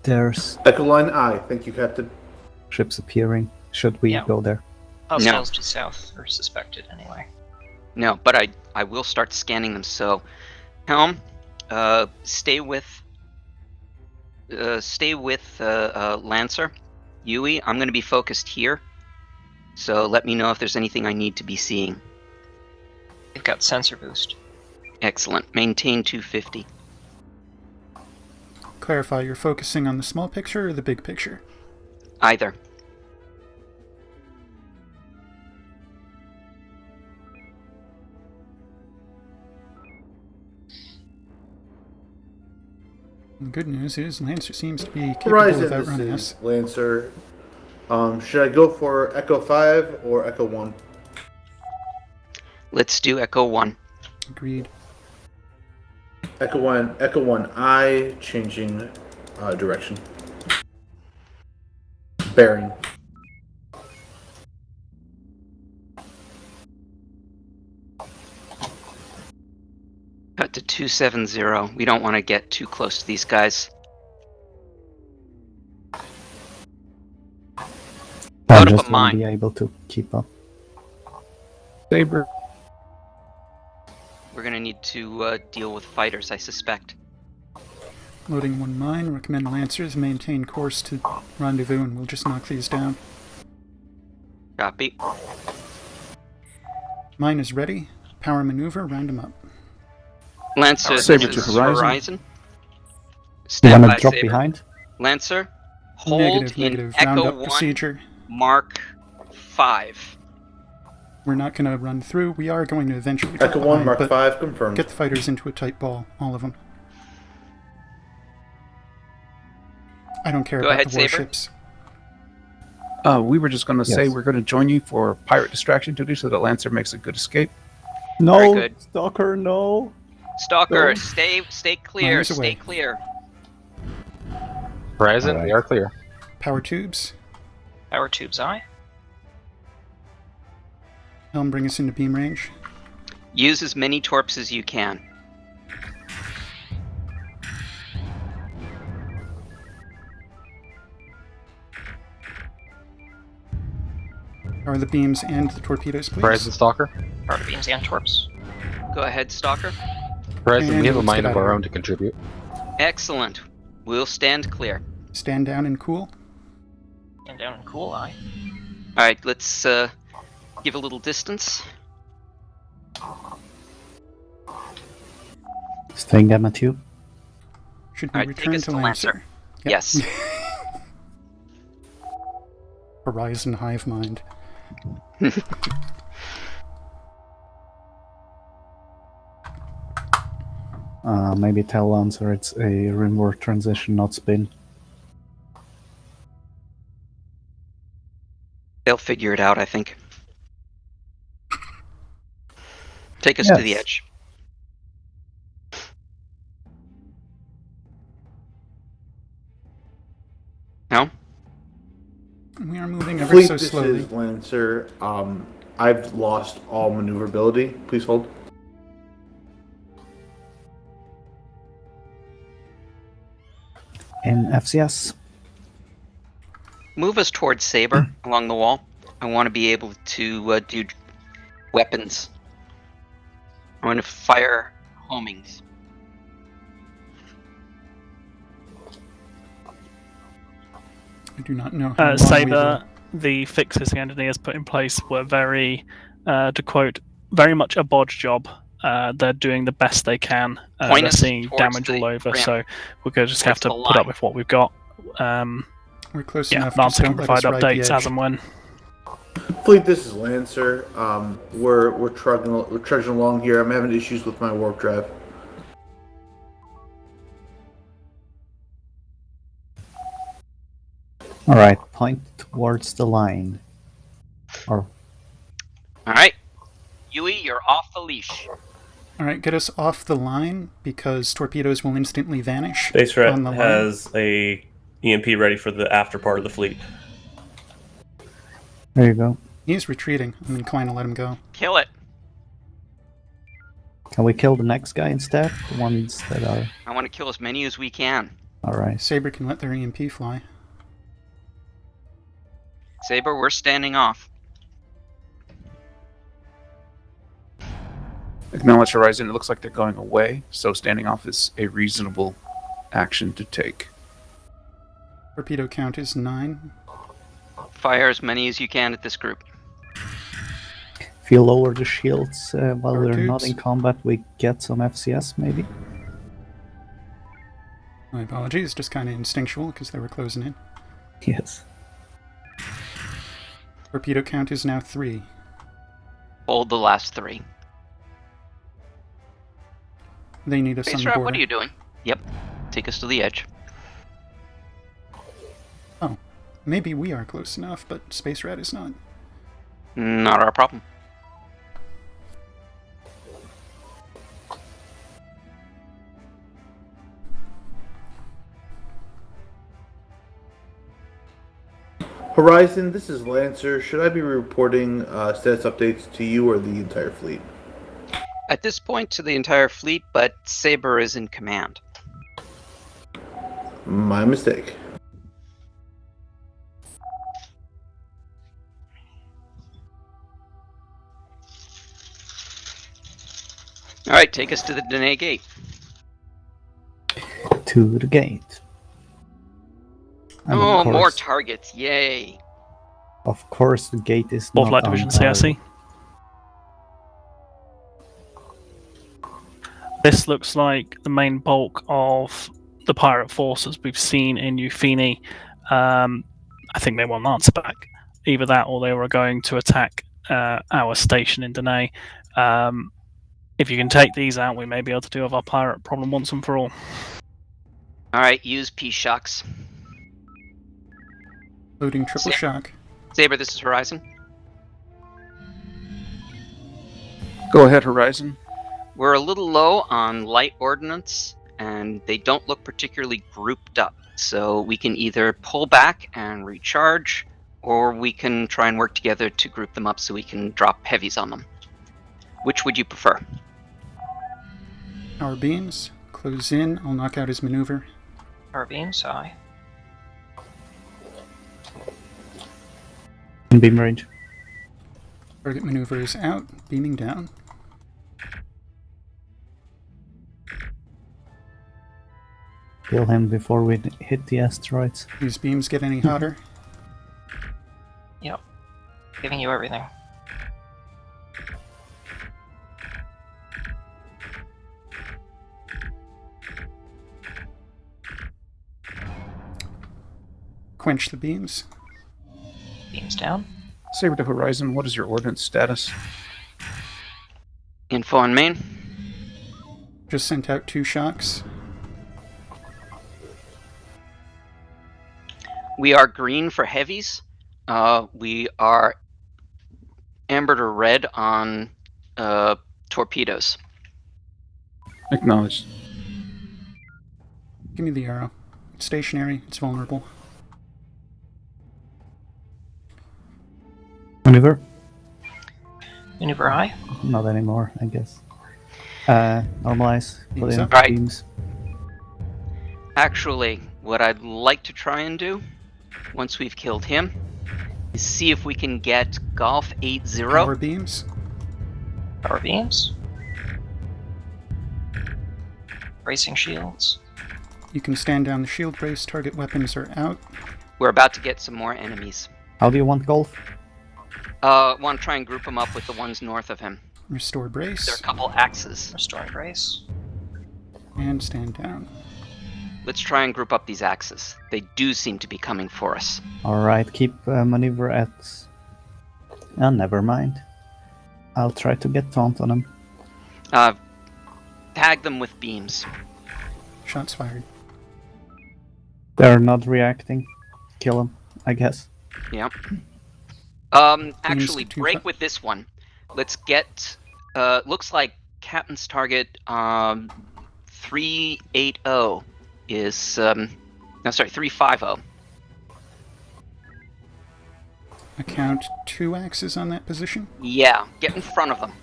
S1: There's
S5: Echo line I. Thank you, Captain.
S1: ships appearing. Should we go there?
S10: Hostiles due south, or suspected anyway.
S11: No, but I will start scanning them. So, Helm, stay with Lancer. Yui, I'm going to be focused here. So let me know if there's anything I need to be seeing.
S10: They've got sensor boost.
S11: Excellent. Maintain 250.
S14: Clarify, you're focusing on the small picture or the big picture?
S11: Either.
S14: The good news is Lancer seems to be capable
S5: Horizon,
S14: of
S5: this
S14: outrunning
S5: is
S14: us.
S5: Lancer. Should I go for Echo 5 or Echo 1?
S11: Let's do Echo 1.
S14: Agreed.
S5: Echo 1 I, changing direction. Bearing.
S11: Cut to 270. We don't want to get too close to these guys.
S1: I
S11: Load up
S1: just
S11: a
S1: won't
S11: mine.
S1: be able to keep up.
S3: Saber.
S11: We're going to need to deal with fighters, I suspect.
S14: Loading 1 mine. Recommend Lancers maintain course to rendezvous and we'll just knock these down.
S11: Copy.
S14: Mine is ready. Power maneuver, round them up.
S11: Lancer,
S3: Saber
S11: this
S3: to
S11: is
S3: Horizon.
S1: You
S11: Stand
S1: wanna
S11: by,
S1: drop
S11: Saber.
S1: behind?
S11: Lancer, hold
S14: Negative.
S11: in
S14: Round
S11: Echo
S14: up
S11: 1,
S14: procedure.
S11: Mark 5.
S14: We're not going to run through. We are going to eventually drop
S5: Echo 1,
S14: behind,
S5: Mark
S14: but
S5: 5, confirmed.
S14: get the fighters into a tight ball, all of them. I don't care
S11: Go
S14: about
S11: ahead,
S14: the
S11: Saber.
S14: warships.
S3: We were just going to say
S1: Yes.
S3: we're going to join you for pirate distraction duty so that Lancer makes a good escape.
S11: Very
S1: No,
S11: good.
S1: Stalker, no.
S11: Stalker,
S1: No.
S11: stay clear,
S14: Miners away.
S11: stay clear.
S8: Horizon,
S1: Alright.
S8: we are clear.
S14: Power tubes.
S10: Power tubes I.
S14: Helm, bring us into beam range.
S11: Use as many torps as you can.
S14: Are the beams and the torpedoes, please?
S8: Horizon Stalker.
S10: Are the beams and torps?
S11: Go ahead, Stalker.
S8: Horizon,
S14: And
S8: we have a
S14: let's
S8: mind
S14: get
S8: of
S14: out of
S8: our
S14: here.
S8: own to contribute.
S11: Excellent. We'll stand clear.
S14: Stand down and cool.
S10: And down and cool, aye.
S11: Alright, let's give a little distance.
S1: Staying Gamma 2.
S14: Should we
S11: Alright, take
S14: return
S11: us
S14: to
S11: to
S14: Lancer? Yep.
S11: Yes.
S14: Horizon hive mind.
S1: Maybe tell Lancer it's a rimwork transition, not spin.
S11: They'll figure it out, I think. Take us to the
S1: Yes.
S11: edge. No?
S14: We are moving ever
S5: Fleet,
S14: so
S5: this
S14: slowly.
S5: is Lancer. I've lost all maneuverability. Please hold.
S1: In FCS.
S11: Move us towards Saber along the wall. I want to be able to do weapons. I want to fire homings.
S14: I do not know how long we
S13: Saber,
S14: will-
S13: the fixes the engineers put in place were very, to quote, very much a bodge job. They're doing the best they can.
S11: Point
S13: They're
S11: us
S13: seeing
S11: towards
S13: damage
S11: the
S13: all over,
S11: ramp.
S13: so we're going to just have
S11: Towards
S13: to
S11: the
S13: put up
S11: line.
S13: with what we've got.
S14: We're close
S13: Yeah,
S14: enough.
S13: Lancer
S14: Just
S13: can
S14: don't let us
S13: provide
S14: ride the
S13: updates
S14: edge.
S13: as and when.
S5: Fleet, this is Lancer. We're trudging along here. I'm having issues with my warp drive.
S1: Alright, point towards the line. Or
S11: Alright. Yui, you're off the leash.
S14: All right, get us off the line because torpedoes will instantly vanish
S12: Space
S14: on
S12: Rat
S14: the line.
S12: has a EMP ready for the after part of the fleet.
S1: there you go.
S14: He's retreating. I'm inclined to let him go.
S11: Kill it.
S1: Can we kill the next guy instead? The ones that are...
S11: I want to kill as many as we can.
S1: Alright.
S14: Saber can let their EMP fly.
S11: Saber, we're standing off.
S3: Acknowledge Horizon. It looks like they're going away, so standing off is a reasonable action to take.
S14: Torpedo count is 9.
S11: Fire as many as you can at this group.
S1: If you lower the shields while
S14: Power
S1: they're not
S14: tubes.
S1: in combat, we get some FCS maybe?
S14: My apologies, just kind of instinctual because they were closing in.
S1: Yes.
S14: Torpedo count is now 3.
S11: Hold the last 3.
S14: They need us on
S11: Space
S14: the
S11: Rat,
S14: border.
S11: what are you doing? Yep. Take us to the edge.
S14: Oh, maybe we are close enough, but Space Rat is not.
S11: Not our problem.
S5: Horizon, this is Lancer. Should I be reporting status updates to you or the entire fleet?
S11: At this point, to the entire fleet, but Saber is in command.
S5: My mistake.
S11: Alright, take us to the Danae Gate.
S1: To the gate. And
S11: Oh,
S1: of
S11: more
S1: course,
S11: targets. Yay.
S1: of course, the gate is
S13: Fourth
S1: not
S13: Light Division
S1: unguarded.
S13: CSE. This looks like the main bulk of the pirate forces we've seen in Euphini. I think they want an answer back. Either that or they were going to attack our station in Danae. If you can take these out, we may be able to deal with our pirate problem once and for all.
S11: Alright, use P-Shocks.
S14: Loading triple shock.
S11: Saber, this is Horizon.
S3: Go ahead, Horizon.
S11: We're a little low on light ordnance, and they don't look particularly grouped up. So we can either pull back and recharge, or we can try and work together to group them up so we can drop heavies on them. Which would you prefer?
S14: Power beams. Close in. I'll knock out his maneuver.
S10: Power beams, aye.
S1: In beam range.
S14: Target maneuver is out. Beaming down.
S1: Kill him before we hit the asteroids.
S14: These beams get any hotter?
S10: Yep. Giving you everything.
S14: Quench the beams.
S10: Beams down.
S3: Saber to Horizon, what is your ordnance status?
S11: Info on main.
S14: Just sent out 2 shocks.
S11: We are green for heavies. We are ambered or red on torpedoes.
S3: Acknowledged.
S14: Give me the arrow. It's stationary. It's vulnerable.
S1: Maneuver?
S10: Maneuver high.
S1: Not anymore, I guess. Normalize. Put in
S11: Right.
S1: beams.
S11: Actually, what I'd like to try and do, once we've killed him, is see if we can get Golf 8-0.
S14: Power beams.
S10: Power beams. Bracing shields.
S14: You can stand down the shield brace. Target weapons are out.
S11: We're about to get some more enemies.
S1: How do you want golf?
S11: Want to try and group them up with the ones north of him.
S14: Restore brace.
S11: There are a couple axes.
S10: Restoring brace.
S14: And stand down.
S11: Let's try and group up these axes. They do seem to be coming for us.
S1: Alright, keep maneuver at... Oh, never mind. I'll try to get taunt on him.
S11: Tag them with beams.
S14: Shots fired.
S1: They're not reacting. Kill them, I guess.
S11: Yep. Actually, break with this one. Let's get... looks like Captain's target 380 is... no, sorry, 350.
S14: Account 2 axes on that position.
S11: Yeah, get in front of them.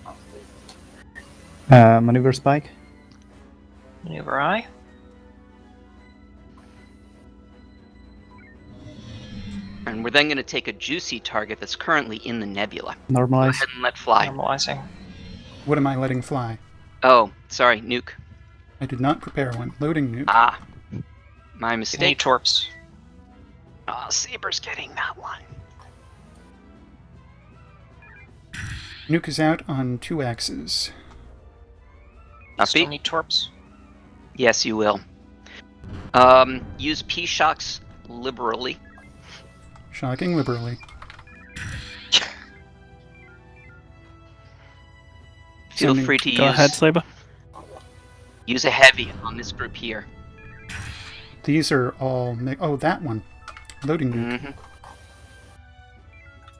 S1: Maneuver spike.
S10: Maneuver high.
S11: And we're then going to take a juicy target that's currently in the nebula. Go
S1: Normalize.
S11: ahead and let fly.
S10: Normalizing.
S14: What am I letting fly?
S11: Oh, sorry, nuke.
S14: I did not prepare one. Loading nuke.
S11: Ah, my
S10: Give me
S11: mistake.
S10: torps.
S11: Ah, Saber's getting that one.
S14: Nuke is out on 2 axes.
S10: Still
S11: Uppy?
S10: need torps.
S11: Yes, you will. Use P-shocks liberally.
S14: Shocking liberally.
S11: Feel
S14: Sending-
S11: free to
S13: Go ahead, Saber.
S11: use a heavy on this group here.
S14: These are all... oh, that one. Loading nuke.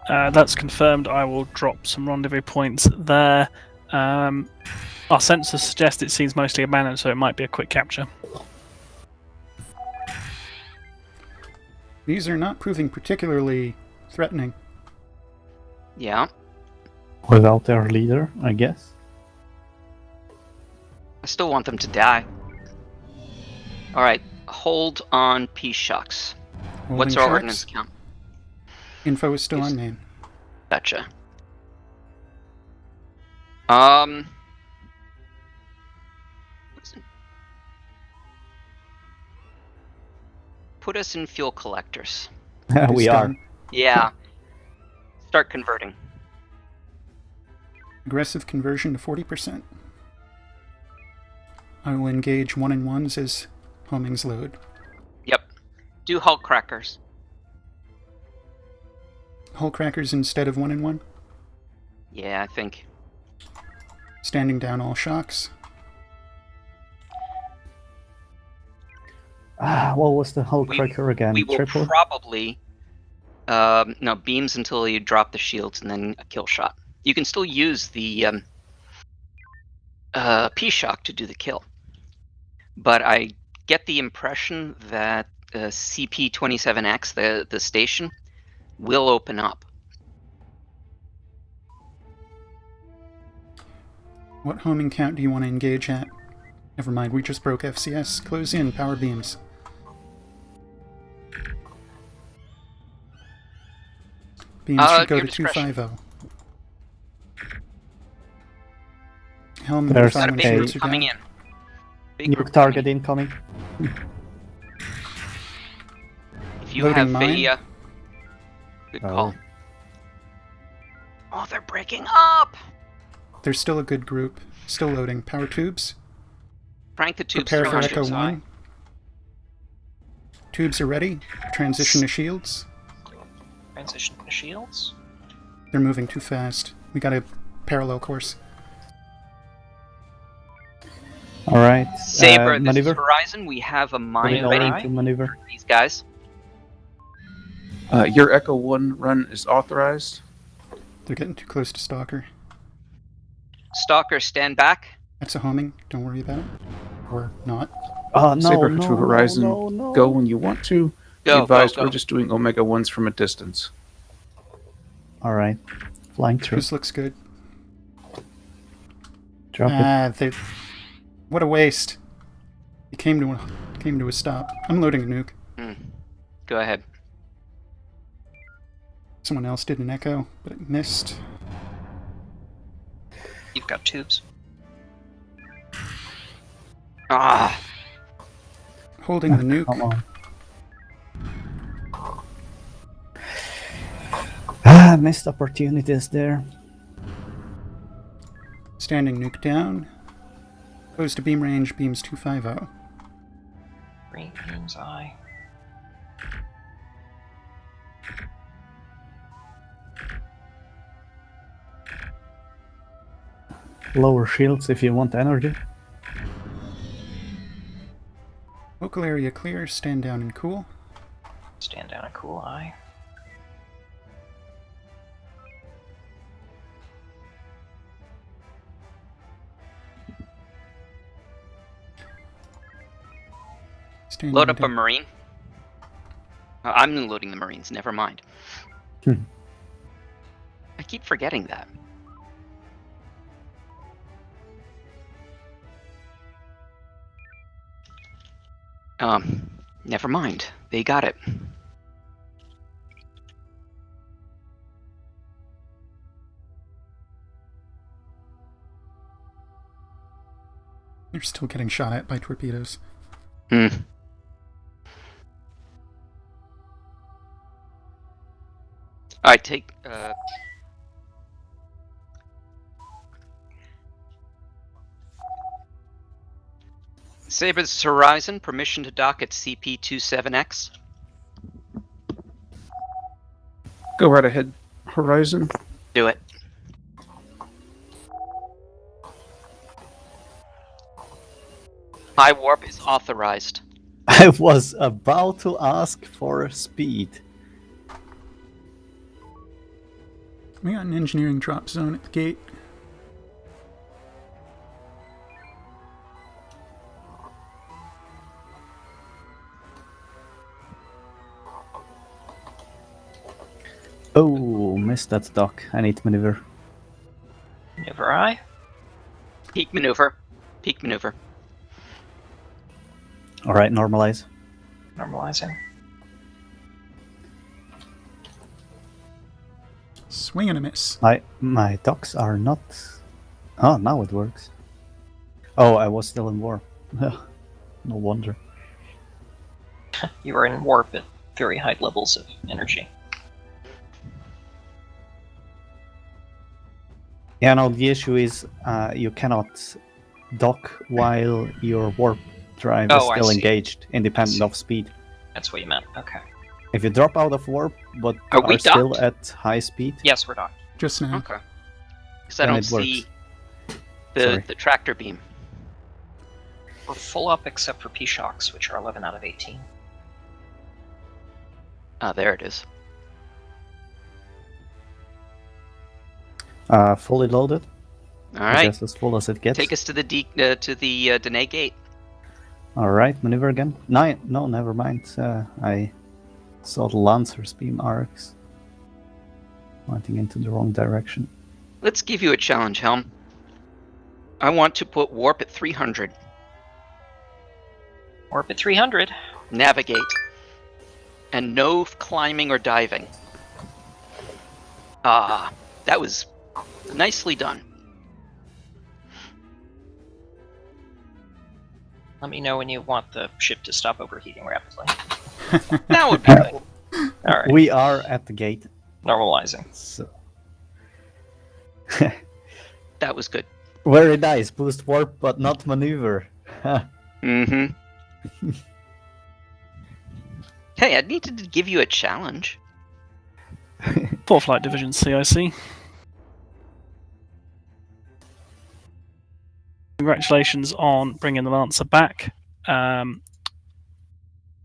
S11: Mm-hmm.
S13: That's confirmed. I will drop some rendezvous points there. Our sensors suggest it seems mostly abandoned, so it might be a quick capture.
S14: These are not proving particularly threatening.
S11: Yeah.
S1: Without their leader, I guess.
S11: I still want them to die. Alright, hold on P-shocks. What's
S14: Holding
S11: our
S14: shocks.
S11: ordnance count?
S14: Info is still
S11: Yes.
S14: on main.
S11: Gotcha. Put us in fuel collectors.
S1: We
S14: It's
S1: are.
S14: done.
S11: Yeah. Start converting.
S14: Aggressive conversion to 40%. I will engage 1-in-1s as homings load.
S11: Yep. Do hull crackers.
S14: Hull crackers instead of 1-in-1.
S11: Yeah, I think.
S14: Standing down all shocks.
S1: What was the hull
S11: We-
S1: cracker again?
S11: We will
S1: Triple?
S11: probably... no, beams until you drop the shields and then a kill shot. You can still use the P-shock to do the kill. But I get the impression that CP-27X, the station, will open up.
S14: What homing count do you want to engage at? Never mind, we just broke FCS. Close in, power beams. Beams should go
S11: your
S14: to
S11: discretion.
S14: 250. Helm and
S1: There's
S11: Got a
S14: refinement
S11: big
S1: a-
S11: group
S14: shields are
S11: coming
S14: down.
S11: in. Big group
S1: Nuke target
S11: coming
S1: incoming.
S11: in. If you
S14: Loading
S11: have
S14: mine.
S11: a good
S1: Oh.
S11: call. Oh, they're breaking up.
S14: There's still a good group. Still loading. Power tubes.
S11: Crank the tubes.
S14: Prepare
S11: to
S14: for
S11: run.
S14: Echo 1. Tubes are ready. Transition to shields.
S10: Transition to shields.
S14: They're moving too fast. We got a parallel course.
S1: All right.
S11: Saber, this is
S1: maneuver.
S11: Horizon. We have a mine
S1: Putting
S11: ready
S1: over to maneuver.
S11: for these guys.
S3: Your Echo 1 run is authorized.
S14: They're getting too close to Stalker.
S11: Stalker, stand back.
S14: That's a homing. Don't worry about it. Or not.
S1: Oh no,
S3: Saber
S1: no,
S3: to Horizon.
S1: no, no.
S3: Go when you want to. Be
S11: Go,
S3: advised,
S11: go.
S3: we're just doing Omega 1s from a distance.
S1: All right. Flying through.
S14: This looks good.
S1: Drop it.
S14: They... What a waste. It came to a stop. I'm loading a nuke.
S11: Go ahead.
S14: Someone else did an echo, but it missed.
S10: You've got tubes.
S11: Ah,
S14: Holding the nuke.
S1: Come on. Missed opportunities there.
S14: Standing nuke down. Close to beam range, beams 250.
S10: Green beams eye.
S1: Lower shields if you want energy.
S14: Local area clear, stand down and cool.
S10: Stand down and cool eye.
S14: Standing
S11: load up a
S14: down.
S11: Marine. I'm loading the Marines, never mind.
S1: Hmm.
S11: I keep forgetting that. Never mind. They got it.
S14: They're still getting shot at by torpedoes.
S11: I take Saber's Horizon, permission to dock at CP-27X.
S3: Go right ahead, Horizon.
S11: Do it. High warp is authorized.
S1: I was about to ask for speed.
S14: We got an engineering drop zone at the gate.
S1: Oh, missed that dock. I need maneuver.
S10: Maneuver eye.
S11: Peak maneuver. Peak maneuver.
S1: All right, normalize.
S10: Normalizing.
S14: Swing and a miss.
S1: My docks are not. Oh, now it works. Oh, I was still in warp. No wonder.
S10: You are in warp at very high levels of energy.
S1: Yeah, no, the issue is you cannot dock while your warp drive is
S10: Oh, I
S1: still
S10: see.
S1: engaged, independent of speed.
S10: That's what you meant. Okay.
S1: If you drop out of warp but
S11: Are we
S1: still
S11: docked?
S1: at high speed,
S10: Yes, we're docked.
S14: Just now.
S11: Okay. Because I
S1: Then
S11: don't
S1: it works.
S11: see
S1: Sorry.
S11: the tractor beam.
S10: We're full up except for P-shocks, which are 11 out of 18.
S11: Ah, there it is.
S1: fully loaded.
S11: All
S1: I
S11: right.
S1: guess as full as it gets.
S11: Take us to the Danae gate.
S1: All right, maneuver again. No, never mind. I saw the Lancer's beam arcs. Pointing into the wrong direction.
S11: Let's give you a challenge, Helm. I want to put warp at 300.
S10: Warp at 300.
S11: Navigate. And no climbing or diving. That was nicely done.
S10: Let me know when you want the ship to stop overheating rapidly.
S11: That would be good.
S10: All right.
S1: We are at the gate.
S10: Normalizing.
S1: So.
S11: That was good.
S1: Very nice. Boost warp, but not maneuver.
S11: Mm-hmm. Hey, I needed to give you a challenge.
S13: 4th Flight Division CIC. Congratulations on bringing the Lancer back.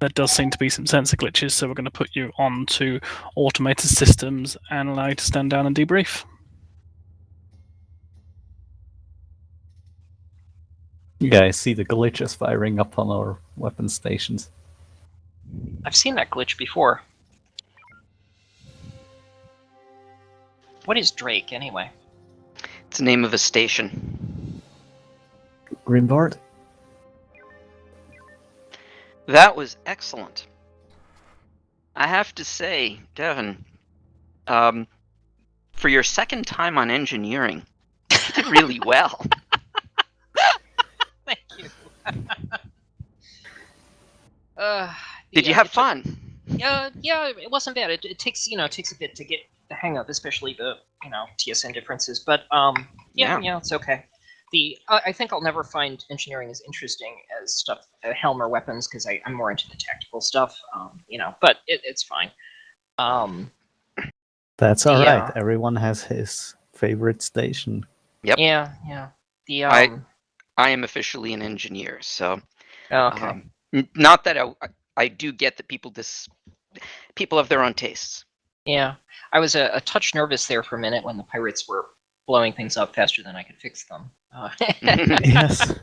S13: There does seem to be some sensor glitches, so we're going to put you on to automated systems and allow you to stand down and debrief.
S1: Yeah, I see the glitches firing up on our weapon stations.
S10: I've seen that glitch before. What is Drake, anyway?
S11: It's the name of a station.
S1: Grimbard?
S11: That was excellent. I have to say, Devin, for your second time on engineering, you did really well.
S10: Thank you.
S11: Did you have fun?
S10: Yeah, it wasn't bad. It takes a bit to get the hang of, especially the TSN differences. But yeah, it's okay. I think I'll never find engineering as interesting as stuff helm or weapons because I'm more into the tactical stuff. But it's fine.
S1: That's all right. Everyone has his favorite station.
S11: Yep.
S10: Yeah.
S11: I am officially an engineer, so
S10: okay.
S11: Not that I do get that people have their own tastes.
S10: Yeah, I was a touch nervous there for a minute when the pirates were blowing things up faster than I could fix them.
S1: Yes.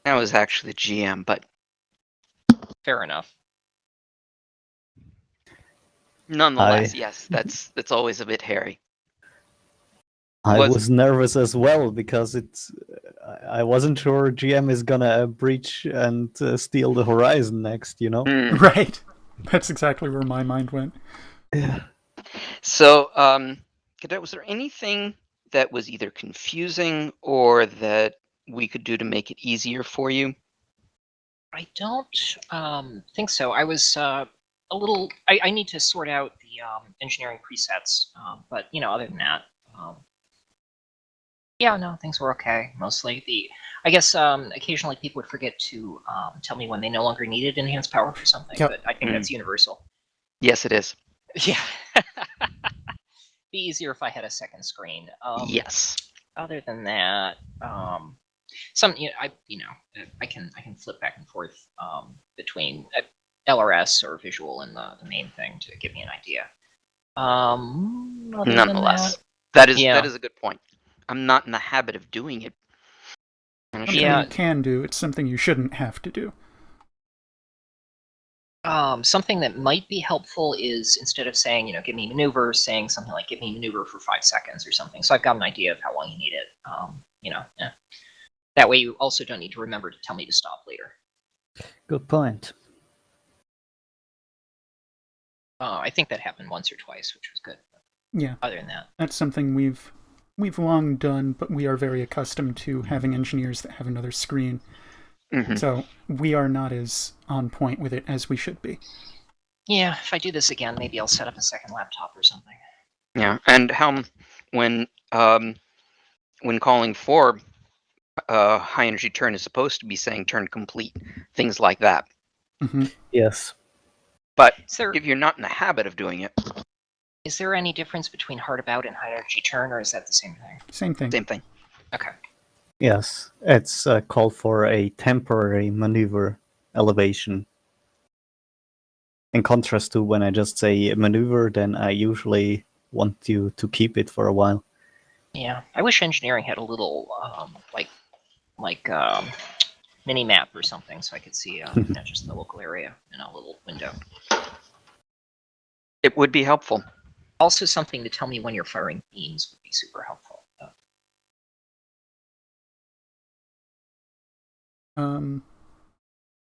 S11: That was actually the GM, but
S10: fair enough.
S11: Nonetheless, yes, that's always a bit hairy.
S1: I was nervous as well because I wasn't sure GM is gonna breach and steal the Horizon next,
S14: Right. That's exactly where my mind went.
S1: Yeah.
S11: So, Cadet, was there anything that was either confusing or that we could do to make it easier for you?
S10: I don't think so. I was a little. I need to sort out the engineering presets, but other than that, yeah, no, things were okay mostly. I guess occasionally people would forget to tell me when they no longer needed enhanced power for something, but I think that's universal.
S11: Yes, it is.
S10: Yeah. Be easier if I had a second screen.
S11: Yes.
S10: Other than that, I can flip back and forth between LRS or visual and the main thing to give me an idea.
S11: Nonetheless, that is a good point. I'm not in the habit of doing it.
S14: Something you can do. It's something you shouldn't have to do.
S10: Something that might be helpful is instead of saying, give me maneuver, saying something like, give me maneuver for 5 seconds or something. So I've got an idea of how long you need it. That way you also don't need to remember to tell me to stop later.
S1: Good point.
S10: I think that happened once or twice, which was good.
S14: Yeah.
S10: Other than that,
S14: that's something we've long done, but we are very accustomed to having engineers that have another screen.
S11: Mm-hmm.
S14: So we are not as on point with it as we should be.
S10: Yeah, if I do this again, maybe I'll set up a second laptop or something.
S11: Yeah, and Helm, when calling for high energy turn is supposed to be saying turn complete, things like that.
S14: Mm-hmm.
S1: Yes.
S11: But if you're not in the habit of doing it.
S10: Is there any difference between hard about and high energy turn, or is that the same thing?
S14: Same thing.
S11: Same thing.
S10: Okay.
S1: Yes, it's called for a temporary maneuver elevation. In contrast to when I just say maneuver, then I usually want you to keep it for a while.
S10: Yeah, I wish engineering had a little mini map or something, so I could see just the local area in a little window.
S11: It would be helpful.
S10: Also, something to tell me when you're firing beams would be super helpful.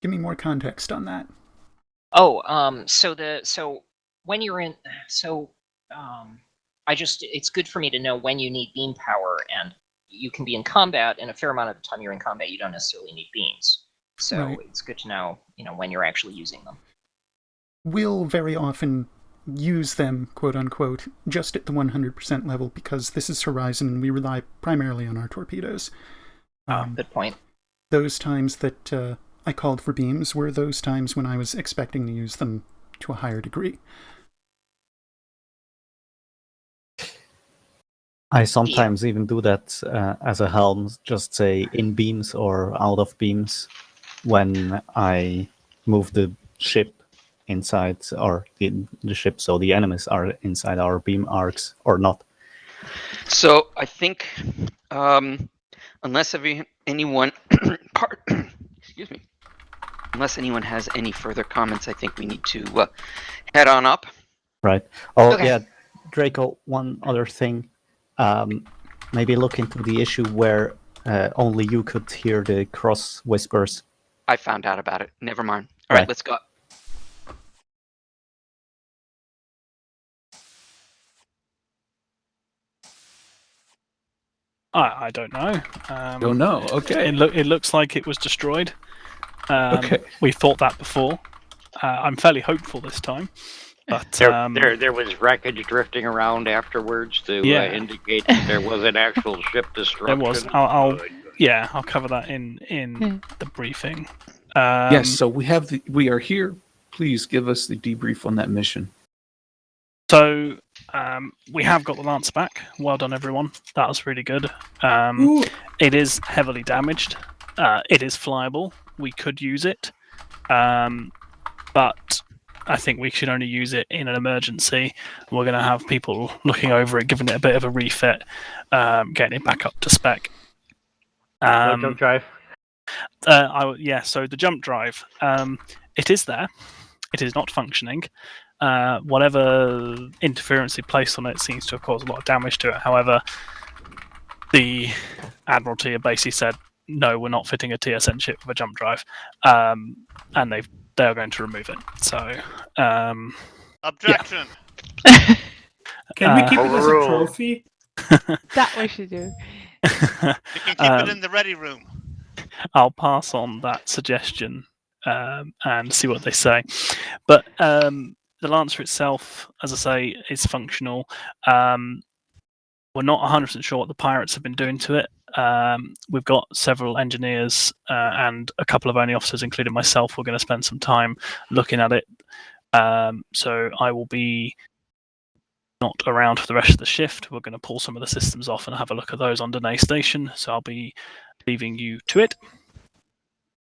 S14: Give me more context on that.
S10: Oh, so when you're in, it's good for me to know when you need beam power, and you can be in combat, and a fair amount of the time you're in combat, you don't necessarily need beams. So
S14: Right.
S10: it's good to know, when you're actually using them.
S14: We'll very often use them, quote unquote, just at the 100% level because this is Horizon and we rely primarily on our torpedoes.
S10: Good point.
S14: Those times that I called for beams were those times when I was expecting to use them to a higher degree.
S1: I sometimes even do that as a helm, just say in beams or out of beams when I move the ship inside, or the ship, so the enemies are inside our beam arcs or not.
S11: So I think, unless anyone, excuse me, unless anyone has any further comments, I think we need to head on up.
S1: Right. Oh,
S11: Okay.
S1: yeah, Draco, one other thing. Maybe look into the issue where only you could hear the cross whispers.
S11: I found out about it. Never mind. All right, let's go.
S13: I don't know.
S3: Don't know. Okay.
S13: It looks like it was destroyed.
S3: Okay.
S13: We thought that before. I'm fairly hopeful this time. But
S15: there was wreckage drifting around afterwards to indicate that there was an actual ship destruction.
S13: There was. I'll cover that in the briefing.
S3: Yes. So we are here. Please give us the debrief on that mission.
S13: So we have got the Lance back. Well done, everyone. That was really good. It is heavily damaged. It is flyable. We could use it, but I think we should only use it in an emergency. We're going to have people looking over it, giving it a bit of a refit, getting it back up to spec.
S7: Jump drive.
S13: So the jump drive, it is there. It is not functioning. Whatever interference he placed on it seems to have caused a lot of damage to it. However, the Admiralty have basically said, no, we're not fitting a TSN ship with a jump drive, and they are going to remove it. So,
S6: objection.
S9: Yeah. Can we keep it as a trophy?
S17: That we should do.
S6: You can keep it in the ready room.
S13: I'll pass on that suggestion and see what they say. But the Lancer itself, as I say, is functional. We're not 100% sure what the pirates have been doing to it. We've got several engineers and a couple of only officers, including myself. We're going to spend some time looking at it. So I will be not around for the rest of the shift. We're going to pull some of the systems off and have a look at those on Danae Station. So I'll be leaving you to it.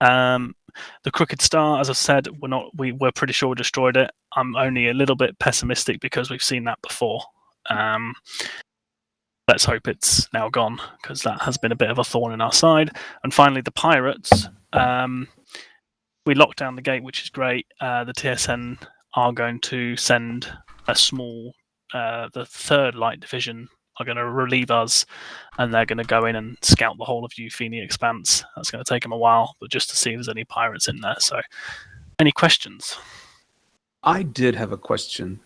S13: The Crooked Star, as I said, we're pretty sure we destroyed it. I'm only a little bit pessimistic because we've seen that before. Let's hope it's now gone, because that has been a bit of a thorn in our side. And finally, the pirates. We locked down the gate, which is great. The TSN are going to send a small, the 3rd Light Division are going to relieve us, and they're going to go in and scout the whole of Euphemia Expanse. That's going to take them a while, but just to see if there's any pirates in there. So, any questions?
S3: I did have a question.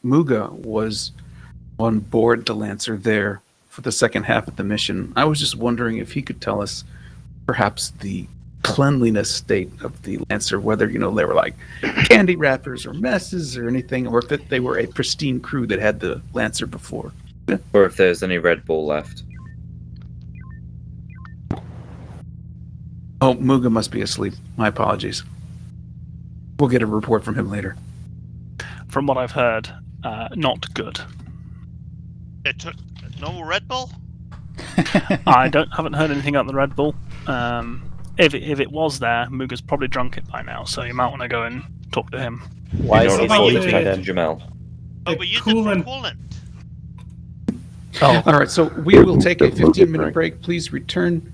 S3: Muga was on board the Lancer there for the second half of the mission. I was just wondering if he could tell us perhaps the cleanliness state of the Lancer, whether, they were like candy wrappers or messes or anything, or if they were a pristine crew that had the Lancer before.
S2: Or if there's any Red Bull left.
S3: Oh, Muga must be asleep. My apologies. We'll get a report from him later.
S13: From what I've heard, not good.
S6: It took no Red Bull?
S13: I haven't heard anything about the Red Bull. If it was there, Muga's probably drunk it by now, so you might want to go and talk to him.
S1: Why is
S2: he
S1: sleeping then?
S2: Jamal?
S6: Oh, we used it for coolant.
S3: Oh. All right, so we will take a 15-minute break. Please return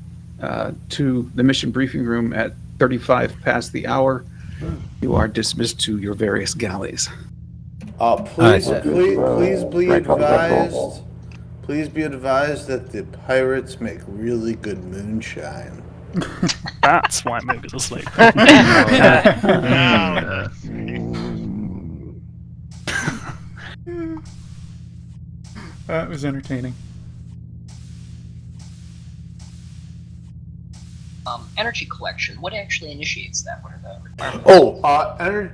S3: to the mission briefing room at 35 past the hour. You are dismissed to your various galleys.
S5: Please,
S16: Alright,
S5: please be
S16: right call, right call.
S5: advised. Please be advised that the pirates make really good moonshine.
S13: That's why Moog is asleep.
S14: That was entertaining.
S10: Energy collection. What actually initiates that? What are the requirements?
S5: Oh, energy.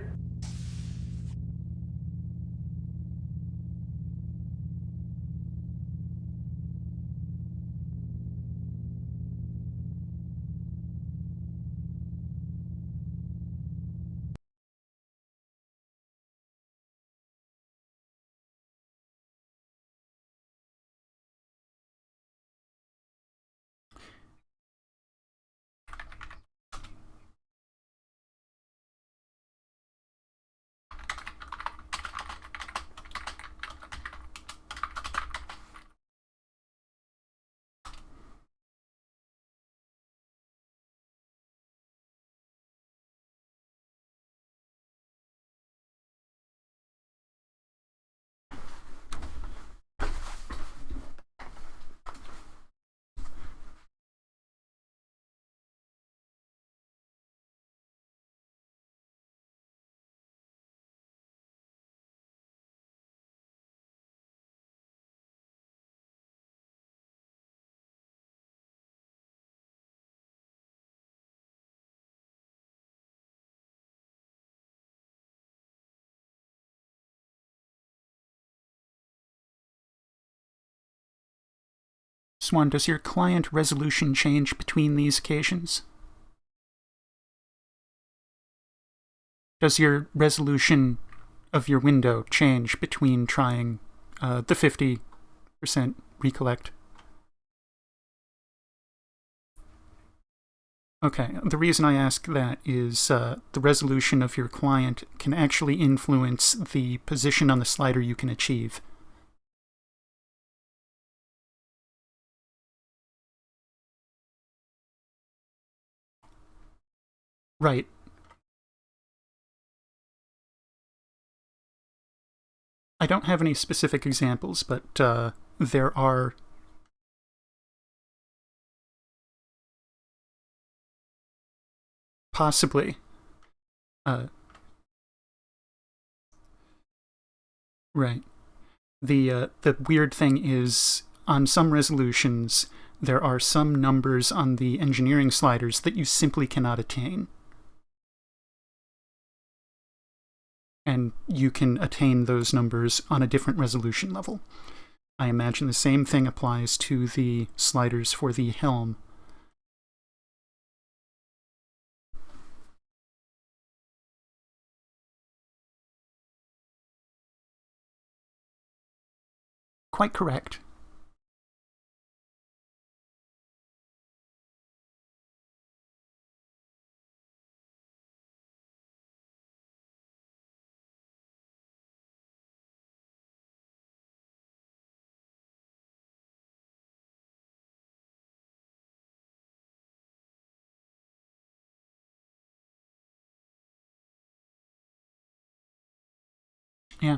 S14: Swan, does your client resolution change between these occasions? Does your resolution of your window change between trying the 50% recollect? Okay, the reason I ask that is the resolution of your client can actually influence the position on the slider you can achieve. Right. I don't have any specific examples, but there are possibly. Right. The weird thing is, on some resolutions, there are some numbers on the engineering sliders that you simply cannot attain. And you can attain those numbers on a different resolution level. I imagine the same thing applies to the sliders for the helm. Quite correct. Yeah.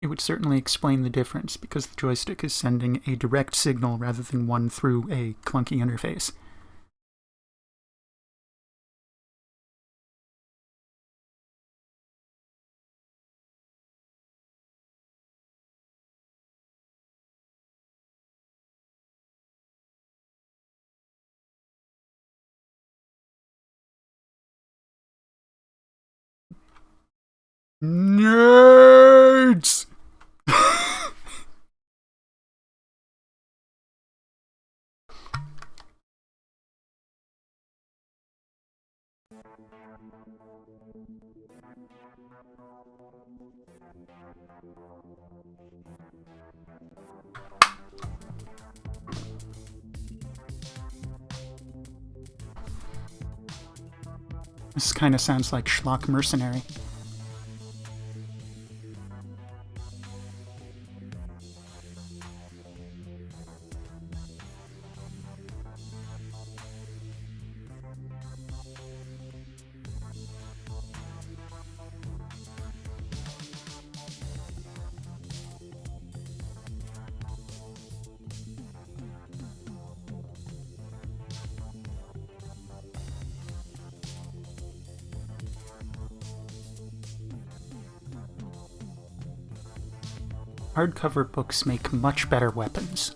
S14: It would certainly explain the difference, because the joystick is sending a direct signal rather than one through a clunky interface. Nerds! This kind of sounds like Schlock Mercenary. Hardcover books make much better weapons.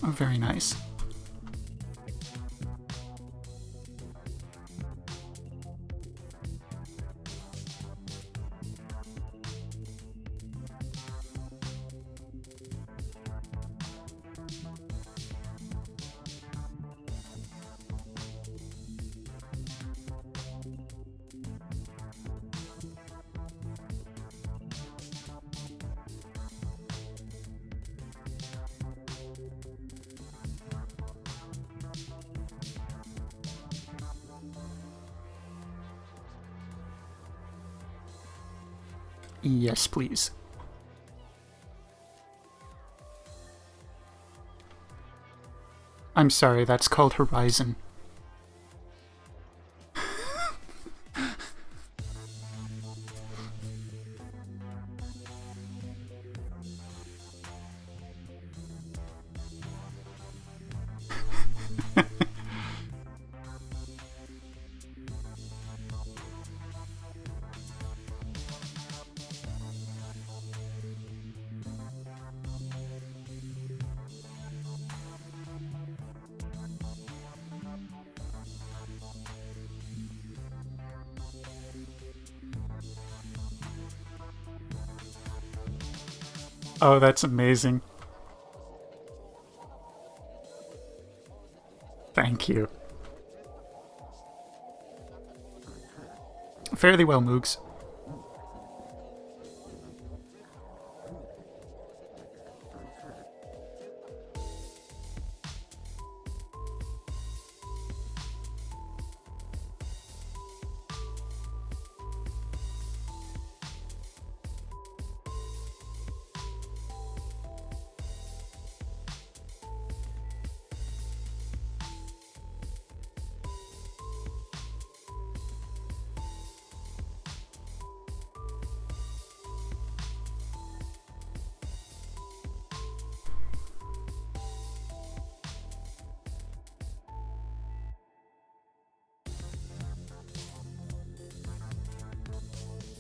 S14: Oh, very nice. Yes, please. I'm sorry, that's called Horizon. Oh, that's amazing. Thank you. Fairly well, Moogs.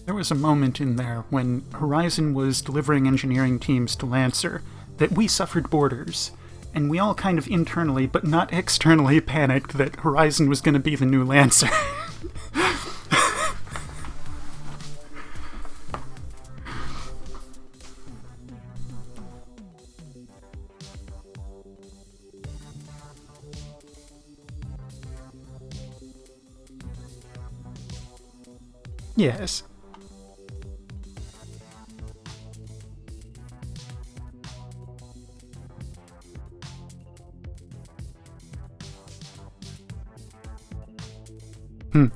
S14: There was a moment in there when Horizon was delivering engineering teams to Lancer that we suffered borders, and we all kind of internally, but not externally, panicked that Horizon was going to be the new Lancer. Yes. Hmm.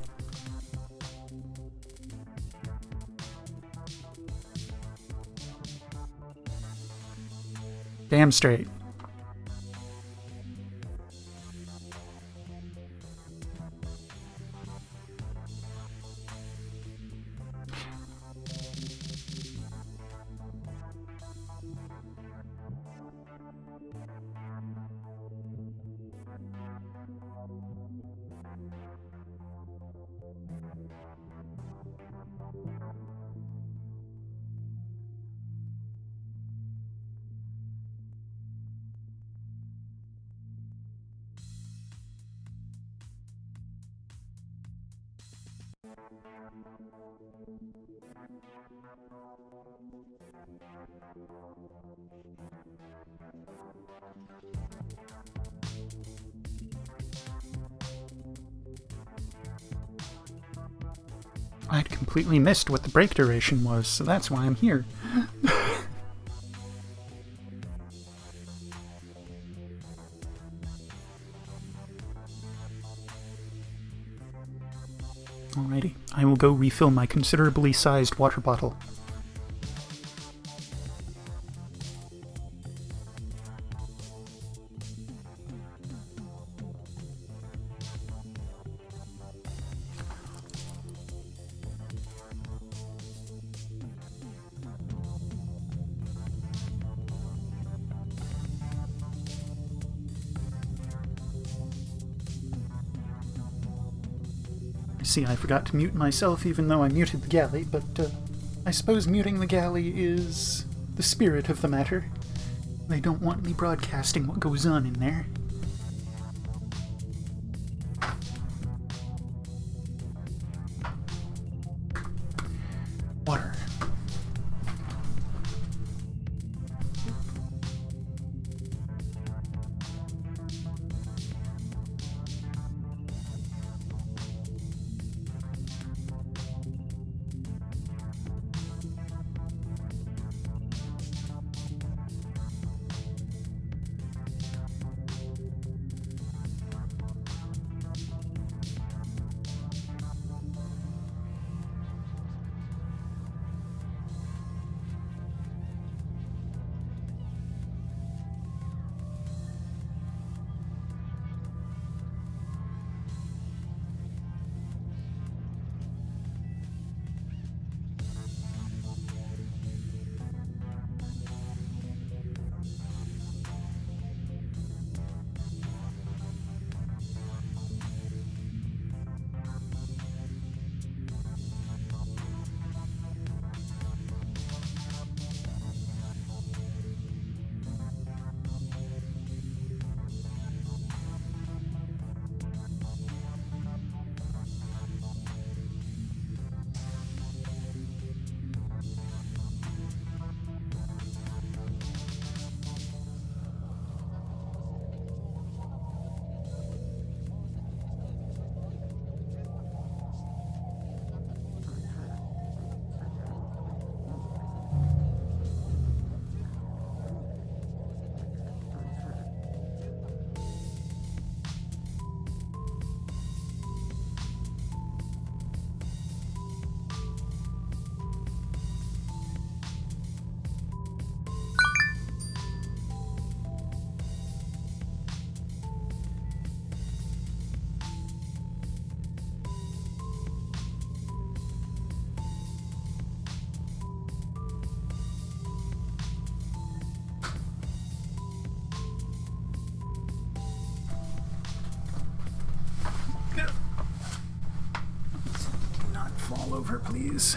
S14: Damn straight. I'd completely missed what the break duration was, so that's why I'm here. Alrighty, I will go refill my considerably sized water bottle. See, I forgot to mute myself even though I muted the galley, but I suppose muting the galley is the spirit of the matter. They don't want me broadcasting what goes on in there. Water. Not fall over, please.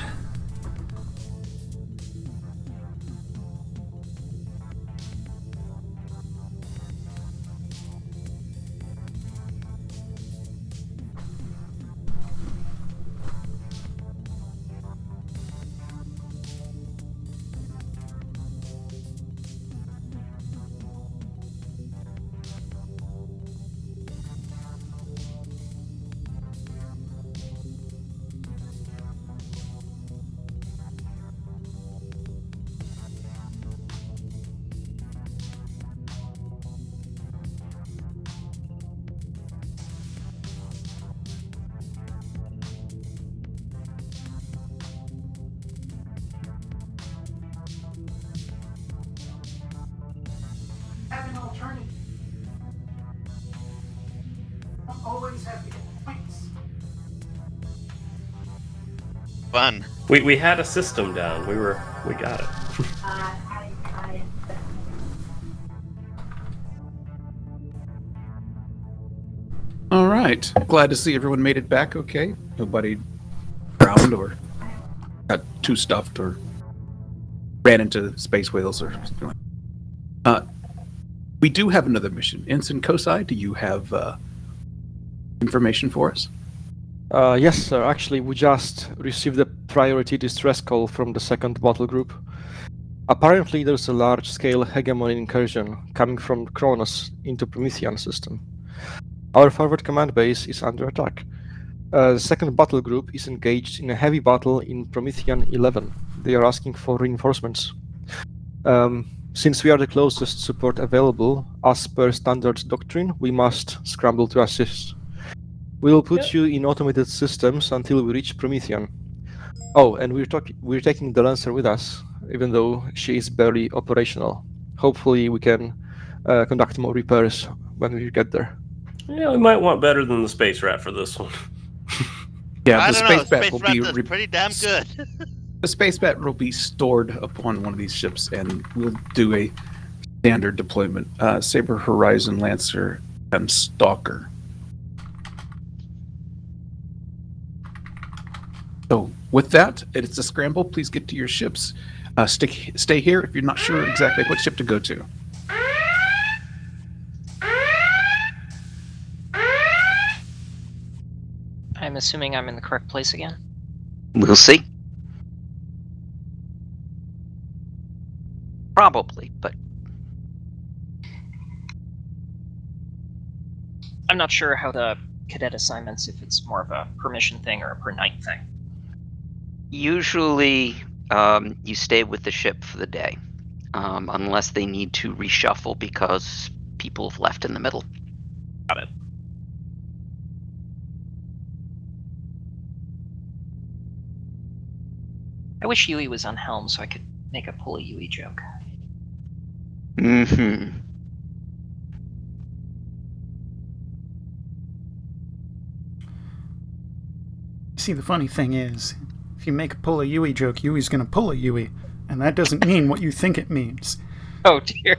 S14: Have an alternative. Don't always have to get points.
S6: Fun.
S12: We had a system down. We got it.
S3: All right. Glad to see everyone made it back okay. Nobody drowned or got too stuffed or ran into space whales or something like that. We do have another mission. Ensign Kosai, do you have information for us?
S18: Yes, sir. Actually, we just received a priority distress call from the second battle group. Apparently, there's a large-scale hegemony incursion coming from Kronos into Promethean system. Our forward command base is under attack. The second battle group is engaged in a heavy battle in Promethean 11. They are asking for reinforcements. Since we are the closest support available, as per standard doctrine, we must scramble to assist. We will put you in automated systems until we reach Promethean. Oh, and we're taking the Lancer with us, even though she is barely operational. Hopefully we can conduct more repairs when we get there.
S12: Yeah, we might want better than the Space Rat for this one.
S3: Yeah,
S6: I
S3: the
S6: don't know.
S3: Space Bat
S6: Space
S3: will
S6: Rat
S3: be
S6: is pretty damn good.
S3: The Space Bat will be stored upon one of these ships, and we'll do a standard deployment. Saber, Horizon, Lancer, and Stalker. So with that, it's a scramble. Please get to your ships. Stay here if you're not sure exactly what ship to go to.
S10: I'm assuming I'm in the correct place again.
S11: We'll see. Probably, but
S10: I'm not sure how the cadet assignments, if it's more of a permission thing or a per night thing.
S11: usually you stay with the ship for the day, unless they need to reshuffle because people have left in the middle.
S10: Got it. I wish Yui was on helm so I could make a pull a Yui joke.
S11: Mm-hmm.
S14: See, the funny thing is, if you make a pull a Yui joke, Yui's gonna pull a Yui, and that doesn't mean what you think it means.
S10: Oh dear.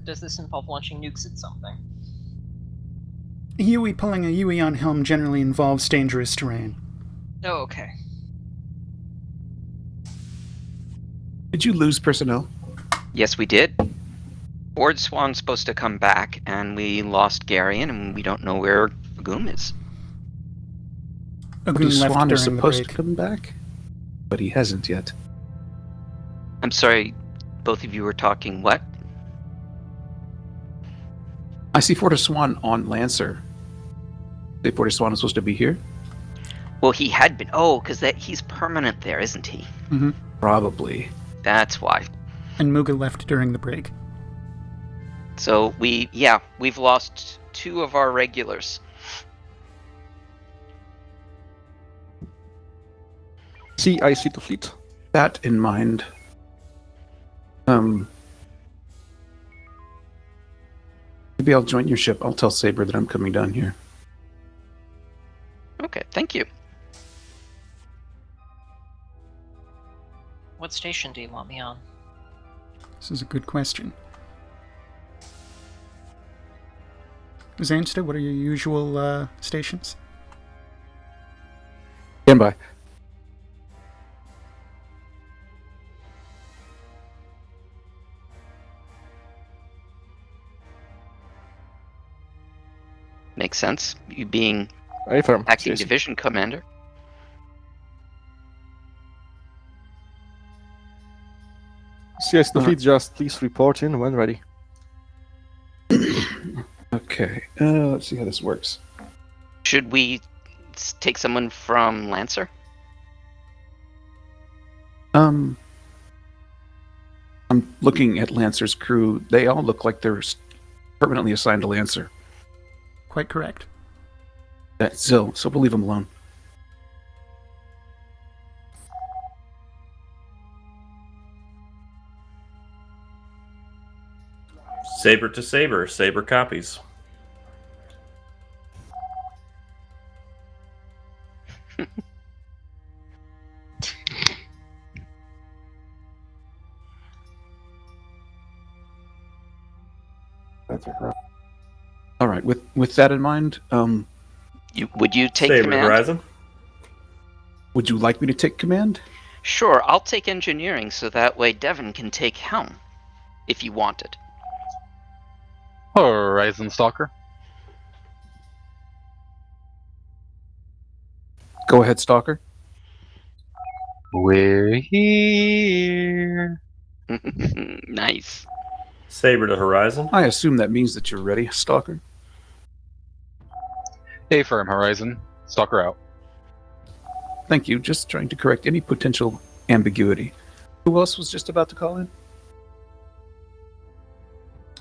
S10: Does this involve launching nukes at something?
S14: Yui pulling a Yui on helm generally involves dangerous terrain.
S10: Oh, okay.
S3: Did you lose personnel?
S11: Yes, we did. Ord Swan's supposed to come back, and we lost Garion, and we don't know where Agum is.
S14: Agum left
S3: Swan is
S14: during the
S3: supposed
S14: break.
S3: to come back, but he hasn't yet.
S11: I'm sorry, both of you were talking what?
S3: I see Fortis Swan on Lancer. The Fortis Swan is supposed to be here?
S11: Well, he had been. Oh, because he's permanent there, isn't he?
S14: Mm-hmm.
S3: Probably.
S11: That's why.
S14: And Muga left during the break.
S11: So we've lost 2 of our regulars.
S18: See, I see the fleet.
S3: That in mind, maybe I'll join your ship. I'll tell Saber that I'm coming down here.
S11: Okay, thank you.
S10: What station do you want me on?
S14: This is a good question. Zansta, what are your usual stations?
S18: Stand by.
S11: Makes sense. You being
S18: Affirm.
S11: acting division commander.
S18: CS the fleet, just please report in when ready.
S3: Okay, let's see how this works.
S11: Should we take someone from Lancer?
S3: I'm looking at Lancer's crew. They all look like they're permanently assigned to Lancer.
S14: Quite correct.
S3: So we'll leave them alone.
S12: Saber to Saber. Saber copies.
S3: All right. With that in mind,
S11: would you take
S12: Saber
S11: command?
S12: Horizon.
S3: Would you like me to take command?
S11: Sure, I'll take engineering so that way Devon can take helm, if you want it.
S8: Horizon Stalker.
S3: Go ahead, Stalker.
S8: We're here.
S11: Nice.
S12: Saber to Horizon.
S3: I assume that means that you're ready, Stalker.
S8: Affirm, Horizon. Stalker out.
S3: Thank you. Just trying to correct any potential ambiguity. Who else was just about to call in?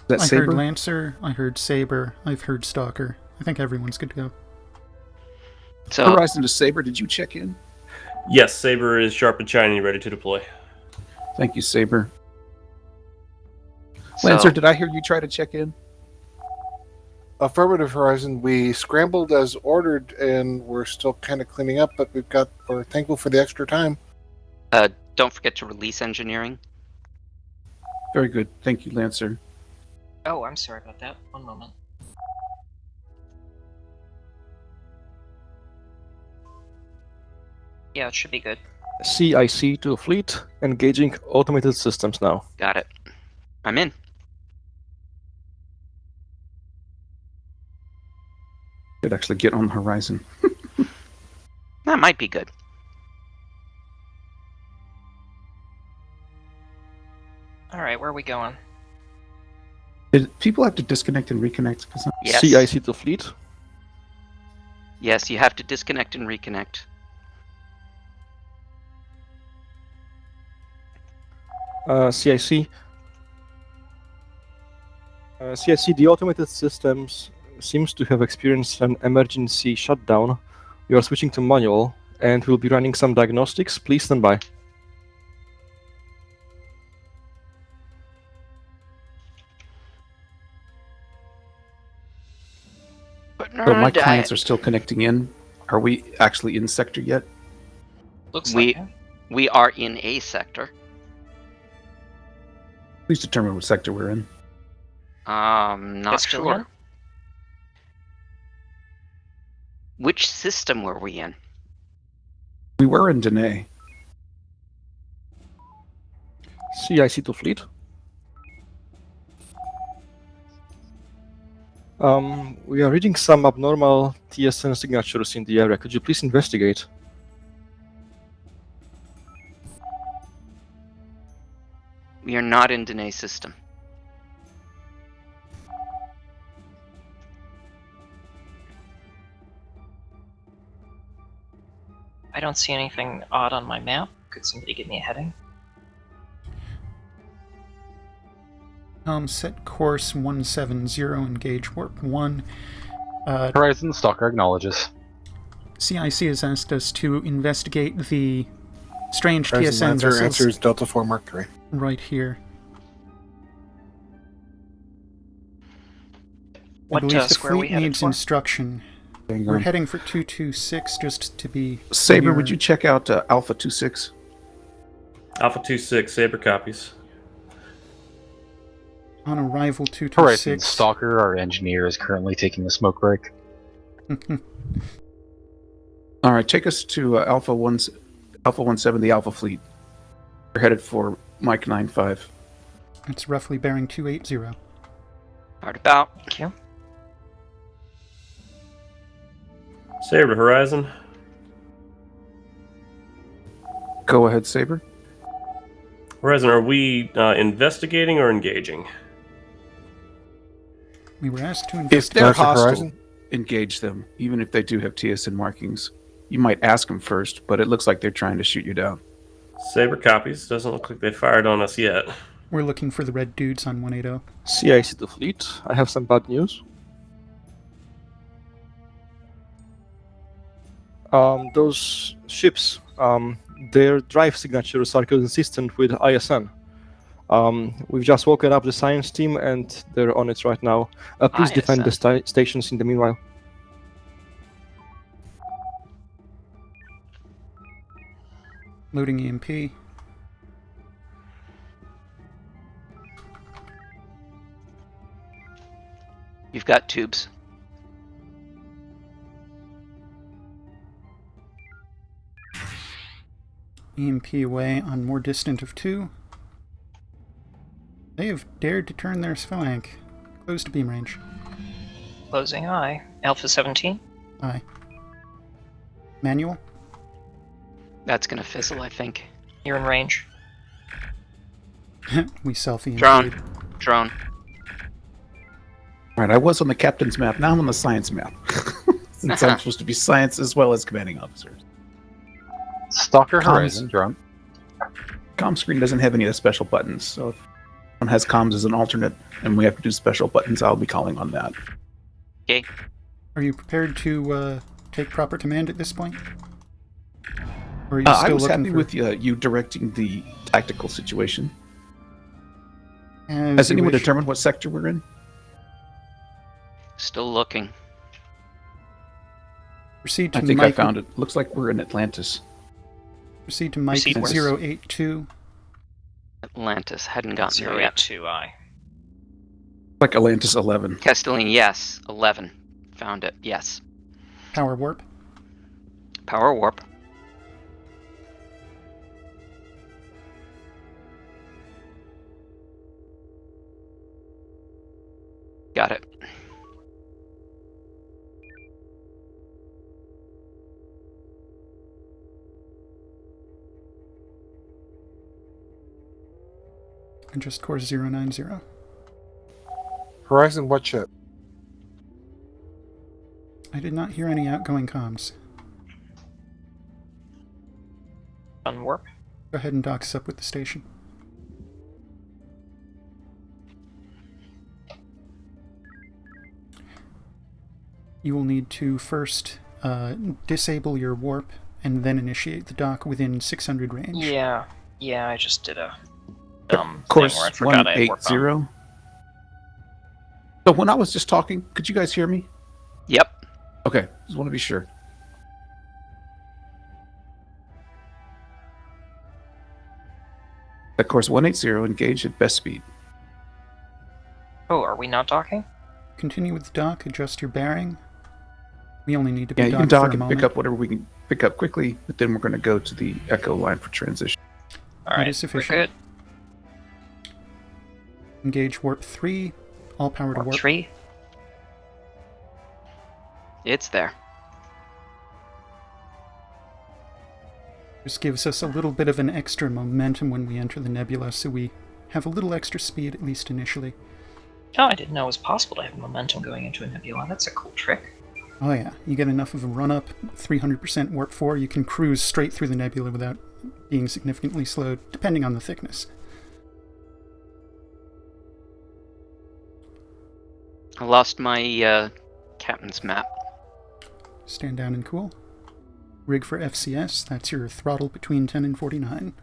S3: Is that
S14: I
S3: Saber?
S14: heard Lancer, I heard Saber, I've heard Stalker. I think everyone's good to go.
S11: So,
S3: Horizon to Saber, did you check in?
S12: Yes, Saber is sharp and shiny, ready to deploy.
S3: Thank you, Saber.
S11: so
S3: Lancer, did I hear you try to check in?
S19: Affirmative, Horizon. We scrambled as ordered, and we're still kind of cleaning up, but we're thankful for the extra time.
S11: don't forget to release engineering.
S3: Very good. Thank you, Lancer.
S10: Oh, I'm sorry about that. One moment.
S11: Yeah, it should be good.
S18: CIC to fleet, engaging automated systems now.
S11: Got it. I'm in.
S3: Could actually get on the horizon.
S11: That might be good.
S10: All right, where are we going?
S3: Did people have to disconnect and reconnect?
S11: Yes.
S18: CIC to fleet.
S11: Yes, you have to disconnect and reconnect.
S18: CIC. CIC, the automated systems seems to have experienced an emergency shutdown. We are switching to manual, and we'll be running some diagnostics. Please stand by.
S3: So my clients are still connecting in. Are we actually in sector yet?
S10: Looks like it.
S11: We are in a sector.
S3: Please determine what sector we're in.
S11: Not sure.
S10: Castilian?
S11: Which system were we in?
S3: We were in Danae.
S18: CIC to fleet. We are reading some abnormal TSN signatures in the area. Could you please investigate?
S11: We are not in Danae's system.
S10: I don't see anything odd on my map. Could somebody give me a heading?
S14: Set course 170, engage warp 1.
S8: Horizon Stalker acknowledges.
S14: CIC has asked us to investigate the strange TSN
S19: Lancer
S14: vessels
S19: answers Delta 4 Mark III.
S14: right here.
S10: What
S14: I believe the
S10: square are we
S14: fleet
S10: headed
S14: needs
S10: for?
S14: instruction.
S3: Hang
S14: We're
S3: on.
S14: heading for 226 just to be
S3: Saber,
S14: near-
S3: would you check out Alpha 26?
S12: Alpha 26, Saber copies.
S14: on arrival
S8: Horizon
S14: 226.
S8: Stalker, our engineer, is currently taking a smoke break.
S3: All right, take us to Alpha 17, the Alpha Fleet. We're headed for Mike 95.
S14: It's roughly bearing 280.
S11: Hard about.
S10: Thank you.
S12: Saber Horizon.
S3: Go ahead, Saber.
S12: Horizon, are we investigating or engaging?
S14: We were asked to
S3: If
S14: investigate.
S3: they're
S19: That's the
S3: hostile,
S19: Horizon?
S3: engage them, even if they do have TSN markings. You might ask them first, but it looks like they're trying to shoot you down.
S12: Saber copies. Doesn't look like they fired on us yet.
S14: We're looking for the red dudes on 180.
S18: CIC to fleet. I have some bad news. Those ships, their drive signatures are consistent with ISN. We've just woken up the science team and they're on it right now. Please defend the stations in the meanwhile.
S14: Loading EMP.
S11: You've got tubes.
S14: EMP away on more distant of 2. They have dared to turn their flank. Close to beam range.
S10: Closing eye. Alpha 17.
S14: Aye. Manual.
S11: That's gonna fizzle, I think.
S10: You're in range.
S14: We self-EMP.
S11: Drone.
S3: All right, I was on the captain's map. Now I'm on the science map. Since I'm supposed to be science as well as commanding officers.
S8: Stalker Horizon, drone.
S3: Comm screen doesn't have any of the special buttons, so if someone has comms as an alternate and we have to do special buttons, I'll be calling on that.
S11: Okay.
S14: Are you prepared to take proper command at this point? Or are you
S3: I
S14: still
S3: was
S14: looking
S3: happy
S14: for...
S3: with you directing the tactical situation.
S14: As
S3: Has
S14: you
S3: anyone
S14: wish.
S3: determined what sector we're in?
S11: Still looking.
S14: Proceed to
S3: I think I
S14: Mike.
S3: found it. Looks like we're in Atlantis.
S14: Proceed to Mike
S11: Proceed west.
S14: 082.
S11: Atlantis. Hadn't gotten there yet.
S10: 082 eye.
S3: Like Atlantis 11.
S11: Castelline, yes. 11. Found it. Yes.
S14: Power warp.
S11: Power warp.
S14: Adjust course 090.
S19: Horizon, what ship?
S14: I did not hear any outgoing comms.
S10: Unwarp.
S14: Go ahead and dock us up with the station. You will need to first disable your warp and then initiate the dock within 600 range.
S10: Yeah, I just did a dumb
S3: Course
S10: thing where I forgot I had warp on.
S3: 180. So when I was just talking, could you guys hear me?
S11: Yep.
S3: Okay, just want to be sure. At course 180, engage at best speed.
S10: Oh, are we not docking?
S14: Continue with the dock, adjust your bearing. We only need to be
S3: Yeah, you can
S14: docked for
S3: dock
S14: a
S3: and
S14: moment.
S3: pick up whatever we can pick up quickly, but then we're going to go to the echo line for transition.
S10: Alright,
S14: That is sufficient.
S10: we're good.
S14: Engage warp 3. All power to warp.
S10: 3.
S11: It's there.
S14: This gives us a little bit of an extra momentum when we enter the nebula, so we have a little extra speed, at least initially.
S10: Oh, I didn't know it was possible to have momentum going into a nebula. That's a cool trick.
S14: Oh yeah, you get enough of a run-up, 300% warp 4, you can cruise straight through the nebula without being significantly slowed, depending on the thickness.
S11: I lost my captain's map.
S14: Stand down and cool. Rig for FCS, that's your throttle between 10 and 49.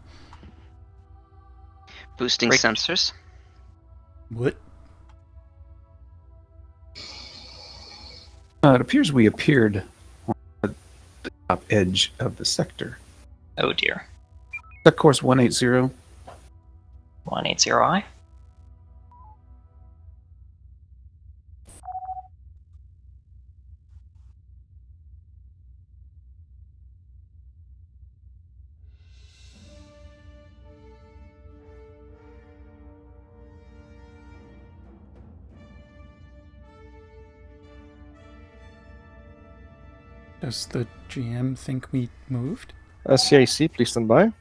S11: Boosting
S10: Great.
S11: sensors.
S14: What?
S3: It appears we appeared on the top edge of the sector.
S10: Oh dear.
S3: At course 180.
S10: 180I.
S14: Does the GM think we moved?
S18: CIC, please stand by.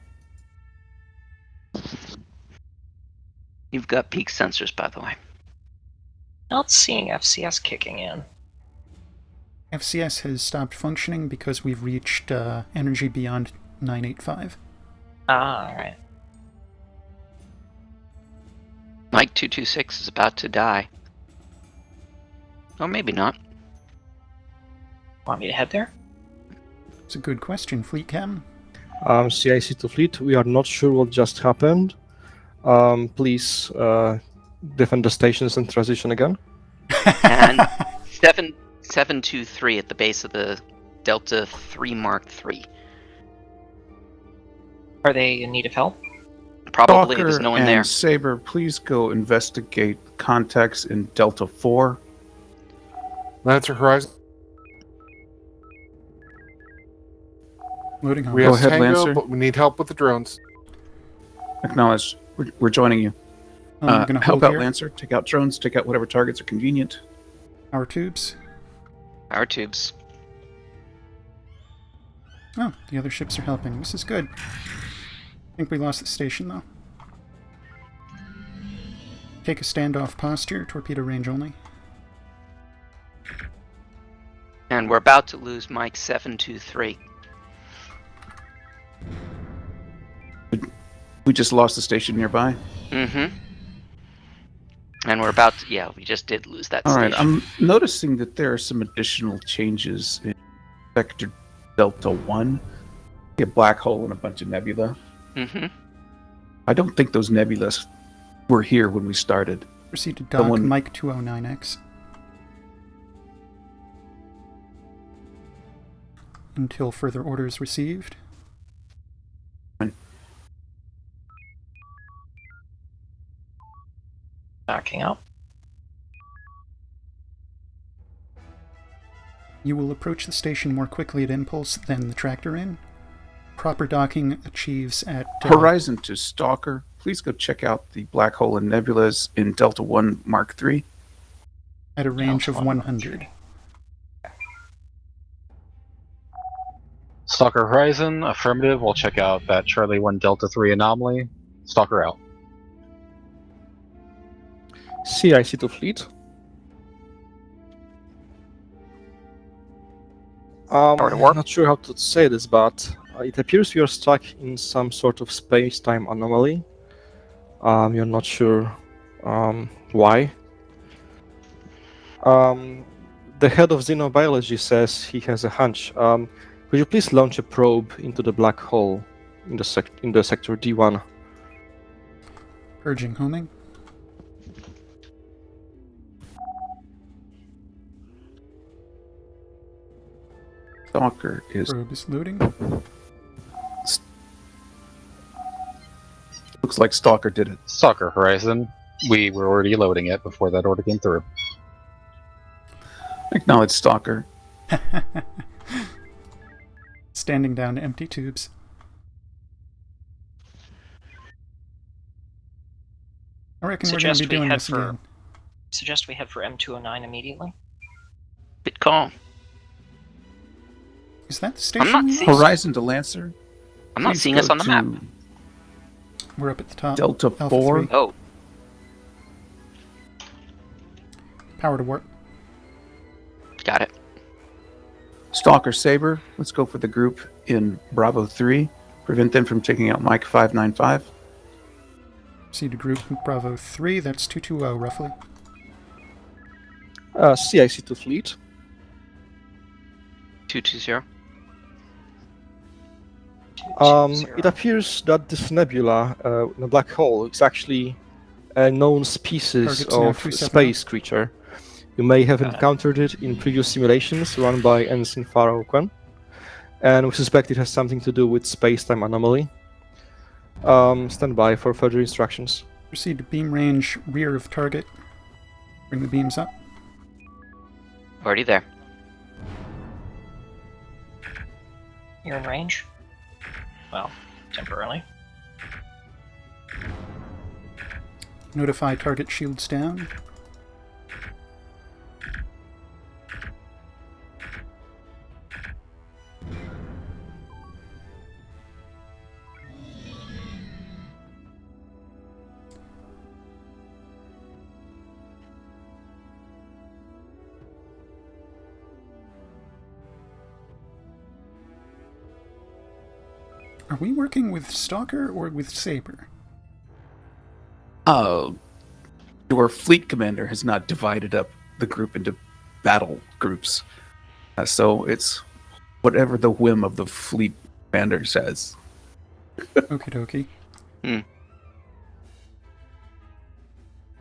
S11: You've got peak sensors, by the way.
S10: Not seeing FCS kicking in.
S14: FCS has stopped functioning because we've reached energy beyond 985.
S10: Ah, alright.
S11: Mike 226 is about to die. Or maybe not.
S10: Want me to head there?
S14: It's a good question, Fleet Captain.
S18: CIC to Fleet, we are not sure what just happened. Please defend the stations and transition again.
S11: And 723 at the base of the Delta 3 Mark III.
S10: Are they in need of help?
S11: Probably,
S3: Stalker
S11: there's no one
S3: and
S11: there.
S3: Saber, please go investigate contacts in Delta 4.
S19: Lancer Horizon.
S14: Loading on.
S19: We
S3: Go
S19: have
S3: ahead,
S19: Tango,
S3: Lancer.
S19: but we need help with the drones.
S3: Acknowledge. We're joining you.
S14: I'm gonna
S3: Help
S14: hold
S3: out,
S14: here.
S3: Lancer. Take out drones. Take out whatever targets are convenient.
S14: Our tubes.
S11: Our tubes.
S14: Oh, the other ships are helping. This is good. I think we lost the station, though. Take a standoff posture, torpedo range only.
S11: And we're about to lose Mike 723.
S3: We just lost the station nearby.
S11: Mm-hmm. And we're about to, yeah, we just did lose that
S3: All right,
S11: station.
S3: I'm noticing that there are some additional changes in Sector Delta 1. A black hole and a bunch of nebula.
S11: Mm-hmm.
S3: I don't think those nebulas were here when we started.
S14: Proceed to dock
S3: one-
S14: Mike 209X. Until further orders received.
S10: Backing up.
S14: You will approach the station more quickly at impulse than the tractor in. Proper docking achieves at...
S3: Horizon to Stalker, please go check out the black hole and nebulas in Delta 1 Mark III.
S14: At a range of
S10: Delta
S14: 100.
S8: Stalker Horizon, affirmative. We'll check out that Charlie 1 Delta 3 anomaly. Stalker out.
S18: CIC to fleet. Not sure how to say this, but it appears we are stuck in some sort of space-time anomaly. You're not sure why. The head of xenobiology says he has a hunch. Could you please launch a probe into the black hole in the sector D1?
S14: Purging homing.
S3: Stalker is.
S14: Probe is loading.
S3: Looks like Stalker did it.
S8: Stalker Horizon. We were already loading it before that order came through.
S3: Acknowledge Stalker.
S14: Standing down empty tubes. I reckon we're going to be doing this again.
S10: Suggest we head for M209 immediately.
S11: Bit calm.
S14: Is that the station?
S11: I'm not seeing
S3: Horizon to Lancer.
S11: I'm not seeing us on the map.
S14: We're up at the top.
S3: Delta
S14: Alpha
S3: 4.
S14: 3.
S11: Oh.
S14: Power to warp.
S11: Got it.
S3: Stalker Saber. Let's go for the group in Bravo 3. Prevent them from taking out Mike 595.
S14: See to group Bravo 3. That's 220 roughly.
S18: CIC to fleet.
S11: 220.
S18: It appears that this nebula in a black hole is actually a known species of space creature. You may have encountered it in previous simulations run by Ensign Pharaoh Quen, and we suspect it has something to do with space-time anomaly. Stand by for further instructions.
S14: Proceed to beam range rear of target. Bring the beams up.
S11: Already there.
S10: You're in range? Well, temporarily.
S14: Notify target shields down. Are we working with Stalker or with Saber?
S3: Your fleet commander has not divided up the group into battle groups. So it's whatever the whim of the fleet commander says.
S14: Okie dokie.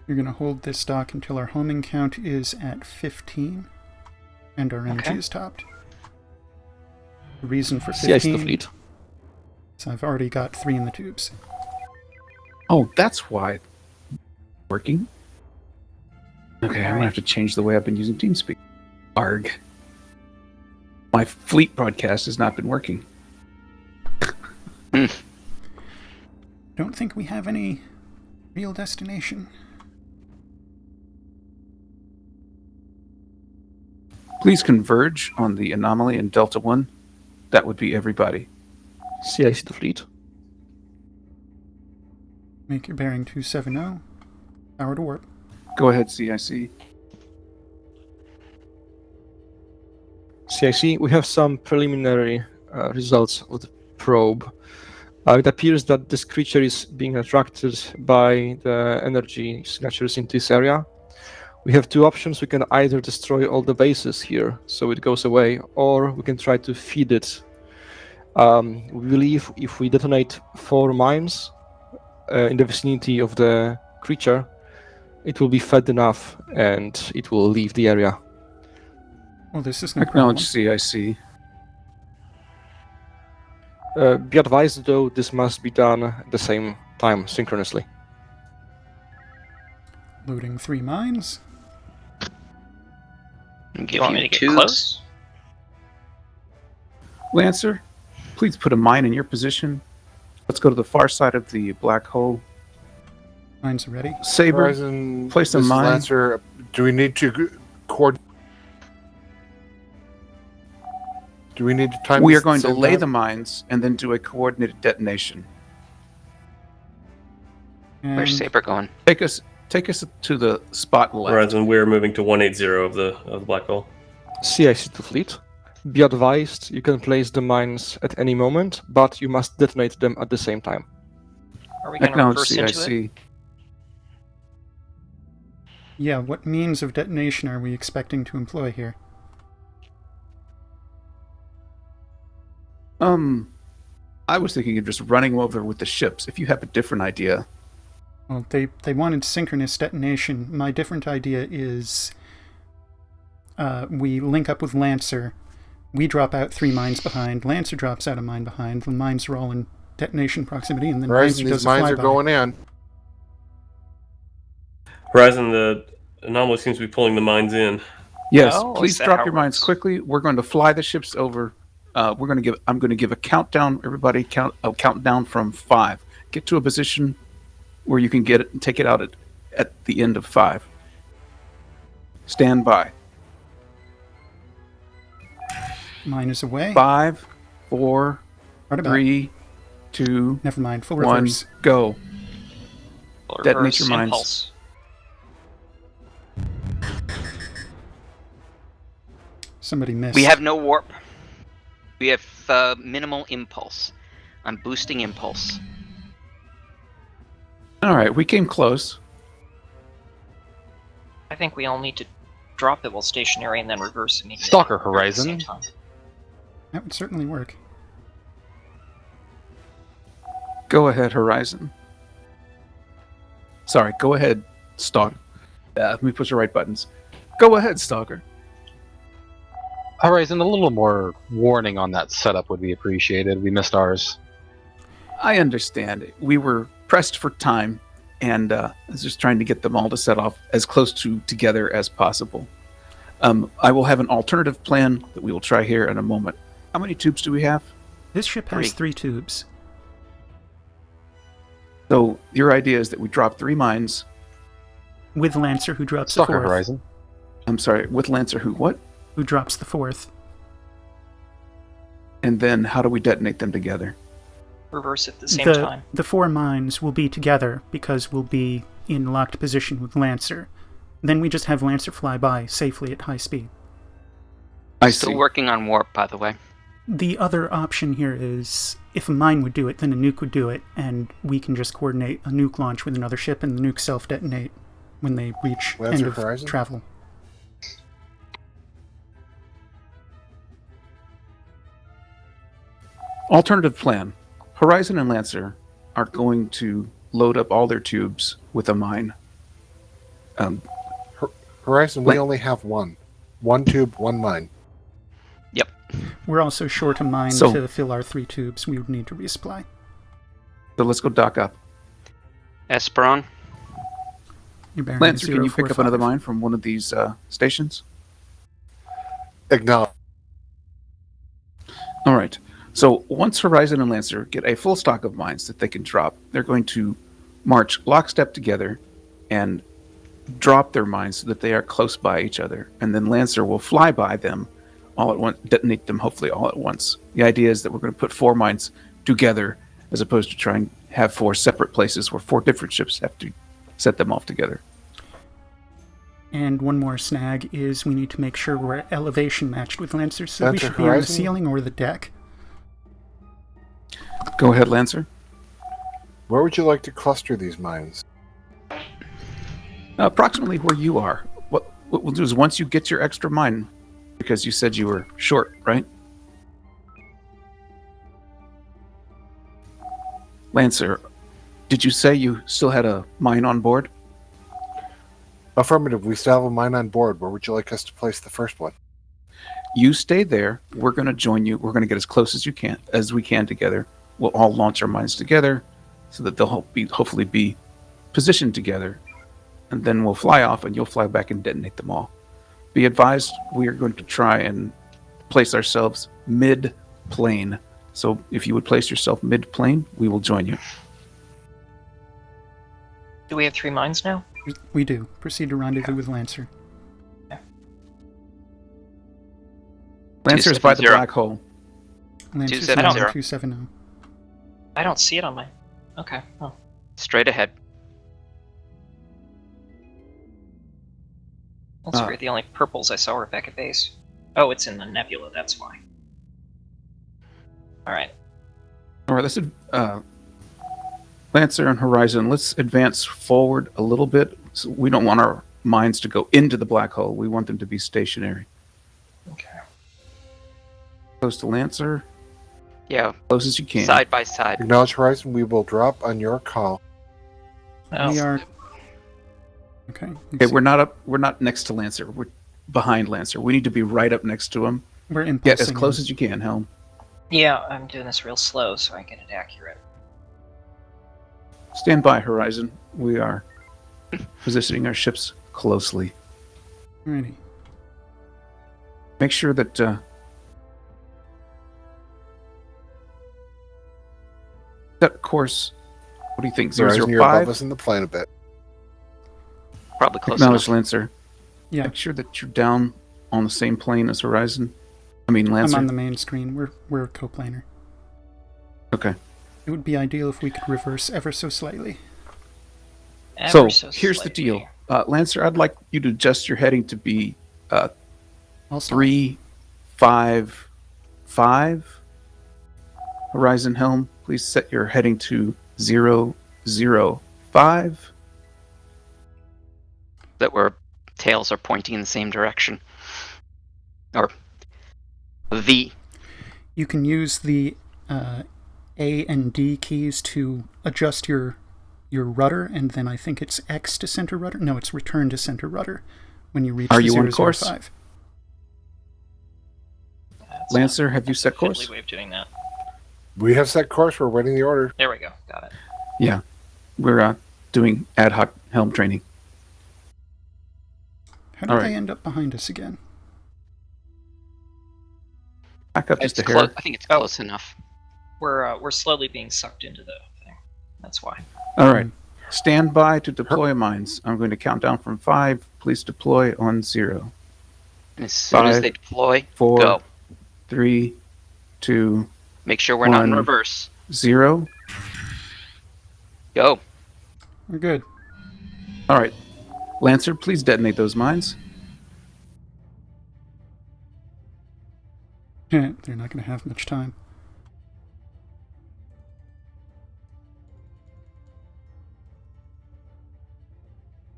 S14: You're going to hold this stock until our homing count is at 15 and our energy is topped. The reason for 15
S18: the fleet.
S14: is I've already got 3 in the tubes.
S3: Oh, that's why it's working. Okay, I'm going to have to change the way I've been using TeamSpeak. Arg. My fleet broadcast has not been working.
S14: Don't think we have any real destination.
S3: Please converge on the anomaly in Delta 1. That would be everybody.
S18: CIC the fleet.
S14: Make your bearing 270. Power to warp.
S3: Go ahead, CIC.
S18: CIC, we have some preliminary results of the probe. It appears that this creature is being attracted by the energy signatures in this area. We have 2 options. We can either destroy all the bases here, so it goes away, or we can try to feed it. We believe if we detonate 4 mines in the vicinity of the creature, it will be fed enough and it will leave the area.
S14: Well, this is no
S3: Acknowledge CIC.
S18: Be advised, though, this must be done at the same time, synchronously.
S14: Loading 3 mines.
S10: Do you want me to get close?
S3: Lancer, please put a mine in your position. Let's go to the far side of the black hole.
S14: Mines are ready.
S3: Saber,
S19: Horizon,
S3: place a
S19: this is
S3: mine.
S19: Lancer, do we need to coordinate? Do we need to time
S3: We
S19: this
S3: are going
S19: at
S3: to
S19: the same
S3: lay
S19: time?
S3: the mines and then do a coordinated detonation.
S11: Where's Saber going?
S3: Take us take us to the spot left.
S12: Horizon, we're moving to 180 of the black hole.
S18: CIC to fleet. Be advised, you can place the mines at any moment, but you must detonate them at the same time.
S10: Are we going to
S3: Acknowledge
S10: reverse into it?
S3: CIC.
S14: Yeah, what means of detonation are we expecting to employ here?
S3: I was thinking of just running over with the ships. If you have a different idea.
S14: Well, they wanted synchronous detonation. My different idea is we link up with Lancer. We drop out 3 mines behind. Lancer drops out a mine behind. The mines are all in detonation proximity, and then
S19: Horizon,
S14: Lancer does
S19: these
S14: a
S19: mines are
S14: flyby.
S19: going in.
S12: Horizon, the anomaly seems to be pulling the mines in.
S3: Yes,
S10: Oh,
S3: please
S10: is that
S3: drop
S10: how
S3: your
S10: it
S3: mines
S10: works?
S3: quickly. We're going to fly the ships over. I'm going to give a countdown. Everybody, count down from 5. Get to a position where you can get it and take it out at the end of 5. Stand by.
S14: Mine is away.
S3: 5, 4,
S14: Right about.
S3: 3, 2,
S14: Never mind. Full
S3: 1,
S14: reverse.
S3: go.
S10: Full
S3: Detonate
S10: reverse
S3: your mines.
S10: impulse.
S14: Somebody missed.
S11: We have no warp. We have minimal impulse. I'm boosting impulse.
S3: All right, we came close.
S10: I think we all need to drop it while stationary and then reverse immediately.
S8: Stalker
S10: At the
S8: Horizon.
S10: same time.
S14: That would certainly work.
S3: Go ahead, Horizon. Sorry, go ahead, Stalker. Let me push the right buttons. Go ahead, Stalker.
S8: Horizon, a little more warning on that setup would be appreciated. We missed ours.
S3: I understand. We were pressed for time, and I was just trying to get them all to set off as close together as possible. I will have an alternative plan that we will try here in a moment. How many tubes do we have?
S14: This ship has 3 tubes.
S3: So your idea is that we drop 3 mines.
S14: With Lancer, who drops
S8: Stalker
S14: the 4th.
S8: Horizon.
S3: I'm sorry, with Lancer, who what?
S14: Who drops the 4th.
S3: And then how do we detonate them together?
S10: Reverse at the same time.
S14: The 4 mines will be together because we'll be in locked position with Lancer. Then we just have Lancer fly by safely at high speed.
S3: I
S11: Still
S3: see.
S11: working on warp, by the way.
S14: The other option here is if a mine would do it, then a nuke would do it, and we can just coordinate a nuke launch with another ship and the nuke self-detonate when they reach
S19: Lancer
S14: end of
S19: Horizon?
S14: travel.
S3: Alternative plan. Horizon and Lancer are going to load up all their tubes with a mine.
S19: Horizon, we only have one. 1 tube, 1 mine.
S11: Yep.
S14: We're also short a mine
S3: So-
S14: to fill our 3 tubes. We would need to resupply.
S3: So let's go dock up.
S11: Esperon.
S14: Your bearing
S3: Lancer,
S14: is
S3: can you pick up another
S14: 045.
S3: mine from one of these stations?
S19: Acknowledge.
S3: All right. So once Horizon and Lancer get a full stock of mines that they can drop, they're going to march lockstep together and drop their mines so that they are close by each other. And then Lancer will fly by them all at once, detonate them hopefully all at once. The idea is that we're going to put 4 mines together as opposed to trying to have 4 separate places where 4 different ships have to set them off together.
S14: And one more snag is we need to make sure we're elevation matched with Lancer, so we
S19: Lancer
S14: should be on the
S19: Horizon?
S14: ceiling or the deck.
S3: Go ahead, Lancer.
S19: Where would you like to cluster these mines?
S3: Approximately where you are. What we'll do is once you get your extra mine, because you said you were short, right? Lancer, did you say you still had a mine on board?
S19: Affirmative. We still have a mine on board. Where would you like us to place the first one?
S3: You stay there. We're going to join you. We're going to get as close as we can together. We'll all launch our mines together, so that they'll hopefully be positioned together, and then we'll fly off, and you'll fly back and detonate them all. Be advised, we are going to try and place ourselves mid-plane. So if you would place yourself mid-plane, we will join you.
S10: Do we have 3 mines now?
S14: We do. Proceed to rendezvous with Lancer.
S3: Lancer is by the
S11: 270.
S3: black hole.
S14: Lancer's
S11: 270.
S14: now 270.
S10: I don't see it on my... Okay. Oh.
S11: Straight ahead.
S10: That's weird. The only purples I saw were back at base. Oh, it's in the nebula. That's why. All right.
S3: All right, let's Lancer and Horizon. Let's advance forward a little bit. So we don't want our mines to go into the black hole. We want them to be stationary.
S10: Okay.
S3: Close to Lancer.
S11: Yeah.
S3: Close as you can.
S11: Side by side.
S19: Acknowledge Horizon. We will drop on your call.
S10: Oh.
S14: We are. Okay.
S3: Okay, we're not up. We're not next to Lancer. We're behind Lancer. We need to be right up next to him.
S14: We're impulsing.
S3: Get as close
S14: him.
S3: as you can, Helm.
S10: Yeah, I'm doing this real slow so I get it accurate.
S3: Stand by, Horizon. We are positioning our ships closely.
S14: Alrighty.
S3: Make sure that that course. What do you think?
S19: Horizon, you're above
S3: 005?
S19: us in the plane a bit.
S11: Probably close
S3: Acknowledge,
S11: enough.
S3: Lancer.
S14: Yeah.
S3: Make sure that you're down on the same plane as Horizon. I mean, Lancer.
S14: I'm on the main screen. We're coplanar.
S3: Okay.
S14: It would be ideal if we could reverse ever so slightly.
S3: So here's the deal, Lancer. I'd like you to adjust your heading to be 3, 5, 5. Horizon Helm, please set your heading to 0, 0, 5.
S11: That where tails are pointing in the same direction. Or V.
S14: You can use the A and D keys to adjust your rudder, and then I think it's X to center rudder. No, it's return to center rudder when you reach
S3: Are
S14: the
S3: you on course?
S14: 005.
S3: Lancer, have you set course?
S10: Way of doing that.
S19: We have set course. We're waiting the order.
S10: There we go. Got it.
S3: Yeah, we're doing ad hoc helm training.
S14: How did
S3: All right.
S14: they end up behind us again?
S3: Back up just
S11: It's
S3: a hair.
S11: I think it's close enough.
S10: We're slowly being sucked into the thing. That's why.
S3: All right. Stand by to deploy mines. I'm going to count down from 5. Please deploy on 0.
S11: And as soon as
S3: 5,
S11: they deploy,
S3: 4,
S11: go.
S3: 3, 2.
S11: Make sure we're not in
S3: 1,
S11: reverse.
S3: 0.
S11: Go.
S14: We're good.
S3: All right. Lancer, please detonate those mines.
S14: They're not going to have much time.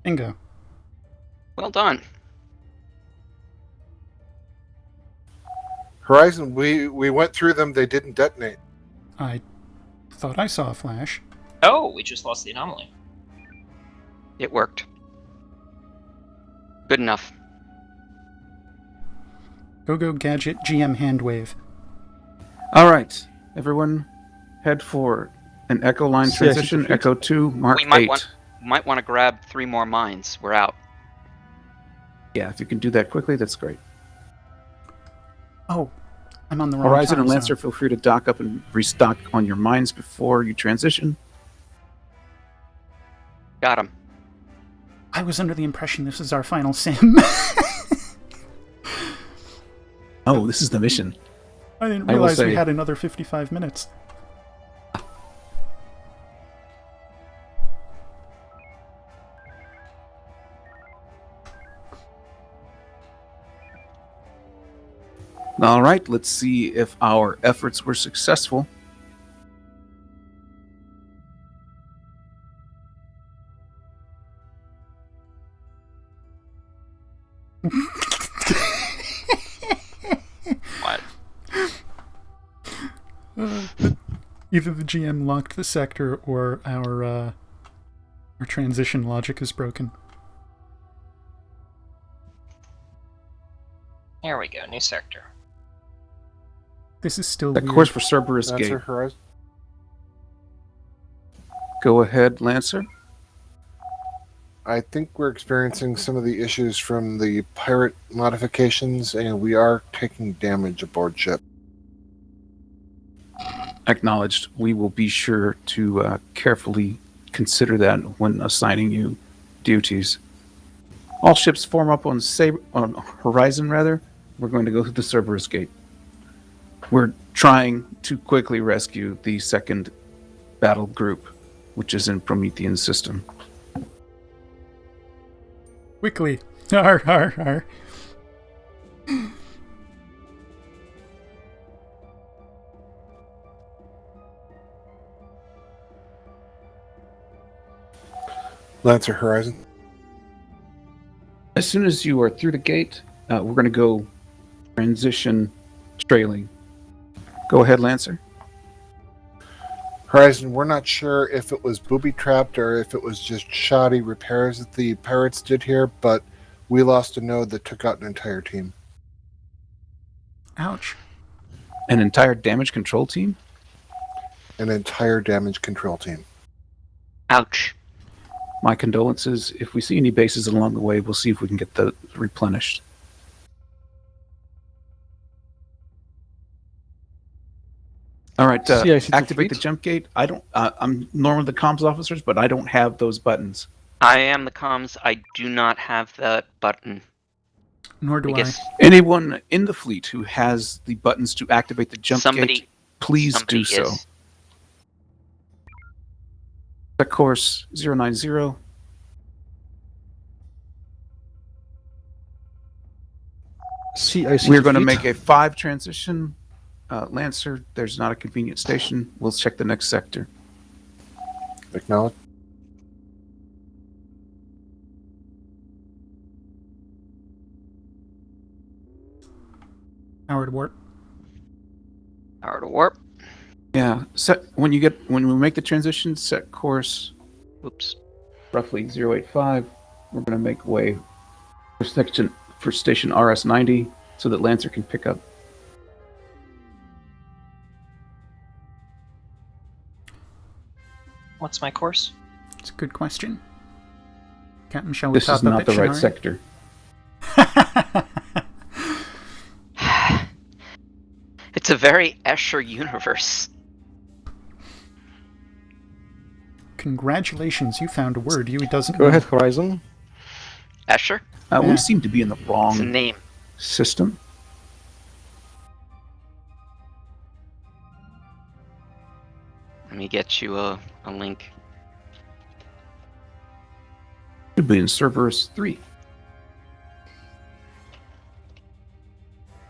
S14: Bingo.
S11: Well done.
S19: Horizon, we went through them. They didn't detonate.
S14: I thought I saw a flash.
S10: Oh, we just lost the anomaly.
S11: It worked. Good enough.
S14: Go gadget GM hand wave.
S3: All right. Everyone head for an Echo line
S18: Yes,
S3: transition.
S18: yes.
S3: Echo 2, Mark
S11: We might
S3: 8.
S11: want to grab 3 more mines. We're out.
S3: Yeah, if you can do that quickly, that's great.
S14: Oh, I'm on the wrong
S3: Horizon
S14: time
S3: and Lancer,
S14: zone.
S3: feel free to dock up and restock on your mines before you transition.
S11: Got him.
S14: I was under the impression this is our final sim.
S3: Oh, this is the mission.
S14: I didn't
S3: I will
S14: realize we
S3: say-
S14: had another 55 minutes.
S3: All right, let's see if our efforts were successful.
S11: What?
S14: Either the GM locked the sector or our transition logic is broken.
S10: There we go. New sector.
S14: This is still
S3: That
S14: weird.
S3: course for Cerberus
S19: Lancer,
S3: Gate.
S19: Horizon.
S3: Go ahead, Lancer.
S19: I think we're experiencing some of the issues from the pirate modifications, and we are taking damage aboard ship.
S3: Acknowledged. We will be sure to carefully consider that when assigning you duties. All ships form up on Horizon, rather. We're going to go through the Cerberus Gate. We're trying to quickly rescue the second battle group, which is in Promethean system.
S14: Quickly. Har, har, har.
S19: Lancer Horizon.
S3: As soon as you are through the gate, we're going to go transition trailing. Go ahead, Lancer.
S19: Horizon, we're not sure if it was booby-trapped or if it was just shoddy repairs that the pirates did here, but we lost a node that took out an entire team.
S14: Ouch.
S3: An entire damage control team?
S19: An entire damage control team.
S11: Ouch.
S3: My condolences. If we see any bases along the way, we'll see if we can get those replenished. All right, activate the jump gate. I don't. I'm normally the comms officers, but I don't have those buttons.
S11: I am the comms. I do not have that button.
S14: Nor do I.
S3: Anyone in the fleet who has the buttons to activate the jump gate, please do so. Set course 090. We're going to make a 5 transition. Lancer, there's not a convenient station. We'll check the next sector.
S19: Acknowledge.
S14: Power to warp.
S11: Power to warp.
S3: Yeah. When we make the transition, set course.
S11: Oops.
S3: Roughly 085. We're going to make way for station RS90 so that Lancer can pick up.
S10: What's my course?
S14: It's a good question. Captain, shall we
S3: This is not the right sector.
S11: It's a very Escher universe.
S14: Congratulations, you found a word Yui doesn't
S18: Go
S14: know.
S18: ahead, Horizon.
S11: Escher?
S3: We seem to be in the wrong
S11: It's a name.
S3: system.
S11: Let me get you a link.
S3: Should be in Cerberus 3.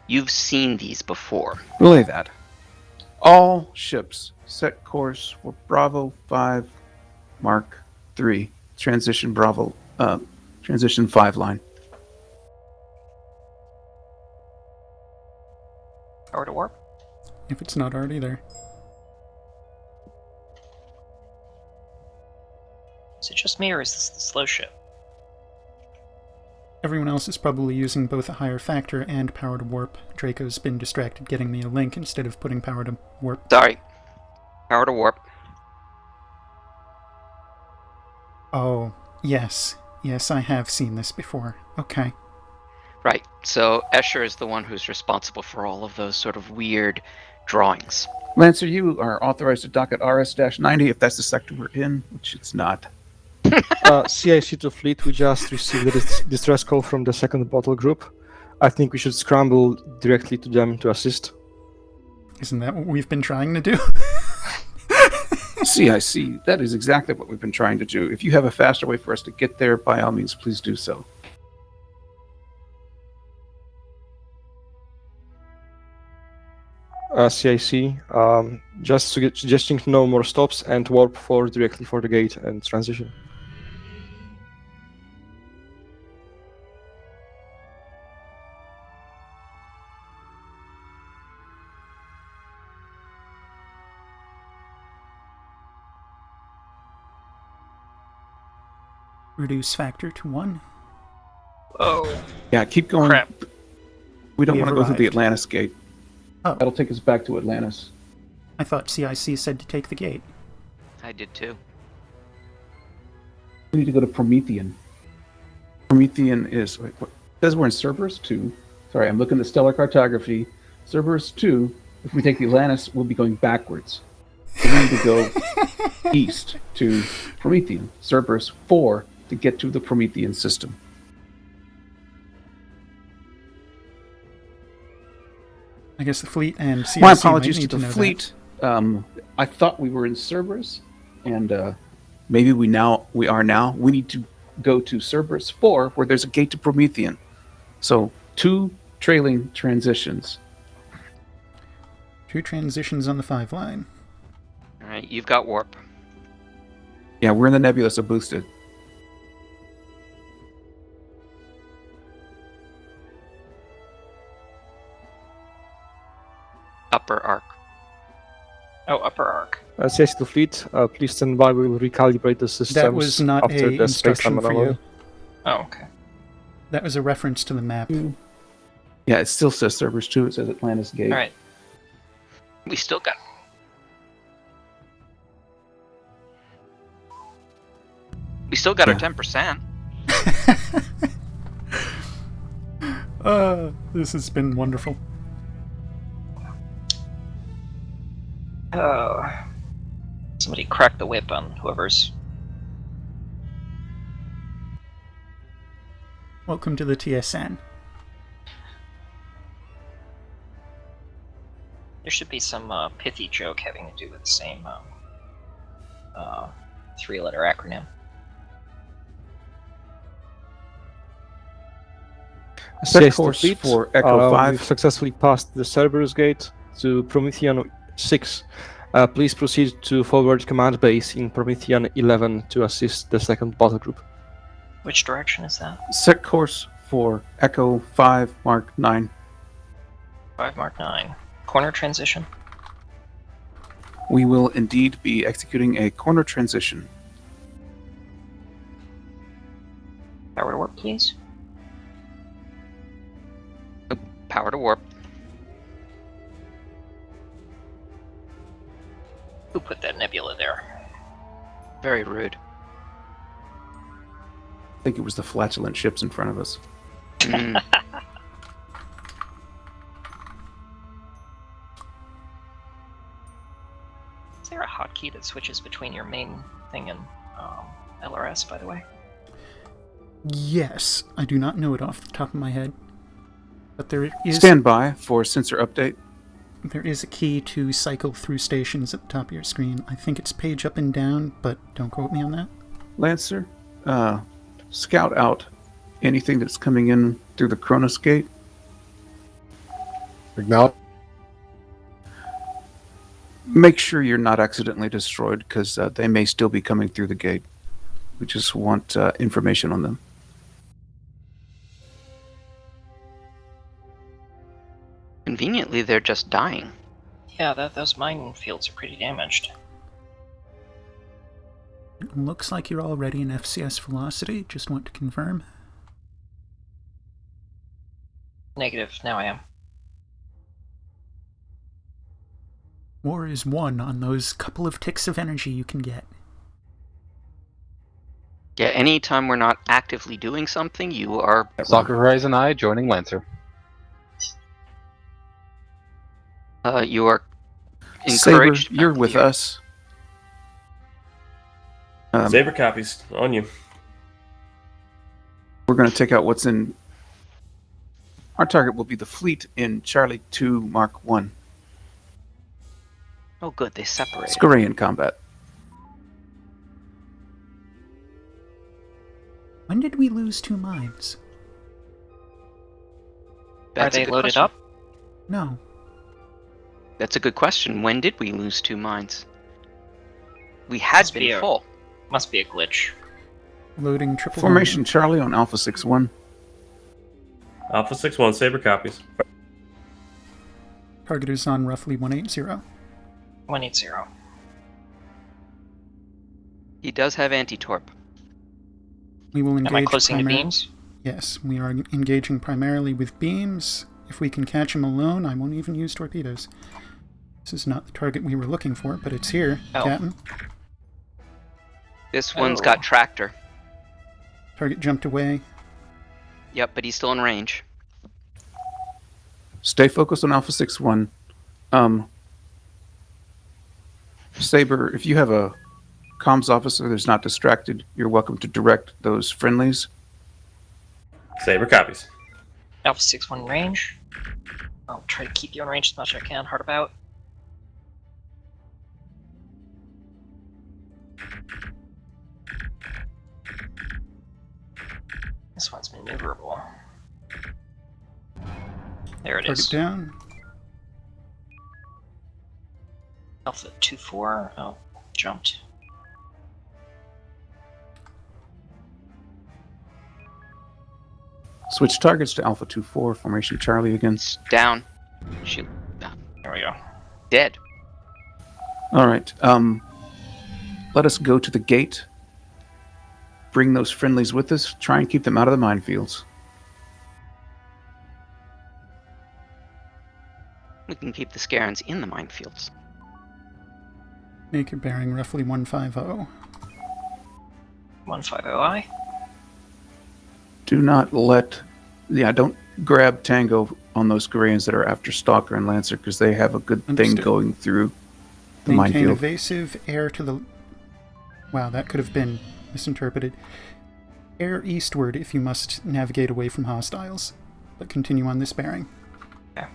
S11: You've seen these before.
S3: Relay that. All ships set course for Bravo 5 Mark 3. Transition 5 line.
S10: Power to warp.
S14: If it's not already there.
S10: Is it just me, or is this the slow ship?
S14: Everyone else is probably using both a higher factor and power to warp. Draco's been distracted getting me a link instead of putting power to warp.
S11: Sorry. Power to warp.
S14: Oh, yes. Yes, I have seen this before. Okay.
S11: Right. So Escher is the one who's responsible for all of those sort of weird drawings.
S3: Lancer, you are authorized to dock at RS-90 if that's the sector we're in, which it's not.
S18: CIC to fleet, we just received a distress call from the second bottle group. I think we should scramble directly to them to assist.
S14: Isn't that what we've been trying to do?
S3: CIC, that is exactly what we've been trying to do. If you have a faster way for us to get there, by all means, please do so.
S18: CIC, just suggesting no more stops and warp directly for the gate and transition.
S14: Reduce factor to 1.
S10: Oh.
S3: Yeah, keep going.
S10: Crap.
S3: We don't
S14: We
S3: want
S14: have
S3: to go through the
S14: arrived.
S3: Atlantis gate.
S14: Oh.
S3: That'll take us back to Atlantis.
S14: I thought CIC said to take the gate.
S11: I did too.
S3: We need to go to Promethean. Promethean is... Wait, what? It says we're in Cerberus 2. Sorry, I'm looking at stellar cartography. Cerberus 2, if we take the Atlantis, we'll be going backwards. So we need to go east to Promethean. Cerberus 4 to get to the Promethean system.
S14: I guess the fleet and CIC
S3: My
S14: might
S3: apologies
S14: need
S3: to the
S14: know
S3: fleet. I thought we were in Cerberus, and maybe we are now. We need to go to Cerberus 4, where there's a gate to Promethean. So 2 trailing transitions.
S14: 2 transitions on the 5 line.
S11: All right, you've got warp.
S3: Yeah, we're in the nebula, so boosted.
S11: Upper arc.
S10: Oh, upper arc.
S18: CSN Fleet, please stand by. We will recalibrate the systems
S14: That was not
S18: after
S14: a
S18: the space-time
S14: instruction for
S18: anomaly.
S14: you.
S10: Oh, okay.
S14: That was a reference to the map.
S3: Yeah, it still says Cerberus 2. It says Atlantis Gate.
S10: All right.
S11: We still got. We still got our 10%.
S14: This has been wonderful.
S10: Somebody crack the whip on whoever's.
S14: Welcome to the TSN.
S10: There should be some pithy joke having to do with the same 3-letter acronym.
S3: Set
S18: CSN
S3: course
S18: Fleet,
S3: for Echo 5.
S18: We've successfully passed the Cerberus Gate to Promethean 6. Please proceed to forward command base in Promethean 11 to assist the second battle group.
S10: Which direction is that?
S3: Set course for Echo 5 Mark 9.
S10: 5 Mark 9. Corner transition.
S3: We will indeed be executing a corner transition.
S10: Power to warp, please.
S11: Power to warp.
S10: Who put that nebula there?
S11: Very rude.
S3: I think it was the flatulent ships in front of us.
S11: Mm.
S10: Is there a hotkey that switches between your main thing and LRS, by the way?
S14: Yes, I do not know it off the top of my head. But there is...
S3: Stand by for sensor update.
S14: There is a key to cycle through stations at the top of your screen. I think it's page up and down, but don't quote me on that.
S3: Lancer, scout out anything that's coming in through the Cronus Gate.
S19: Acknowledge.
S3: Make sure you're not accidentally destroyed, because they may still be coming through the gate. We just want information on them.
S11: Conveniently, they're just dying.
S10: Yeah, those minefields are pretty damaged.
S14: It looks like you're already in FCS velocity. Just want to confirm.
S10: Negative, now I am.
S14: War is won on those couple of ticks of energy you can get.
S11: Yeah, anytime we're not actively doing something, you are...
S8: Soccer Horizon I joining Lancer.
S11: You are
S3: Saber,
S11: encouraged...
S3: you're with us.
S12: Saber copies. On you.
S3: We're going to take out what's in... Our target will be the fleet in Charlie 2 Mark 1.
S11: Oh good, they separated.
S3: Skorian combat.
S14: When did we lose 2 mines?
S11: That's
S10: Are
S11: a
S10: they
S11: good
S10: loaded
S11: question.
S10: up?
S14: No.
S11: That's a good question. When did we lose 2 mines? We had been full.
S10: Must be a glitch.
S14: Loading triple
S3: Formation Charlie on Alpha 6-1.
S12: Alpha 6-1, Saber copies.
S14: Target is on roughly 180.
S10: 180.
S11: He does have anti-torp.
S14: We will engage.
S10: Am I closing the beams?
S14: Yes, we are engaging primarily with beams. If we can catch him alone, I won't even use torpedoes. This is not the target we were looking for, but it's here, Captain.
S11: This one's got tractor.
S14: Target jumped away.
S11: Yep, but he's still in range.
S3: Stay focused on Alpha 6-1. Saber, if you have a comms officer that's not distracted, you're welcome to direct those friendlies.
S12: Saber copies.
S10: Alpha 6-1 range. I'll try to keep you in range as much as I can. Hard about. maneuverable. There it
S14: Target
S10: is.
S14: down.
S10: Alpha 2-4. Oh, jumped.
S3: Switch targets to Alpha 2-4, formation Charlie again.
S11: Down. Shoot.
S10: There we go.
S11: Dead.
S3: All right. Let us go to the gate. Bring those friendlies with us. Try and keep them out of the minefields.
S11: We can keep the Scarens in the minefields.
S14: Make your bearing roughly 150.
S10: 150I.
S3: Do not let... Yeah, don't grab Tango on those Koreans that are after Stalker and Lancer, because they have a good thing
S14: Understood.
S3: going through the
S14: Maintain
S3: minefield.
S14: evasive, air to the... Wow, that could have been misinterpreted. Air eastward if you must navigate away from hostiles, but continue on this bearing.
S10: Okay.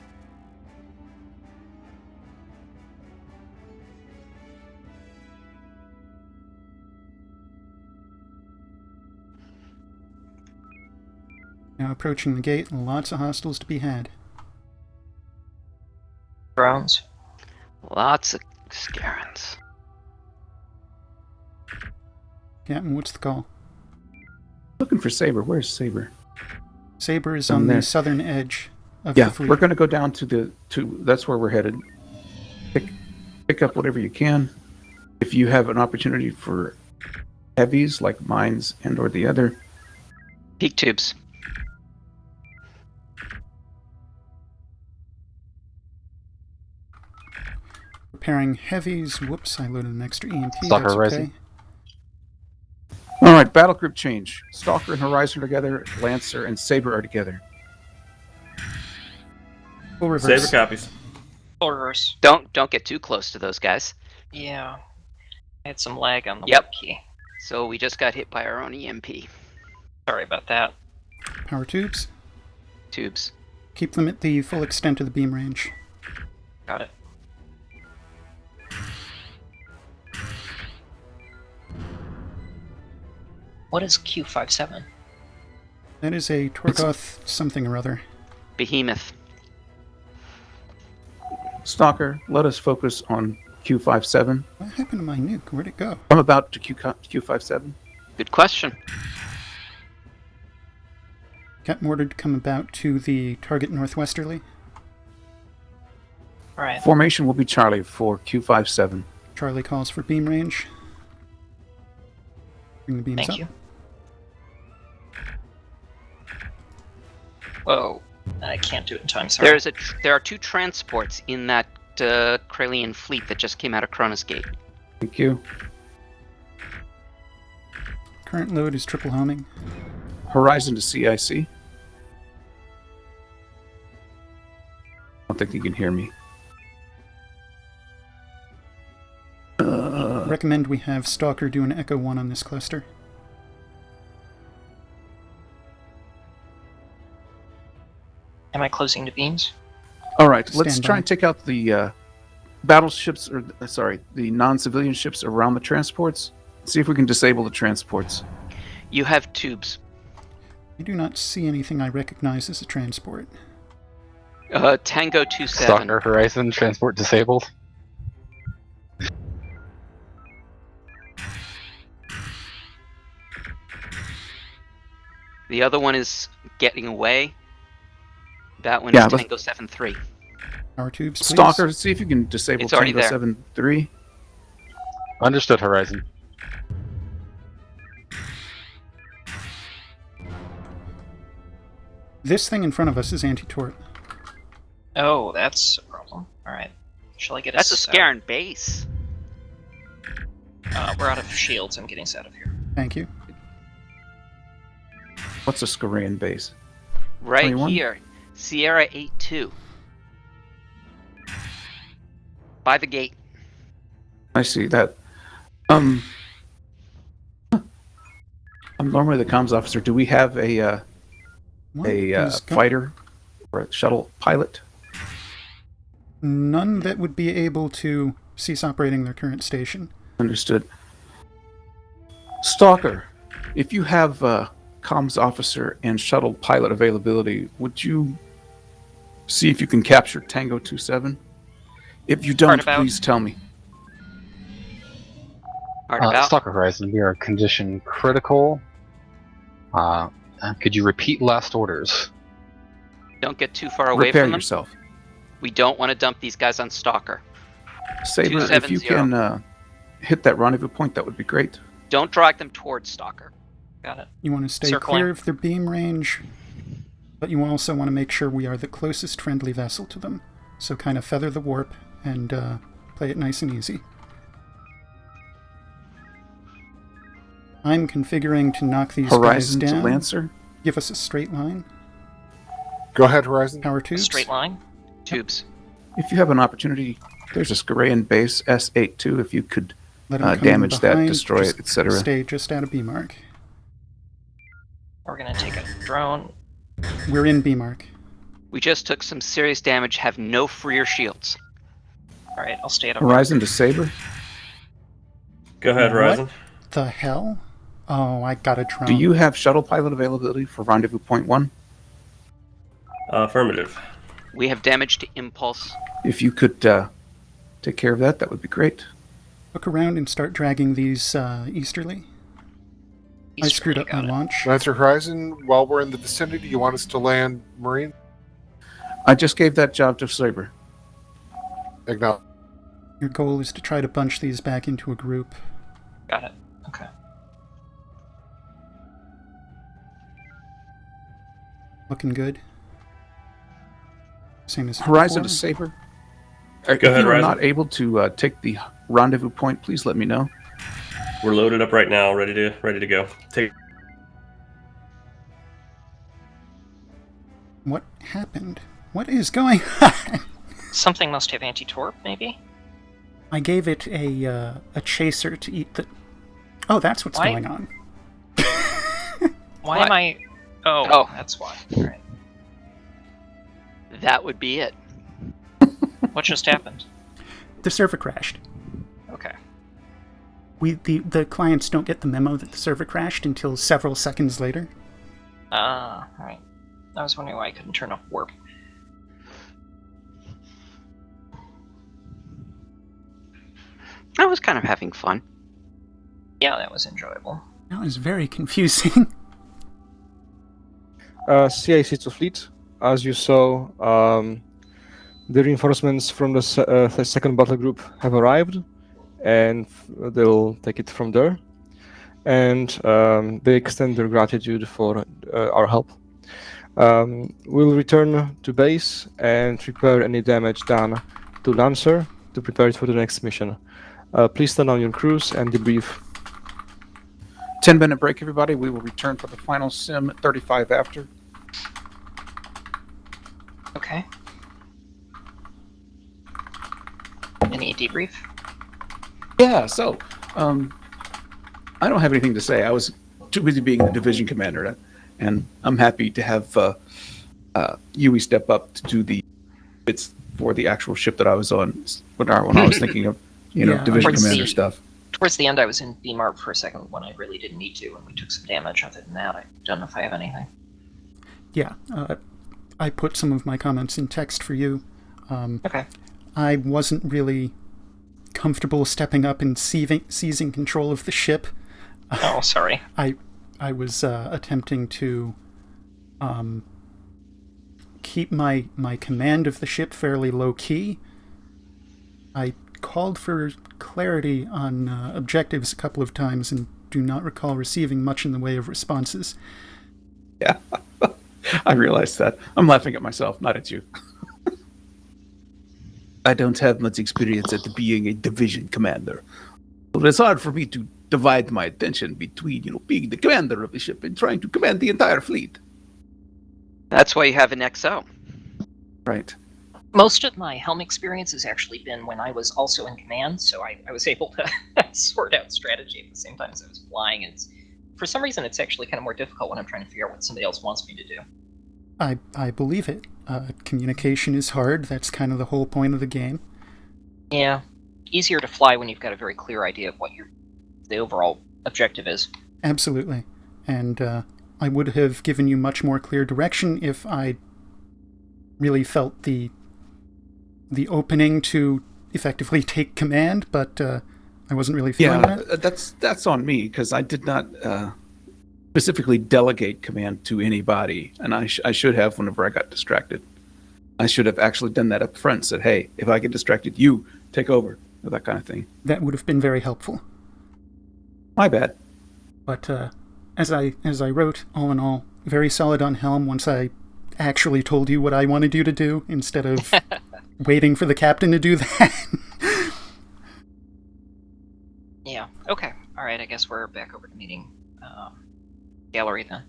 S14: Now approaching the gate, lots of hostiles to be had.
S10: Drones.
S11: Lots of Scarens.
S14: Captain, what's the call?
S3: Looking for Saber. Where's Saber?
S14: Saber is
S3: Down
S14: on
S3: there.
S14: the southern edge of
S3: Yeah,
S14: the fleet.
S3: we're going to go down to that's where we're headed. Pick up whatever you can. If you have an opportunity for heavies like mines and or the other.
S11: Peak tubes.
S14: Preparing heavies. Whoops, I loaded an extra EMP.
S8: Stalker
S14: That's
S8: Horizon.
S14: okay.
S3: All right, battle group change. Stalker and Horizon are together. Lancer and Saber are together.
S14: Full reverse.
S12: Saber copies.
S10: Full reverse.
S11: Don't get too close to those guys.
S10: Yeah. I had some lag on the
S11: Yep.
S10: web key.
S11: So we just got hit by our own EMP.
S10: Sorry about that.
S14: Power tubes.
S11: Tubes.
S14: Keep them at the full extent of the beam range.
S10: Got it. What is Q57?
S14: That is a Torgoth something or other.
S11: Behemoth.
S3: Stalker, let us focus on Q57.
S14: What happened to my nuke? Where'd it go?
S3: I'm about to Q57.
S11: Good question.
S14: Captain ordered to come about to the target northwesterly.
S10: Alright.
S3: Formation will be Charlie for Q57.
S14: Charlie calls for beam range. Bring the beams
S10: Thank
S14: up.
S10: you. Whoa. I can't do it in time, sorry.
S11: There are two transports in that Kralian fleet that just came out of Cronus Gate.
S3: Thank you.
S14: Current load is triple homing.
S3: Horizon to CIC. I don't think you can hear me.
S14: Recommend we have Stalker do an Echo 1 on this cluster.
S10: Am I closing the beams?
S3: All right, let's
S14: Stand
S3: try
S14: by.
S3: and take out the battleships, or the non-civilian ships around the transports. See if we can disable the transports.
S11: You have tubes.
S14: I do not see anything I recognize as a transport.
S11: Tango 27.
S8: Stalker Horizon transport disabled.
S11: The other one is getting away. That one
S3: Yeah,
S11: is
S3: let's-
S11: Tango 7-3.
S14: Power tubes, please.
S3: Stalker, see if you can disable
S11: It's already
S3: Tango
S11: there.
S3: 7-3.
S8: Understood, Horizon.
S14: This thing in front of us is anti-tort.
S10: Oh, that's a problem. Alright. Shall I get
S11: That's a
S10: us
S11: Scaran base.
S10: We're out of shields. I'm getting us out of here.
S14: Thank you.
S3: What's a Skorian base?
S11: Right
S3: 21?
S11: here. Sierra 8-2. By the gate.
S3: I see that. I'm normally the comms officer. Do we have a
S14: What is go-
S3: fighter or a shuttle pilot?
S14: None that would be able to cease operating their current station.
S3: Understood. Stalker, if you have comms officer and shuttle pilot availability. Would you see if you can capture Tango 27? If you don't, please tell me.
S8: Stalker Horizon, we are condition critical. Could you repeat last orders?
S11: Don't get too far away
S3: Repair
S11: from them.
S3: yourself.
S11: We don't want to dump these guys on Stalker.
S3: Saber, if you
S11: 270.
S3: can hit that rendezvous point, that would be great.
S11: Don't drag them towards Stalker.
S10: Got it.
S14: You want to stay
S10: Circling.
S14: clear of their beam range, but you also want to make sure we are the closest friendly vessel to them. So kind of feather the warp and play it nice and easy. I'm configuring to knock these
S3: Horizon
S14: guys
S3: to
S14: down.
S3: Lancer.
S14: Give us a straight line.
S19: Go ahead, Horizon.
S14: Power tubes.
S10: Straight line.
S11: Tubes.
S3: If you have an opportunity, there's a Skarayan base S82. If you could
S14: Let 'em come
S3: damage that,
S14: behind,
S3: destroy
S14: just
S3: it, etc.
S14: Stay just out of B mark.
S10: We're gonna take a drone.
S14: We're in B mark.
S11: We just took some serious damage, have no freer shields.
S10: Alright, I'll stay at a
S3: Horizon to Saber.
S12: Go ahead, Horizon.
S14: What the hell? Oh, I got a drone.
S3: Do you have shuttle pilot availability for rendezvous point 1?
S12: Affirmative.
S11: We have damage to impulse.
S3: If you could take care of that, that would be great.
S14: Look around and start dragging these easterly. I screwed up my launch.
S19: Lancer Horizon, while we're in the vicinity, you want us to land Marine?
S3: I just gave that job to Saber.
S19: Acknowledge.
S14: Your goal is to try to bunch these back into a group.
S10: Got it. Okay.
S14: Looking good. Same as
S3: Horizon
S14: before.
S3: to Saber.
S12: Go
S3: If
S12: ahead,
S3: you are
S12: Horizon.
S3: not able to take the rendezvous point, please let me know.
S12: We're loaded up right now, ready to go. Take.
S14: What happened? What is going on?
S10: Something must have anti-torp, maybe?
S14: I gave it a chaser to eat the... Oh, that's what's
S10: Why?
S14: going on.
S10: Why
S11: What?
S10: am I... Oh, that's why. Alright.
S11: That would be it.
S10: What just happened?
S14: The server crashed.
S10: Okay.
S14: The clients don't get the memo that the server crashed until several seconds later.
S10: Alright. I was wondering why I couldn't turn off warp.
S11: I was kind of having fun.
S10: Yeah, that was enjoyable.
S14: That was very confusing.
S18: CIC to Fleet. As you saw, the reinforcements from the second battle group have arrived, and they'll take it from there. And they extend their gratitude for our help. We'll return to base and repair any damage done to Lancer to prepare it for the next mission. Please stand on your crews and debrief.
S3: 10-minute break, everybody. We will return for the final sim at 35 after.
S10: Okay. Any debrief?
S3: Yeah, so, I don't have anything to say. I was too busy being the division commander, and I'm happy to have Yui step up to do the bits for the actual ship that I was on when I was thinking of,
S14: Yeah,
S3: division
S10: towards
S3: commander
S10: the-
S3: stuff.
S10: Towards the end, I was in B-Mark for a second when I really didn't need to, and we took some damage. Other than that, I don't know if I have anything.
S14: Yeah, I put some of my comments in text for you.
S10: Okay.
S14: I wasn't really comfortable stepping up and seizing control of the ship.
S10: Oh, sorry.
S14: I was attempting to keep my command of the ship fairly low-key. I called for clarity on objectives a couple of times and do not recall receiving much in the way of responses.
S3: Yeah, I realized that. I'm laughing at myself, not at you. I don't have much experience at being a division commander. So it's hard for me to divide my attention between, being the commander of the ship and trying to command the entire fleet.
S11: That's why you have an XO.
S3: Right.
S10: Most of my helm experience has actually been when I was also in command, so I was able to sort out strategy at the same time as I was flying. For some reason, it's actually kind of more difficult when I'm trying to figure out what somebody else wants me to do.
S14: I believe it. Communication is hard. That's kind of the whole point of the game.
S10: Yeah. Easier to fly when you've got a very clear idea of what the overall objective is.
S14: Absolutely. And I would have given you much more clear direction if I really felt the opening to effectively take command, but I wasn't really feeling that.
S3: That's on me, because I did not specifically delegate command to anybody, and I should have whenever I got distracted. I should have actually done that up front, said, hey, if I get distracted, you take over, or that kind of thing.
S14: That would have been very helpful.
S3: My bad.
S14: But as I wrote, all in all, very solid on Helm once I actually told you what I wanted you to do, instead of waiting for the captain to do that.
S10: Yeah, okay. Alright, I guess we're back over to meeting gallery then.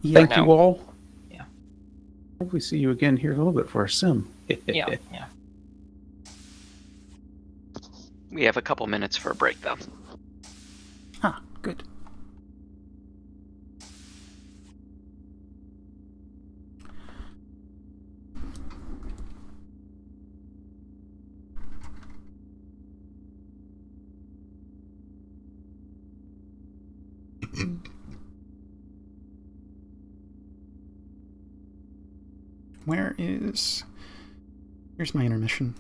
S14: Yeah.
S3: Thank you all.
S10: Yeah.
S3: Hopefully see you again here in a little bit for our sim.
S10: Yeah.
S11: We have a couple minutes for a break, though.
S14: Ah, good. Here's my intermission.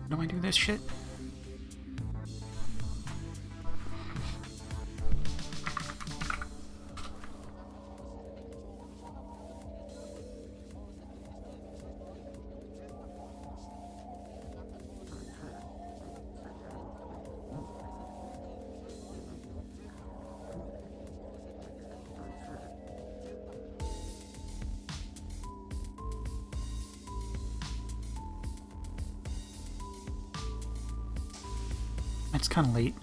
S14: Do I do this shit? It's kind of late.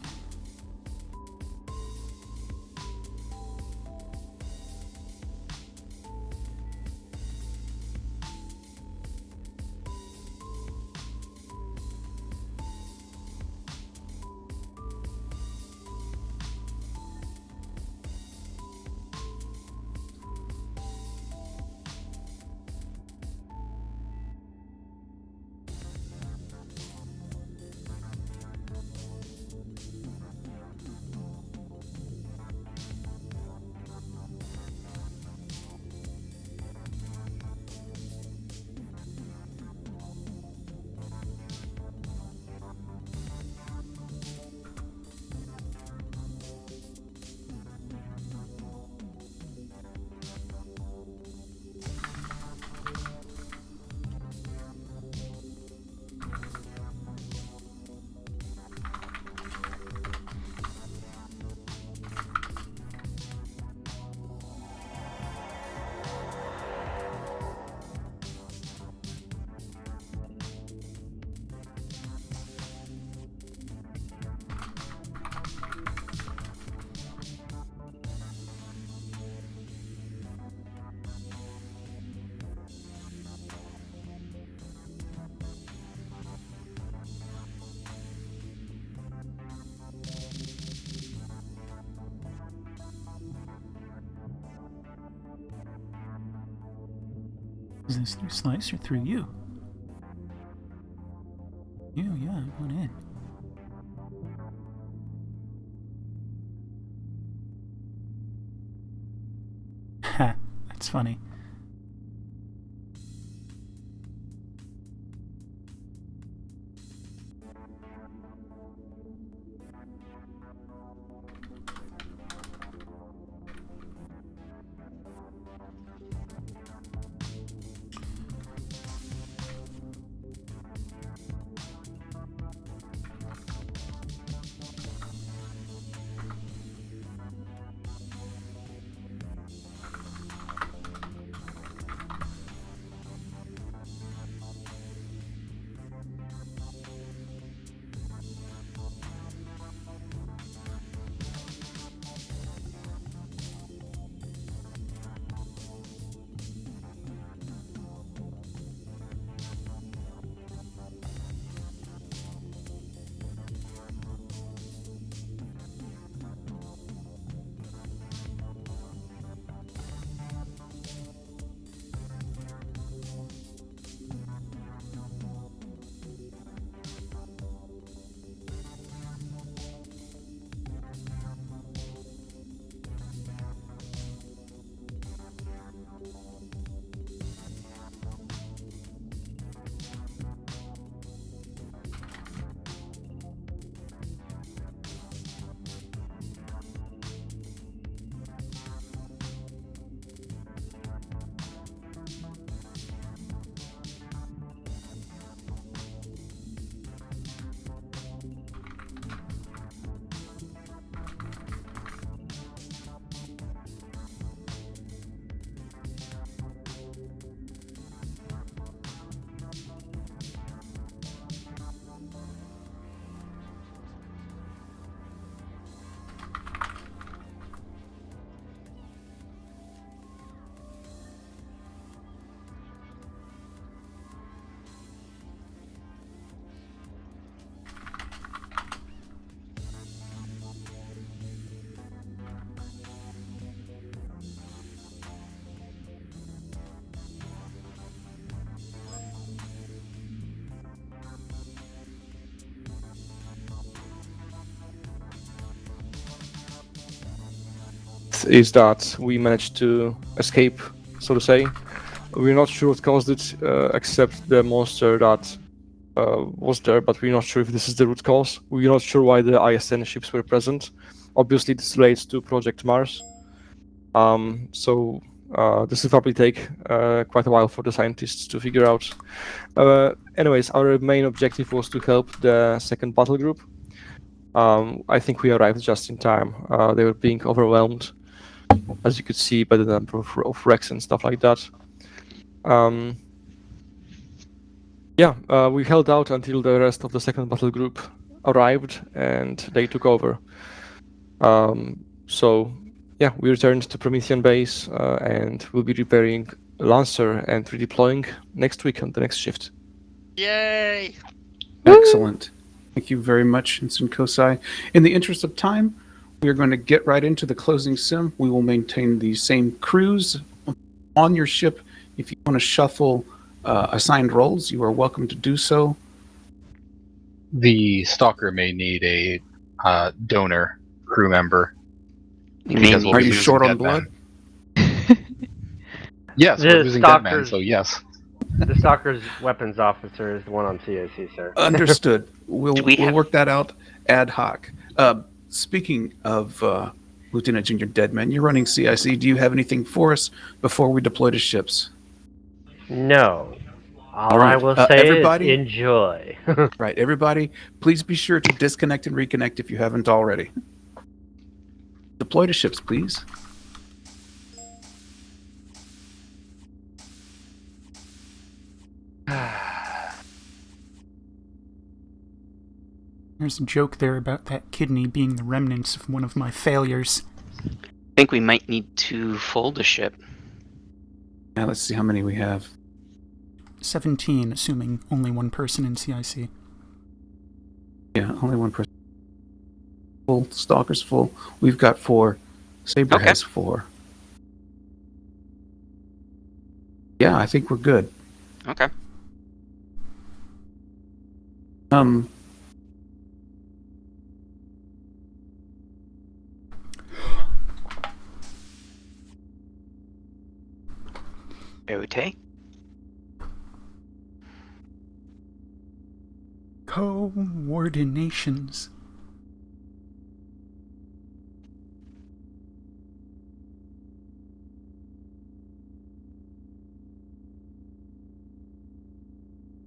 S14: Is this through Slice or through you? You, yeah, I went in. Ha, that's funny.
S18: Is that we managed to escape, so to say. We're not sure what caused it, except the monster that was there, but we're not sure if this is the root cause. We're not sure why the ISN ships were present. Obviously, this relates to Project Mars. So this will probably take quite a while for the scientists to figure out. Anyways, our main objective was to help the second battle group. I think we arrived just in time. They were being overwhelmed, as you could see by the number of wrecks and stuff like that. We held out until the rest of the second battle group arrived and they took over. We returned to Promethean base and we'll be repairing Lancer and redeploying next week on the next shift.
S6: Yay!
S14: Excellent. Thank you very much, Ensign Kosai. In the interest of time, we are going to get right into the closing sim. We will maintain the same crews on your ship. If you want to shuffle assigned roles, you are welcome to do so.
S8: The Stalker may need a donor crew member.
S14: Are you short on blood?
S8: Yes, we're
S7: The
S8: losing Deadman,
S7: Stalker's-
S8: so yes.
S7: The Stalker's weapons officer is the one on CIC, sir.
S14: Understood. We'll work that out ad hoc. Speaking of Lieutenant Junior Deadman, you're running CIC. Do you have anything for us before we deploy to ships?
S7: No. All
S14: right.
S7: I will say
S14: everybody,
S7: is enjoy.
S14: Right, everybody, please be sure to disconnect and reconnect if you haven't already. Deploy to ships, please. There's a joke there about that kidney being the remnants of one of my failures.
S11: I think we might need to fold a ship.
S14: Now let's see how many we have. 17, assuming only one person in CIC. Yeah, only one person. Full. Stalker's full. We've got 4. Saber has 4.
S3: Yeah, I think we're good.
S11: Okay. Okay.
S14: Coordinations.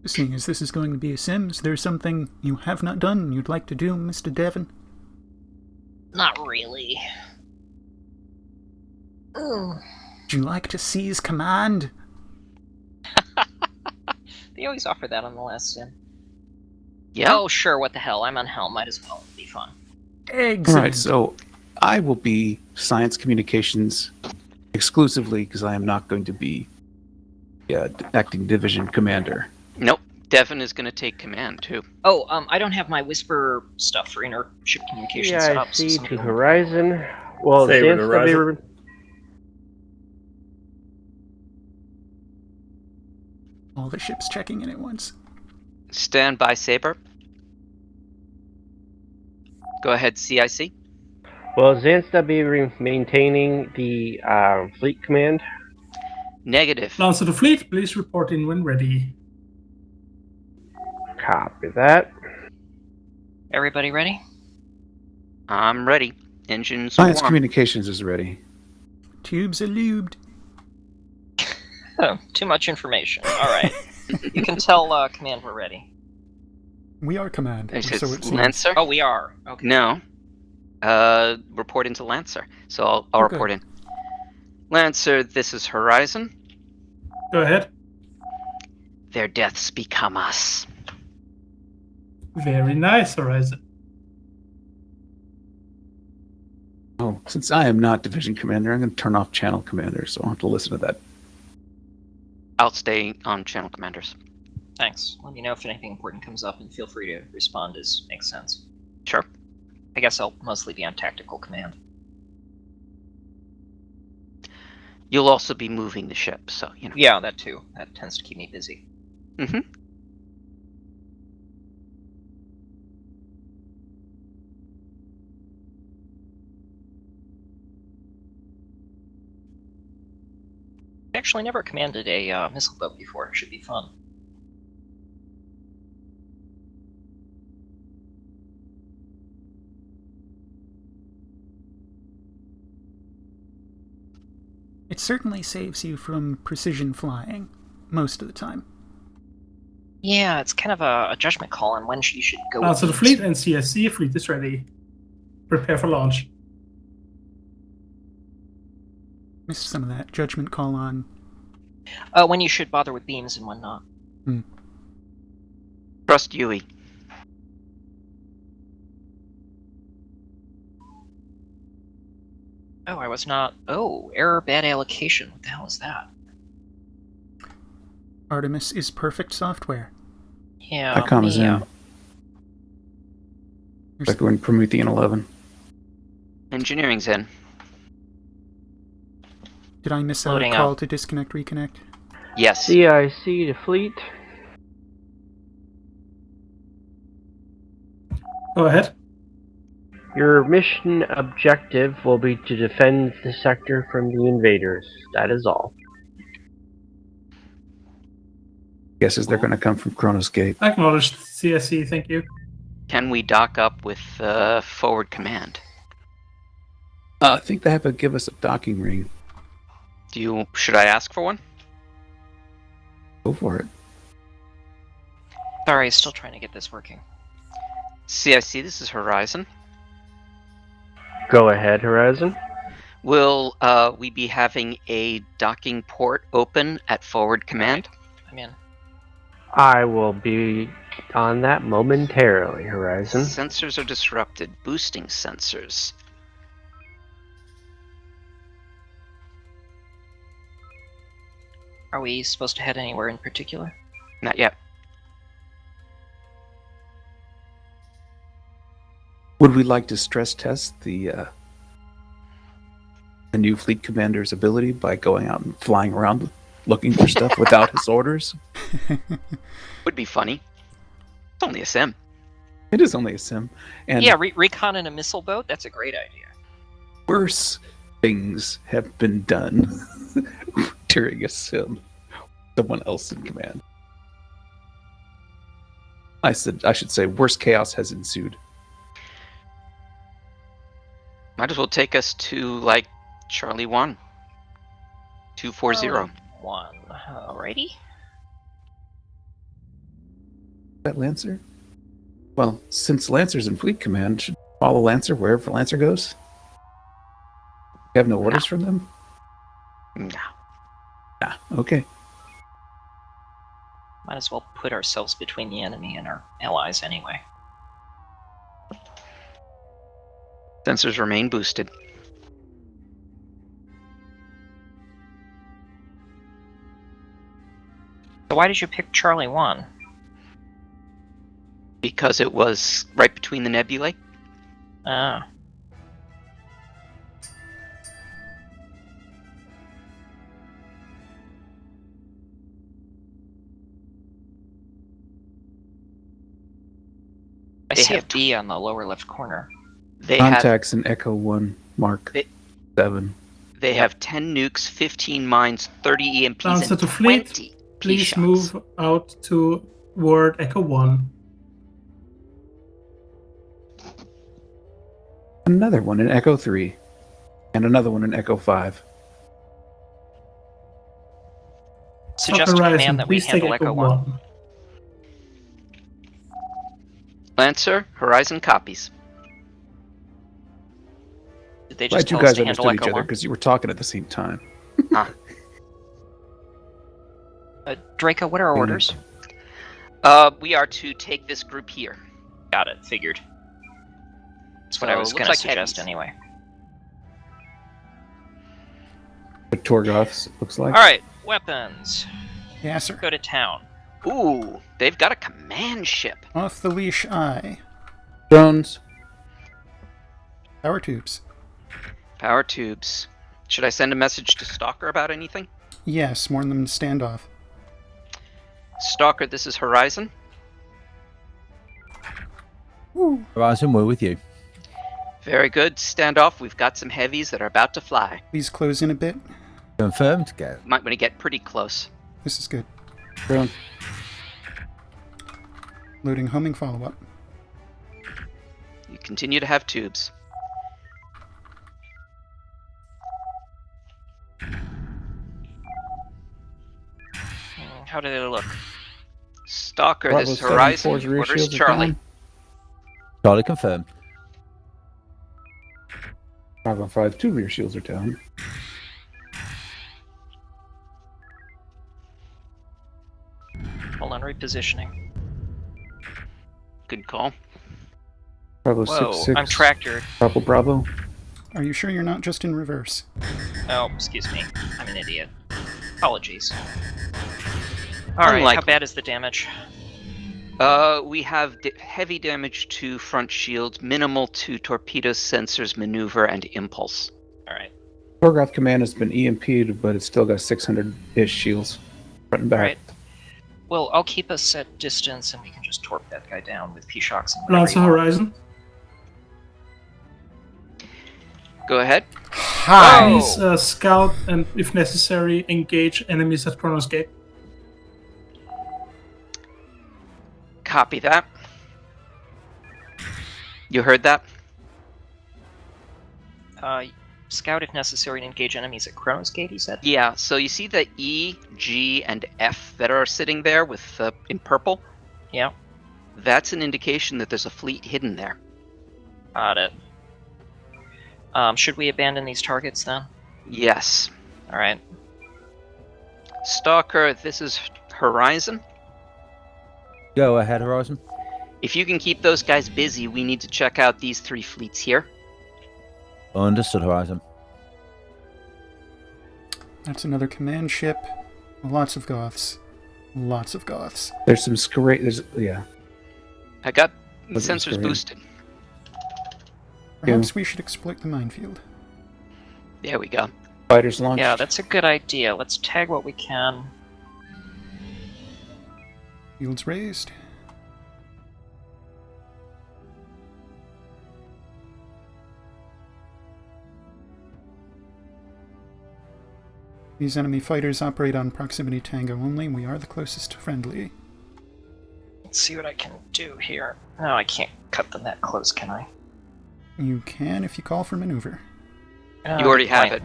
S14: Seeing as this is going to be a sim, is there something you have not done you'd like to do, Mr. Devon?
S10: Not really.
S14: Would you like to seize command?
S10: They always offer that on the last sim.
S11: Yeah.
S10: Oh, sure, what the hell. I'm on Helm. Might as well. It'll be fun.
S14: Excellent.
S3: All right, so I will be science communications exclusively because I am not going to be acting division commander.
S11: Nope. Devin is going to take command too.
S10: Oh, I don't have my Whisper stuff for inter-ship communication set up. So
S7: CIC
S10: somebody
S7: to
S10: will-
S7: Horizon. Well,
S12: Saber to
S7: Xanth will be...
S14: All the ships checking in at once.
S11: Stand by, Saber. Go ahead, CIC.
S7: Will Xanth be maintaining the fleet command?
S11: Negative.
S9: Lancer the fleet, please report in when ready.
S7: Copy that.
S10: Everybody ready?
S11: I'm ready. Engines
S3: Science
S11: warm.
S3: communications is ready.
S14: Tubes are lubed.
S10: Oh, too much information. Alright. You can tell command we're ready.
S14: We are command.
S11: There's
S14: so it seems.
S11: Lancer?
S10: Oh, we are. Okay.
S11: No. Report into Lancer. So I'll
S14: Okay.
S11: report in. Lancer, this is Horizon.
S9: Go ahead.
S11: Their deaths become us.
S9: Very nice, Horizon.
S3: Oh, since I am not division commander, I'm going to turn off channel commander, so I'll have to listen to that.
S11: I'll stay on channel commanders.
S10: Thanks. Let me know if anything important comes up, and feel free to respond as makes sense.
S11: Sure.
S10: I guess I'll mostly be on tactical command.
S11: You'll also be moving the ship, so, you know.
S10: Yeah, that too. That tends to keep me busy.
S11: Mm-hmm.
S10: I actually never commanded a missile boat before. It should be fun.
S14: It certainly saves you from precision flying, most of the time.
S10: Yeah, it's kind of a judgment call on when you should go.
S9: Lancer the
S10: with
S9: fleet and CSC fleet is ready. Prepare for launch.
S14: Missed some of that judgment call on.
S10: When you should bother with beams and when not.
S11: Trust Yui.
S10: Oh, I was not. Oh, error, bad allocation. What the hell is that?
S14: Artemis is perfect software.
S10: Yeah.
S3: ICOM is
S10: yeah.
S3: in. Like we're in Promethean 11.
S11: Engineering's in.
S14: Did I miss
S10: Loading
S14: a call
S10: up.
S14: to disconnect, reconnect?
S11: Yes.
S7: CIC to fleet.
S9: Go ahead.
S7: Your mission objective will be to defend the sector from the invaders. That is all.
S3: Guesses they're going to come from Kronos Gate.
S9: Acknowledged, CSC, thank you.
S11: Can we dock up with forward command?
S3: I think they have to give us a docking ring.
S11: Should I ask for one?
S3: Go for it.
S10: Sorry, still trying to get this working.
S11: CIC, this is Horizon.
S7: Go ahead, Horizon.
S11: Will we be having a docking port open at forward command?
S10: I'm in.
S7: I will be on that momentarily, Horizon.
S11: Sensors are disrupted. Boosting sensors.
S10: Are we supposed to head anywhere in particular?
S11: Not yet.
S3: Would we like to stress test the new fleet commander's ability by going out and flying around looking for stuff without his orders.
S11: Would be funny. It's only a sim.
S3: It is only a sim. And
S10: Yeah, recon in a missile boat? That's a great idea.
S3: worse things have been done during a sim. Someone else in command. I should say worse chaos has ensued.
S11: Might as well take us to, like, Charlie 1. 240.
S10: 1. Alrighty.
S3: That Lancer? Well, since Lancer's in fleet command, should follow Lancer wherever Lancer goes? You have no orders from them?
S11: No.
S3: Nah, okay.
S10: Might as well put ourselves between the enemy and our allies anyway.
S11: Sensors remain boosted.
S10: So why did you pick Charlie 1?
S11: Because it was right between the nebulae.
S10: Ah. I see a B on the lower left corner.
S3: Contacts in Echo 1, Mark 7.
S11: They have 10 nukes, 15 mines, 30 EMPs,
S9: Lancer
S11: and
S9: to
S11: 20
S9: fleet, please move out toward Echo 1.
S3: Another one in Echo 3. And another one in Echo 5.
S10: Suggest a command that we
S9: please take
S10: handle Echo 1.
S11: Lancer, Horizon copies.
S10: Did they
S3: Glad
S10: just
S3: you
S10: tell us
S3: guys
S10: to handle
S3: understood each
S10: Echo
S3: other
S10: 1?
S3: because you were talking at the same time.
S10: Draco, what are our orders?
S11: We are to take this group here.
S10: Got it, figured. That's what I was going to suggest anyway.
S3: The Torgoths, it looks like.
S10: Alright, weapons.
S14: Yes, sir.
S10: Go to town.
S11: Ooh, they've got a command ship.
S14: Off the leash, I.
S3: Drones.
S14: Power tubes.
S11: Power tubes. Should I send a message to Stalker about anything?
S14: Yes, warn them to stand off.
S11: Stalker, this is Horizon.
S20: Horizon, we're with you.
S11: Very good. Stand off. We've got some heavies that are about to fly.
S14: Please close in a bit.
S20: Confirmed, go.
S11: Might want to get pretty close.
S14: This is good.
S3: Drone.
S14: Loading homing follow-up.
S11: You continue to have tubes.
S10: How do they look?
S11: Stalker,
S3: Bravo
S11: this is
S3: 7,
S11: Horizon.
S3: 4's rear
S11: Orders
S3: shields are
S11: Charlie.
S3: down.
S20: Charlie confirmed.
S3: Bravo 5, 2 rear shields are down.
S10: Hold on, repositioning.
S11: Good call.
S3: Bravo
S10: Whoa,
S3: 6, 6.
S10: I'm tractored.
S3: Bravo.
S14: Are you sure you're not just in reverse?
S10: Oh, excuse me. I'm an idiot. Apologies. Alright, how bad is the damage?
S11: We have heavy damage to front shield, minimal to torpedoes, sensors, maneuver, and impulse.
S10: Alright.
S3: Torgoth command has been EMP'd, but it's still got 600-ish shields front and back.
S10: Alright. Well, I'll keep us at distance and we can just torp that guy down with P-Shocks and whatever
S9: Lancer
S10: you want.
S9: Horizon.
S11: Go ahead.
S9: Please scout and, if necessary, engage enemies at Chronos Gate.
S11: Copy that. You heard that?
S10: Scout if necessary and engage enemies at Chronos Gate, he said?
S11: Yeah, so you see the E, G, and F that are sitting there with in purple?
S10: Yeah.
S11: That's an indication that there's a fleet hidden there.
S10: Got it. Should we abandon these targets then?
S11: Yes.
S10: Alright.
S11: Stalker, this is Horizon.
S20: Go ahead, Horizon.
S11: If you can keep those guys busy, we need to check out these 3 fleets here.
S20: Understood, Horizon.
S14: That's another command ship. Lots of Goths. Lots of Goths.
S3: There's some yeah.
S11: I got the
S3: Wasn't
S11: sensors
S3: screen.
S11: boosted.
S14: Perhaps we should exploit the minefield.
S11: There we go.
S3: Fighters launched.
S10: Yeah, that's a good idea. Let's tag what we can.
S14: Shields raised. These enemy fighters operate on proximity tango only. We are the closest friendly.
S10: Let's see what I can do here. No, I can't cut them that close, can I?
S14: You can if you call for maneuver.
S11: You already have it.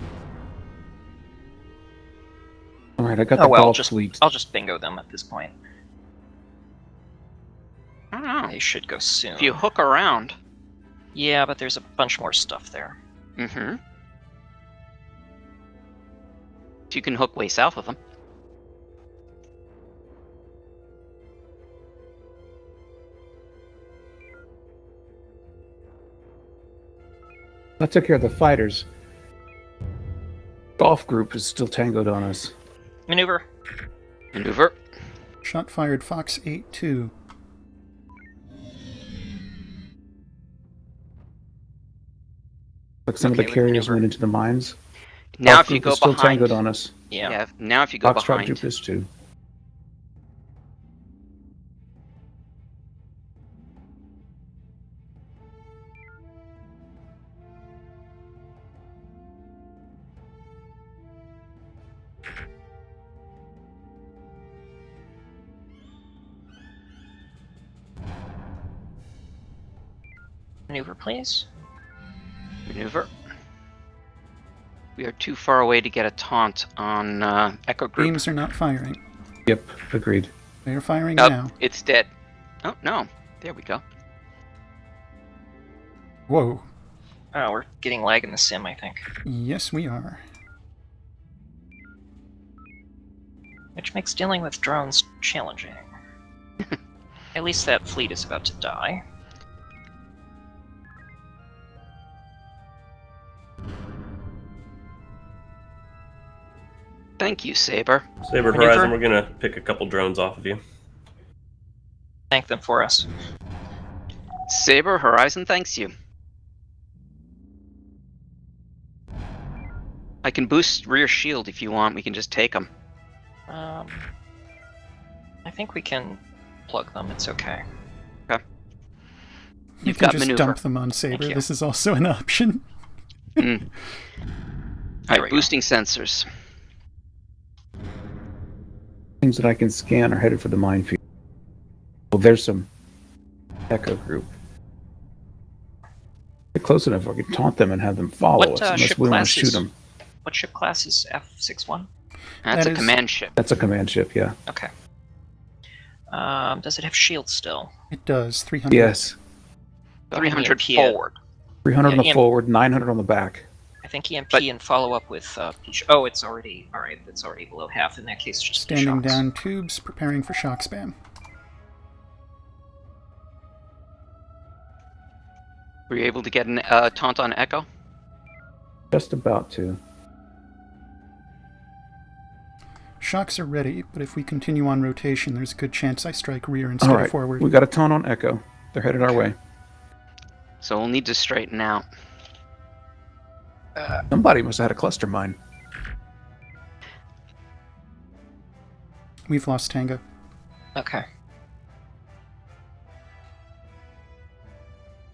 S3: Alright, I got
S10: Oh
S3: the
S10: well,
S3: golf
S10: just
S3: fleet.
S10: I'll just bingo them at this point.
S11: I don't know.
S10: They should go soon.
S11: If you hook around.
S10: Yeah, but there's a bunch more stuff there.
S11: Mm-hmm. You can hook way south of them.
S3: I took care of the fighters. Golf group is still tangoed on us.
S10: Maneuver.
S11: Maneuver.
S14: Shot fired Fox 8-2.
S3: Like some of the
S10: Okay,
S3: carriers
S10: maneuver.
S3: went into the mines.
S11: Now
S3: Golf
S11: if you
S3: group
S11: go
S3: is still
S11: behind.
S3: tangoed on us.
S10: Yeah.
S11: Now if you go
S3: Foxtrot
S11: behind.
S3: group is too.
S10: Maneuver, please.
S11: Maneuver. We are too far away to get a taunt on Echo Group.
S14: Beams are not firing.
S3: Yep, agreed.
S14: They are firing
S11: Nope,
S14: now.
S11: it's dead. Oh, no. There we go.
S14: Whoa.
S10: Oh, we're getting lag in the sim, I think.
S14: Yes, we are.
S10: Which makes dealing with drones challenging. At least that fleet is about to die.
S11: Thank you, Saber.
S12: Saber
S10: Maneuver.
S12: Horizon, we're gonna pick a couple drones off of you.
S10: Thank them for us.
S11: Saber, Horizon thanks you. I can boost rear shield if you want. We can just take them.
S10: I think we can plug them. It's okay.
S11: Okay.
S14: You
S11: You've
S14: can
S11: got
S14: just
S11: maneuver.
S14: dump them on Saber.
S10: you.
S14: This is also an option.
S11: Mm.
S10: There we
S11: Alright,
S10: go.
S11: boosting sensors.
S3: Things that I can scan are headed for the minefield. Well, there's some Echo Group. They're close enough where I can taunt them and have them follow
S10: What
S3: us, unless
S10: ship
S3: we want to
S10: class
S3: shoot
S10: is?
S3: them.
S10: What ship class is F61?
S11: That's
S14: That
S11: a
S14: is-
S11: command ship.
S3: That's a command ship, yeah.
S10: Okay. Does it have shields still?
S14: It does. 300.
S3: Yes.
S11: 300
S10: EMP
S11: forward.
S3: 300 on the
S10: Yeah,
S3: forward, 900 on the back.
S10: I think EMP
S11: But-
S10: and follow up with Oh, it's already alright. It's already below half. In that case, just
S14: Standing
S10: shocks.
S14: down tubes, preparing for shock spam.
S11: Were you able to get an taunt on Echo?
S3: Just about to.
S14: Shocks are ready, but if we continue on rotation, there's a good chance I strike rear instead
S3: All
S14: of
S3: right,
S14: forward.
S3: we got a taunt on Echo. They're headed our way.
S11: So we'll need to straighten out.
S3: Somebody must have had a cluster mine.
S14: We've lost Tango.
S10: Okay.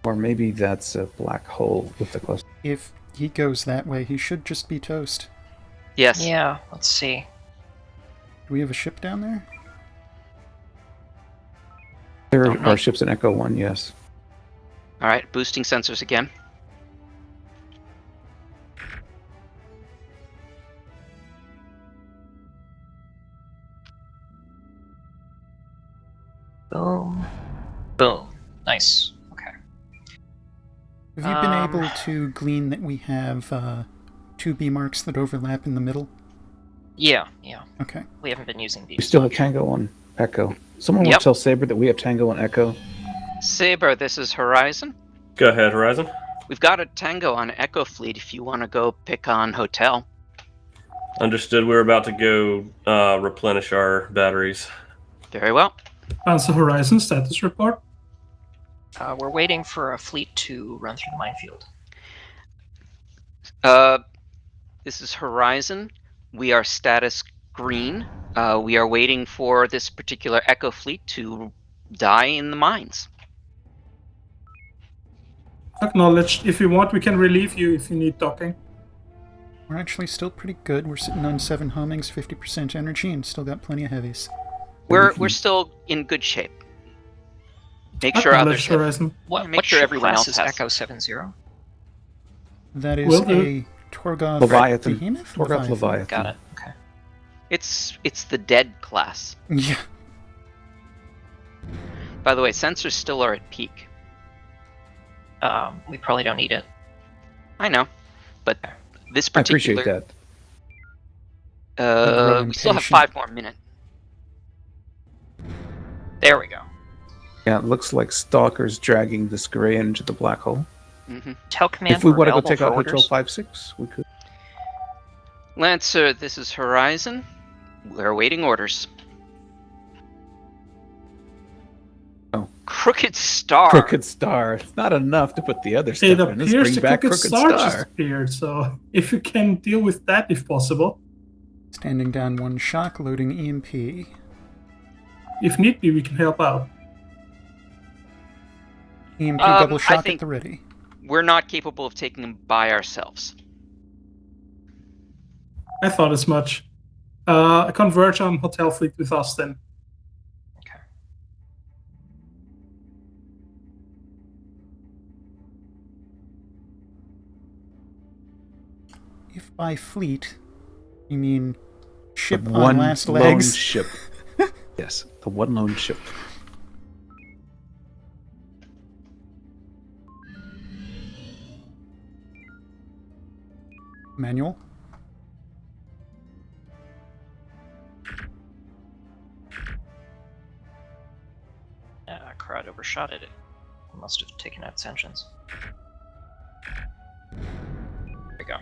S3: Or maybe that's a black hole with the cluster.
S14: If he goes that way, he should just be toast.
S11: Yes.
S10: Yeah. Let's see.
S14: Do we have a ship down there?
S3: There
S11: Don't know.
S3: are ships in Echo 1, yes.
S11: Alright, boosting sensors again.
S10: Boom. Boom. Nice. Okay.
S14: Have you been able to glean that we have two B marks that overlap in the middle?
S10: Yeah. Yeah.
S14: Okay.
S10: We haven't been using these.
S3: We still have Tango on Echo. Someone
S11: Yep.
S3: will tell Saber that we have Tango on Echo.
S11: Saber, this is Horizon.
S12: Go ahead, Horizon.
S11: We've got a Tango on Echo Fleet if you want to go pick on Hotel.
S12: Understood. We're about to go replenish our batteries.
S11: Very well.
S9: Answer Horizon status report.
S10: We're waiting for a fleet to run through the minefield.
S11: This is Horizon. We are status green. We are waiting for this particular Echo fleet to die in the mines.
S9: Acknowledged. If you want, we can relieve you if you need docking.
S14: We're actually still pretty good. We're sitting on 7 homings, 50% energy, and still got plenty of heavies.
S11: We're still in good shape. Make sure others have.
S10: Make
S11: What
S10: sure
S11: ship
S10: everyone
S11: class
S10: else
S11: is
S10: has.
S11: Echo
S10: Echo 70.
S14: That is
S9: Will do.
S14: a Torgoth
S3: Leviathan.
S14: Behemoth?
S3: Torgoth Leviathan.
S10: Got it. Okay.
S11: It's the dead class.
S14: Yeah.
S11: By the way, sensors still are at peak.
S10: We probably don't need it.
S11: I know, but this
S3: I appreciate
S11: particular.
S3: that.
S11: We still have 5 more minutes.
S10: There we go.
S3: Yeah, it looks like Stalker's dragging this gray into the black hole.
S10: Tell command.
S3: If we want to go
S10: available
S3: take
S10: for
S3: out
S10: orders.
S3: Hotel 56, we could.
S11: Lancer, this is Horizon. We're awaiting orders.
S3: Oh.
S11: Crooked Star.
S3: Crooked Star. It's not enough to put the other stuff
S9: It
S3: in. Let's
S9: appears
S3: bring
S9: the
S3: back
S9: Crooked
S3: Crooked
S9: Star
S3: Star.
S9: just appeared, so if you can deal with that if possible.
S14: Standing down 1 shock, loading EMP.
S9: If need be, we can help out.
S14: EMP double
S11: I
S14: shock
S11: think
S14: at the ready.
S11: we're not capable of taking them by ourselves.
S9: I thought as much. Converge on Hotel Fleet with us then.
S14: If by fleet, you mean ship
S3: The
S14: on
S3: one
S14: last
S3: lone
S14: legs?
S3: ship. Yes, the one lone ship.
S14: Manual.
S10: Crowd overshot it. It must have taken out its engines. There we go.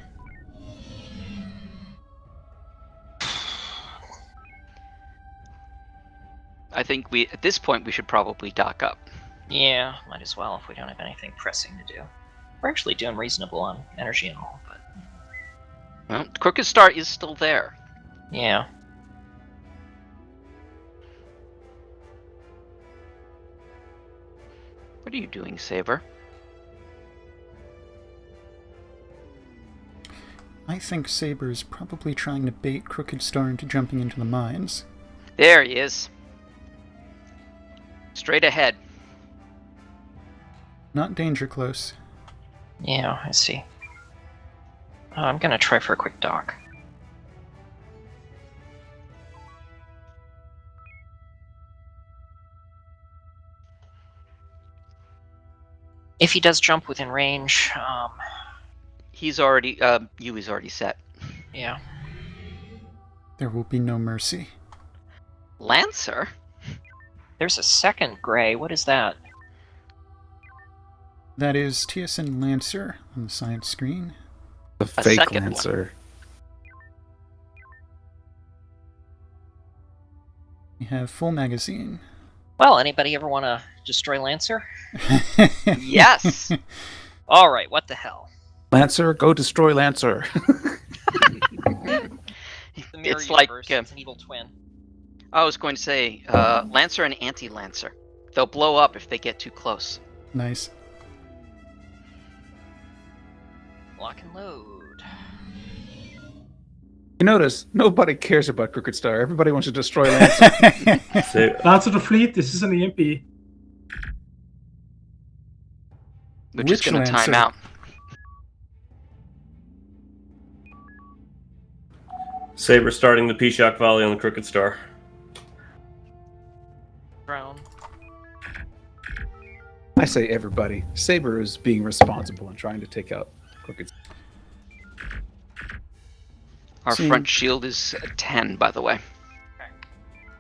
S11: I think at this point we should probably dock up.
S10: Yeah, might as well if we don't have anything pressing to do. We're actually doing reasonable on energy and all, but
S11: Well, Crooked Star is still there.
S10: yeah.
S11: What are you doing, Saber?
S14: I think Saber's probably trying to bait Crooked Star into jumping into the mines.
S11: There he is. Straight ahead.
S14: Not danger close.
S10: Yeah, I see. I'm gonna try for a quick dock. If he does jump within range,
S11: He's already, Yui's already set.
S10: yeah.
S14: There will be no mercy.
S11: Lancer?
S10: There's a second gray. What is that?
S14: That is TSN Lancer on the side screen.
S3: The
S11: A
S3: fake
S11: second one.
S3: Lancer.
S14: We have full magazine.
S10: Well, anybody ever want to destroy Lancer?
S11: Yes!
S10: Alright, what the hell?
S3: Lancer, go destroy Lancer.
S10: The mirror
S11: It's like,
S10: universe, it's an evil twin.
S11: I was going to say, Lancer and Anti-Lancer. They'll blow up if they get too close.
S14: Nice.
S10: Lock and load.
S3: You notice, nobody cares about Crooked Star. Everybody wants to destroy Lancer.
S9: Lancer the fleet, this is an EMP.
S11: We're just
S14: Which
S11: going to time
S14: Lancer?
S11: out.
S12: Saber starting the P-Shock volley on the Crooked Star.
S10: Drone.
S3: I say everybody. Saber is being responsible and trying to take out Crooked Star.
S11: Our
S14: See-
S11: front shield is 10, by the way.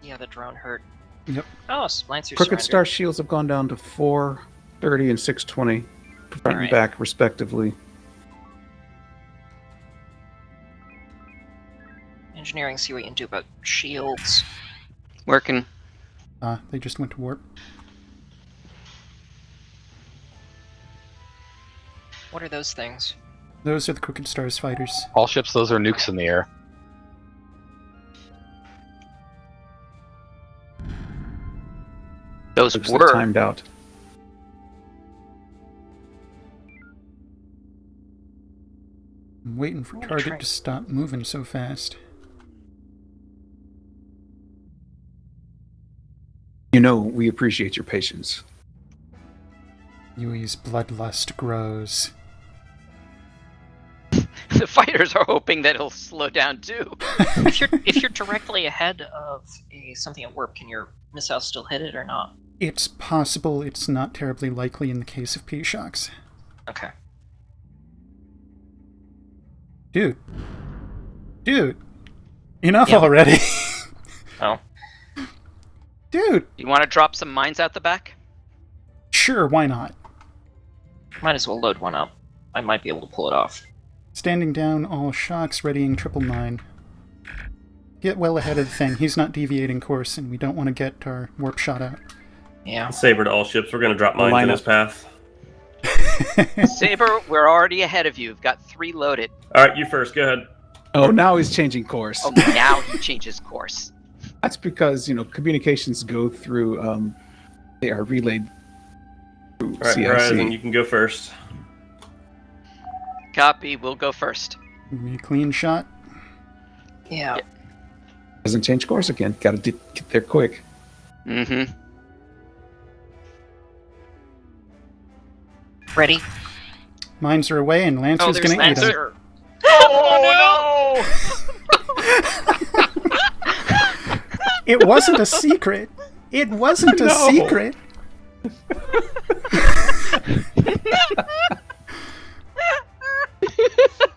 S10: Yeah, the drone hurt.
S14: Yep.
S10: Oh, Lancer
S3: Crooked
S10: surrendered.
S3: Star shields have gone down to 430 and 620. Front
S10: Alright.
S3: and back, respectively.
S10: Engineering, see what you can do about shields.
S11: Working.
S14: They just went to warp.
S10: What are those things?
S14: Those are the Crooked Stars fighters.
S8: All ships, those are nukes in the air.
S11: Those
S3: Looks
S11: were
S3: timed out.
S14: I'm waiting for target to stop moving so fast.
S3: You know, we appreciate your patience.
S14: Yui's bloodlust grows.
S11: the fighters are hoping that it'll slow down too.
S10: if you're directly ahead of something at warp, can your missiles still hit it or not?
S14: It's possible. It's not terribly likely in the case of P-Shocks.
S10: Okay.
S14: Dude. Enough already.
S10: Oh.
S14: Dude.
S11: You want to drop some mines out the back?
S14: Sure, why not?
S10: Might as well load one up. I might be able to pull it off.
S14: Standing down, all shocks, readying 999. Get well ahead of the thing. He's not deviating course, and we don't want to get our warp shot out.
S10: Yeah.
S12: Saber to all ships. We're going to drop mines in his path.
S11: Saber, we're already ahead of you. We've got 3 loaded.
S12: All right, you first. Go ahead.
S3: Oh, now he's changing course.
S11: Oh, now he changes course.
S3: That's because, communications go through, they are relayed through
S12: All right,
S3: CIC.
S12: Horizon, you can go first.
S11: Copy, we'll go first.
S14: Give me a clean shot.
S10: Yeah.
S3: Doesn't change course again. Gotta get there quick.
S11: Mm-hmm.
S10: Ready?
S14: Mines are away, and Lancer's
S10: there's
S14: gonna eat them.
S10: Lancer.
S11: Oh,
S14: It wasn't a secret. It wasn't a secret.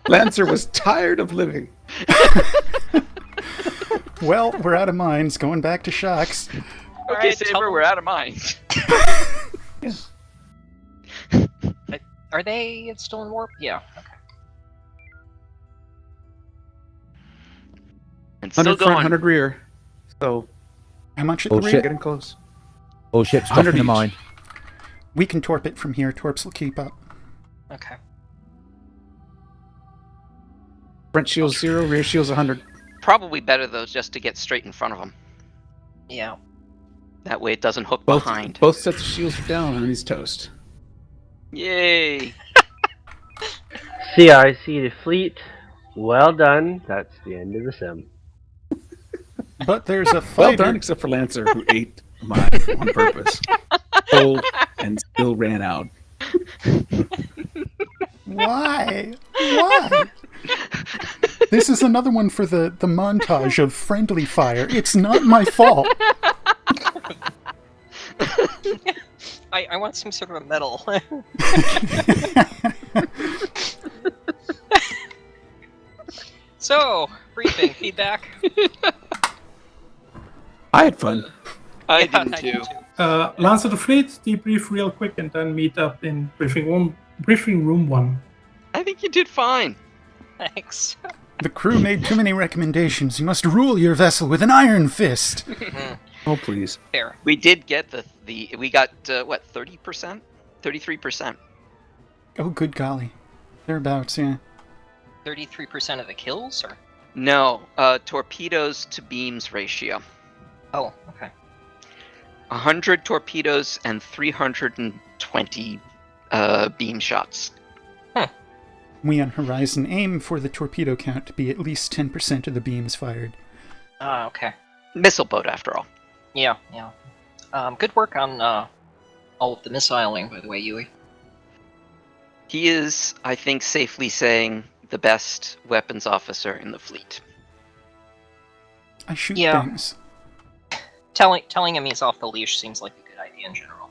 S3: Lancer was tired of living.
S14: Well, we're out of mines. Going back to shocks.
S11: Okay, Saber, we're out of mines.
S10: Are they still in warp? Yeah. Okay.
S11: And
S3: 100
S11: still
S3: front,
S11: going.
S3: 100 rear. So,
S14: How much at
S20: Oh,
S14: the
S20: shit.
S14: rear?
S3: getting close.
S20: All ships
S3: 100
S20: dropping a
S3: each.
S20: mine.
S14: We can torp it from here. Torps will keep up.
S10: Okay.
S3: Front shields 0, rear shields 100.
S11: Probably better, though, just to get straight in front of him.
S10: Yeah.
S11: That way it doesn't hook
S3: Both,
S11: behind.
S3: both sets of shields are down, and he's toast.
S11: Yay!
S7: CIC to fleet. Well done. That's the end of the sim.
S14: But there's a
S3: Well
S14: fighter.
S3: done, except for Lancer, who ate mine on purpose. Cold and still ran out.
S14: Why? Why? This is another one for the montage of friendly fire. It's not my fault.
S10: I want some sort of a medal. So, briefing, feedback.
S3: I had fun.
S11: I didn't too.
S9: Lancer the fleet, debrief real quick, and then meet up in briefing room 1.
S11: I think you did fine.
S10: Thanks.
S14: The crew made too many recommendations. You must rule your vessel with an iron fist.
S3: Oh, please.
S10: Fair.
S11: We did get we got, 30%? 33%.
S14: Oh, good golly. Thereabouts, yeah.
S10: 33% of the kills, or?
S11: No, torpedoes to beams ratio.
S10: Oh, okay.
S11: 100 torpedoes and 320 beam shots.
S14: We on Horizon aim for the torpedo count to be at least 10% of the beams fired.
S10: Ah, okay.
S11: Missile boat, after all.
S10: Yeah. Good work on all of the missiling, by the way, Yui.
S11: He is, I think, safely saying, the best weapons officer in the fleet.
S14: I shoot
S10: Yeah.
S14: things.
S10: Telling him he's off the leash seems like a good idea in general.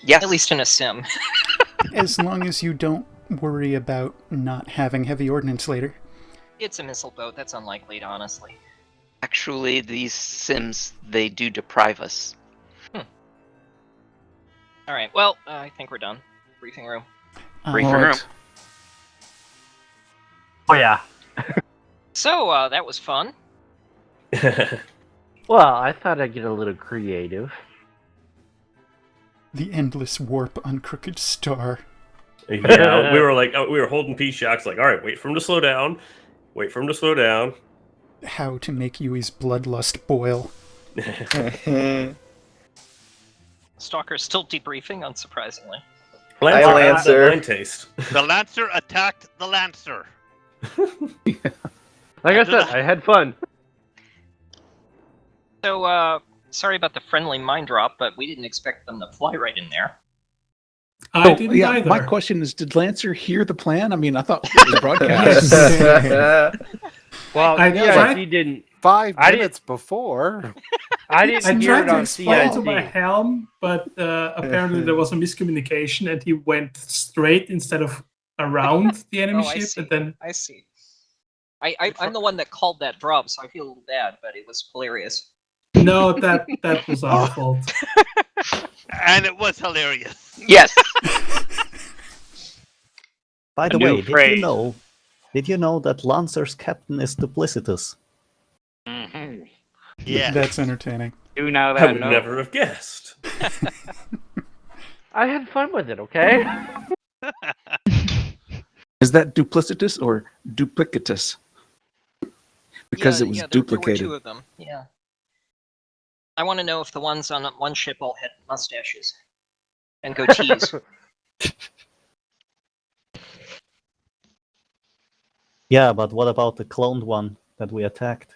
S11: Yes.
S10: At least in a sim.
S14: As long as you don't worry about not having heavy ordnance later.
S10: It's a missile boat. That's unlikely, honestly.
S11: Actually, these sims, they do deprive us.
S10: All right. Well, I think we're done. Briefing room.
S11: Briefing room.
S7: Oh, yeah.
S10: So, that was fun.
S7: Well, I thought I'd get a little creative.
S14: The endless warp on Crooked Star.
S12: Yeah, we were holding P shocks, like, all right, wait for him to slow down. Wait for him to slow down.
S14: How to make Yui's bloodlust boil.
S10: Stalker's still debriefing, unsurprisingly.
S12: Lancer has that line taste.
S6: The Lancer attacked the Lancer.
S7: Like I said, I had fun.
S10: So, sorry about the friendly mine drop, but we didn't expect them to fly right in there.
S9: I didn't either.
S3: My question is, did Lancer hear the plan? I mean, I thought it was broadcast.
S7: Well, he didn't.
S19: 5 minutes before.
S7: I didn't hear it
S9: to
S7: on
S9: explain to
S7: CID.
S9: my helm, but apparently there was a miscommunication, and he went straight instead of around the enemy
S10: I
S9: ship,
S10: see.
S9: and then
S10: I see. I'm the one that called that drop, so I feel a little bad, but it was hilarious.
S9: no, that was our fault.
S6: And it was hilarious.
S11: Yes.
S1: By the
S15: A new
S1: way,
S15: phrase.
S1: did you know that Lancer's captain is duplicitous?
S15: Mm-hmm.
S6: Yeah.
S14: That's entertaining.
S15: Do now
S12: I
S15: that
S12: would
S15: no.
S12: never have guessed.
S7: I had fun with it, okay?
S3: Is that duplicitous or duplicitous? Because it was
S10: there
S3: duplicated.
S10: were two of them, yeah. I want to know if the ones on one ship all had mustaches and goatees.
S1: Yeah, but what about the cloned one that we attacked?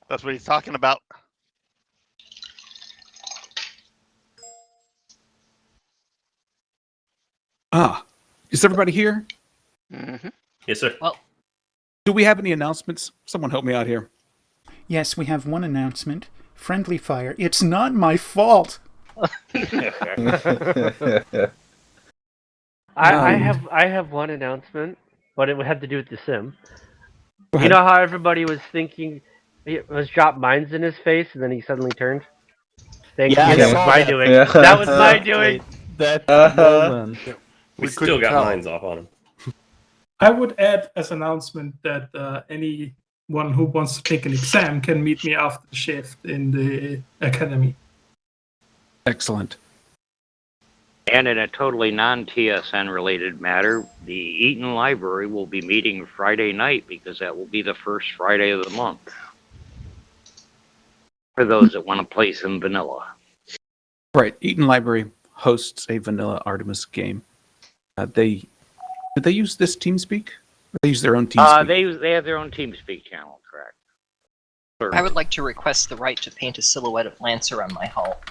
S6: That's what he's talking about.
S3: Is everybody here?
S11: Mm-hmm.
S12: Yes, sir.
S10: Well,
S3: do we have any announcements? Someone help me out here.
S14: Yes, we have one announcement. Friendly fire. It's not my fault.
S7: I have one announcement, but it would have to do with the sim.
S3: Go
S7: You
S3: ahead.
S7: know how everybody was thinking it was drop mines in his face, and then he suddenly turned? Thank
S1: Yeah,
S7: you.
S1: I
S7: That
S1: saw
S7: was my
S1: that.
S7: doing.
S16: Yeah.
S7: That was my doing.
S1: That moment.
S12: We
S19: We
S12: still
S19: couldn't
S12: got
S19: tell.
S12: lines off on him.
S9: I would add as an announcement that anyone who wants to take an exam can meet me after the shift in the academy.
S3: Excellent.
S15: And in a totally non-TSN related matter, the Eaton Library will be meeting Friday night because that will be the first Friday of the month. For those that want to play some vanilla.
S3: Right. Eaton Library hosts a vanilla Artemis game. Did they use this TeamSpeak? Or they use their own TeamSpeak?
S15: They have their own TeamSpeak channel, correct?
S10: I would like to request the right to paint a silhouette of Lancer on my hull.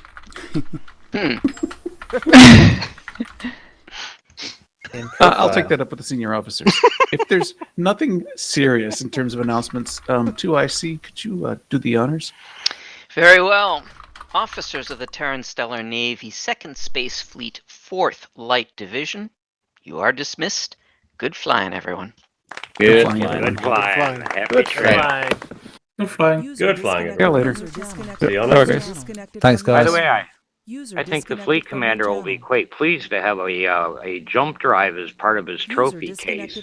S3: I'll take that up with the senior officers. If there's nothing serious in terms of announcements, 2IC, could you do the honors?
S11: Very well. Officers of the Terran Stellar Navy Second Space Fleet 4th Light Division, you are dismissed. Good flying, everyone.
S3: Good
S15: flying.
S3: everyone.
S15: Flying. Happy
S12: Good
S15: trail.
S12: flying.
S9: Good flying.
S12: Good flying.
S3: See you later.
S12: See you on
S3: Okay.
S12: next week.
S20: Thanks,
S15: By
S20: guys.
S15: the way, I think the fleet commander will be quite pleased to have a jump drive as part of his trophy case.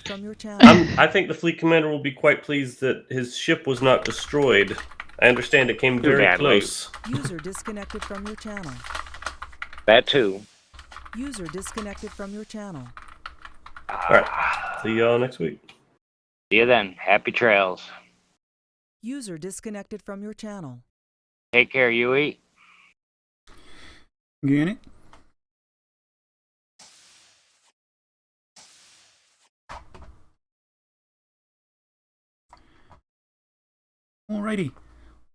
S12: I think the fleet commander will be quite pleased that his ship was not destroyed. I understand it came
S15: Too
S12: very
S15: badly.
S12: close.
S4: User disconnected from your channel.
S15: That too.
S4: User disconnected from your channel.
S12: All right. See y'all next week.
S15: See you then. Happy trails.
S4: User disconnected from your channel.
S15: Take care, Yui.
S14: Get it? Alrighty.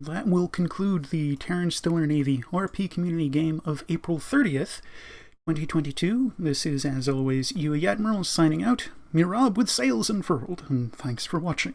S14: That will conclude the Terran Stellar Navy RP Community Game of April 30th, 2022. This is, as always, Yui Admiral signing out. Mirab with sails unfurled, and thanks for watching.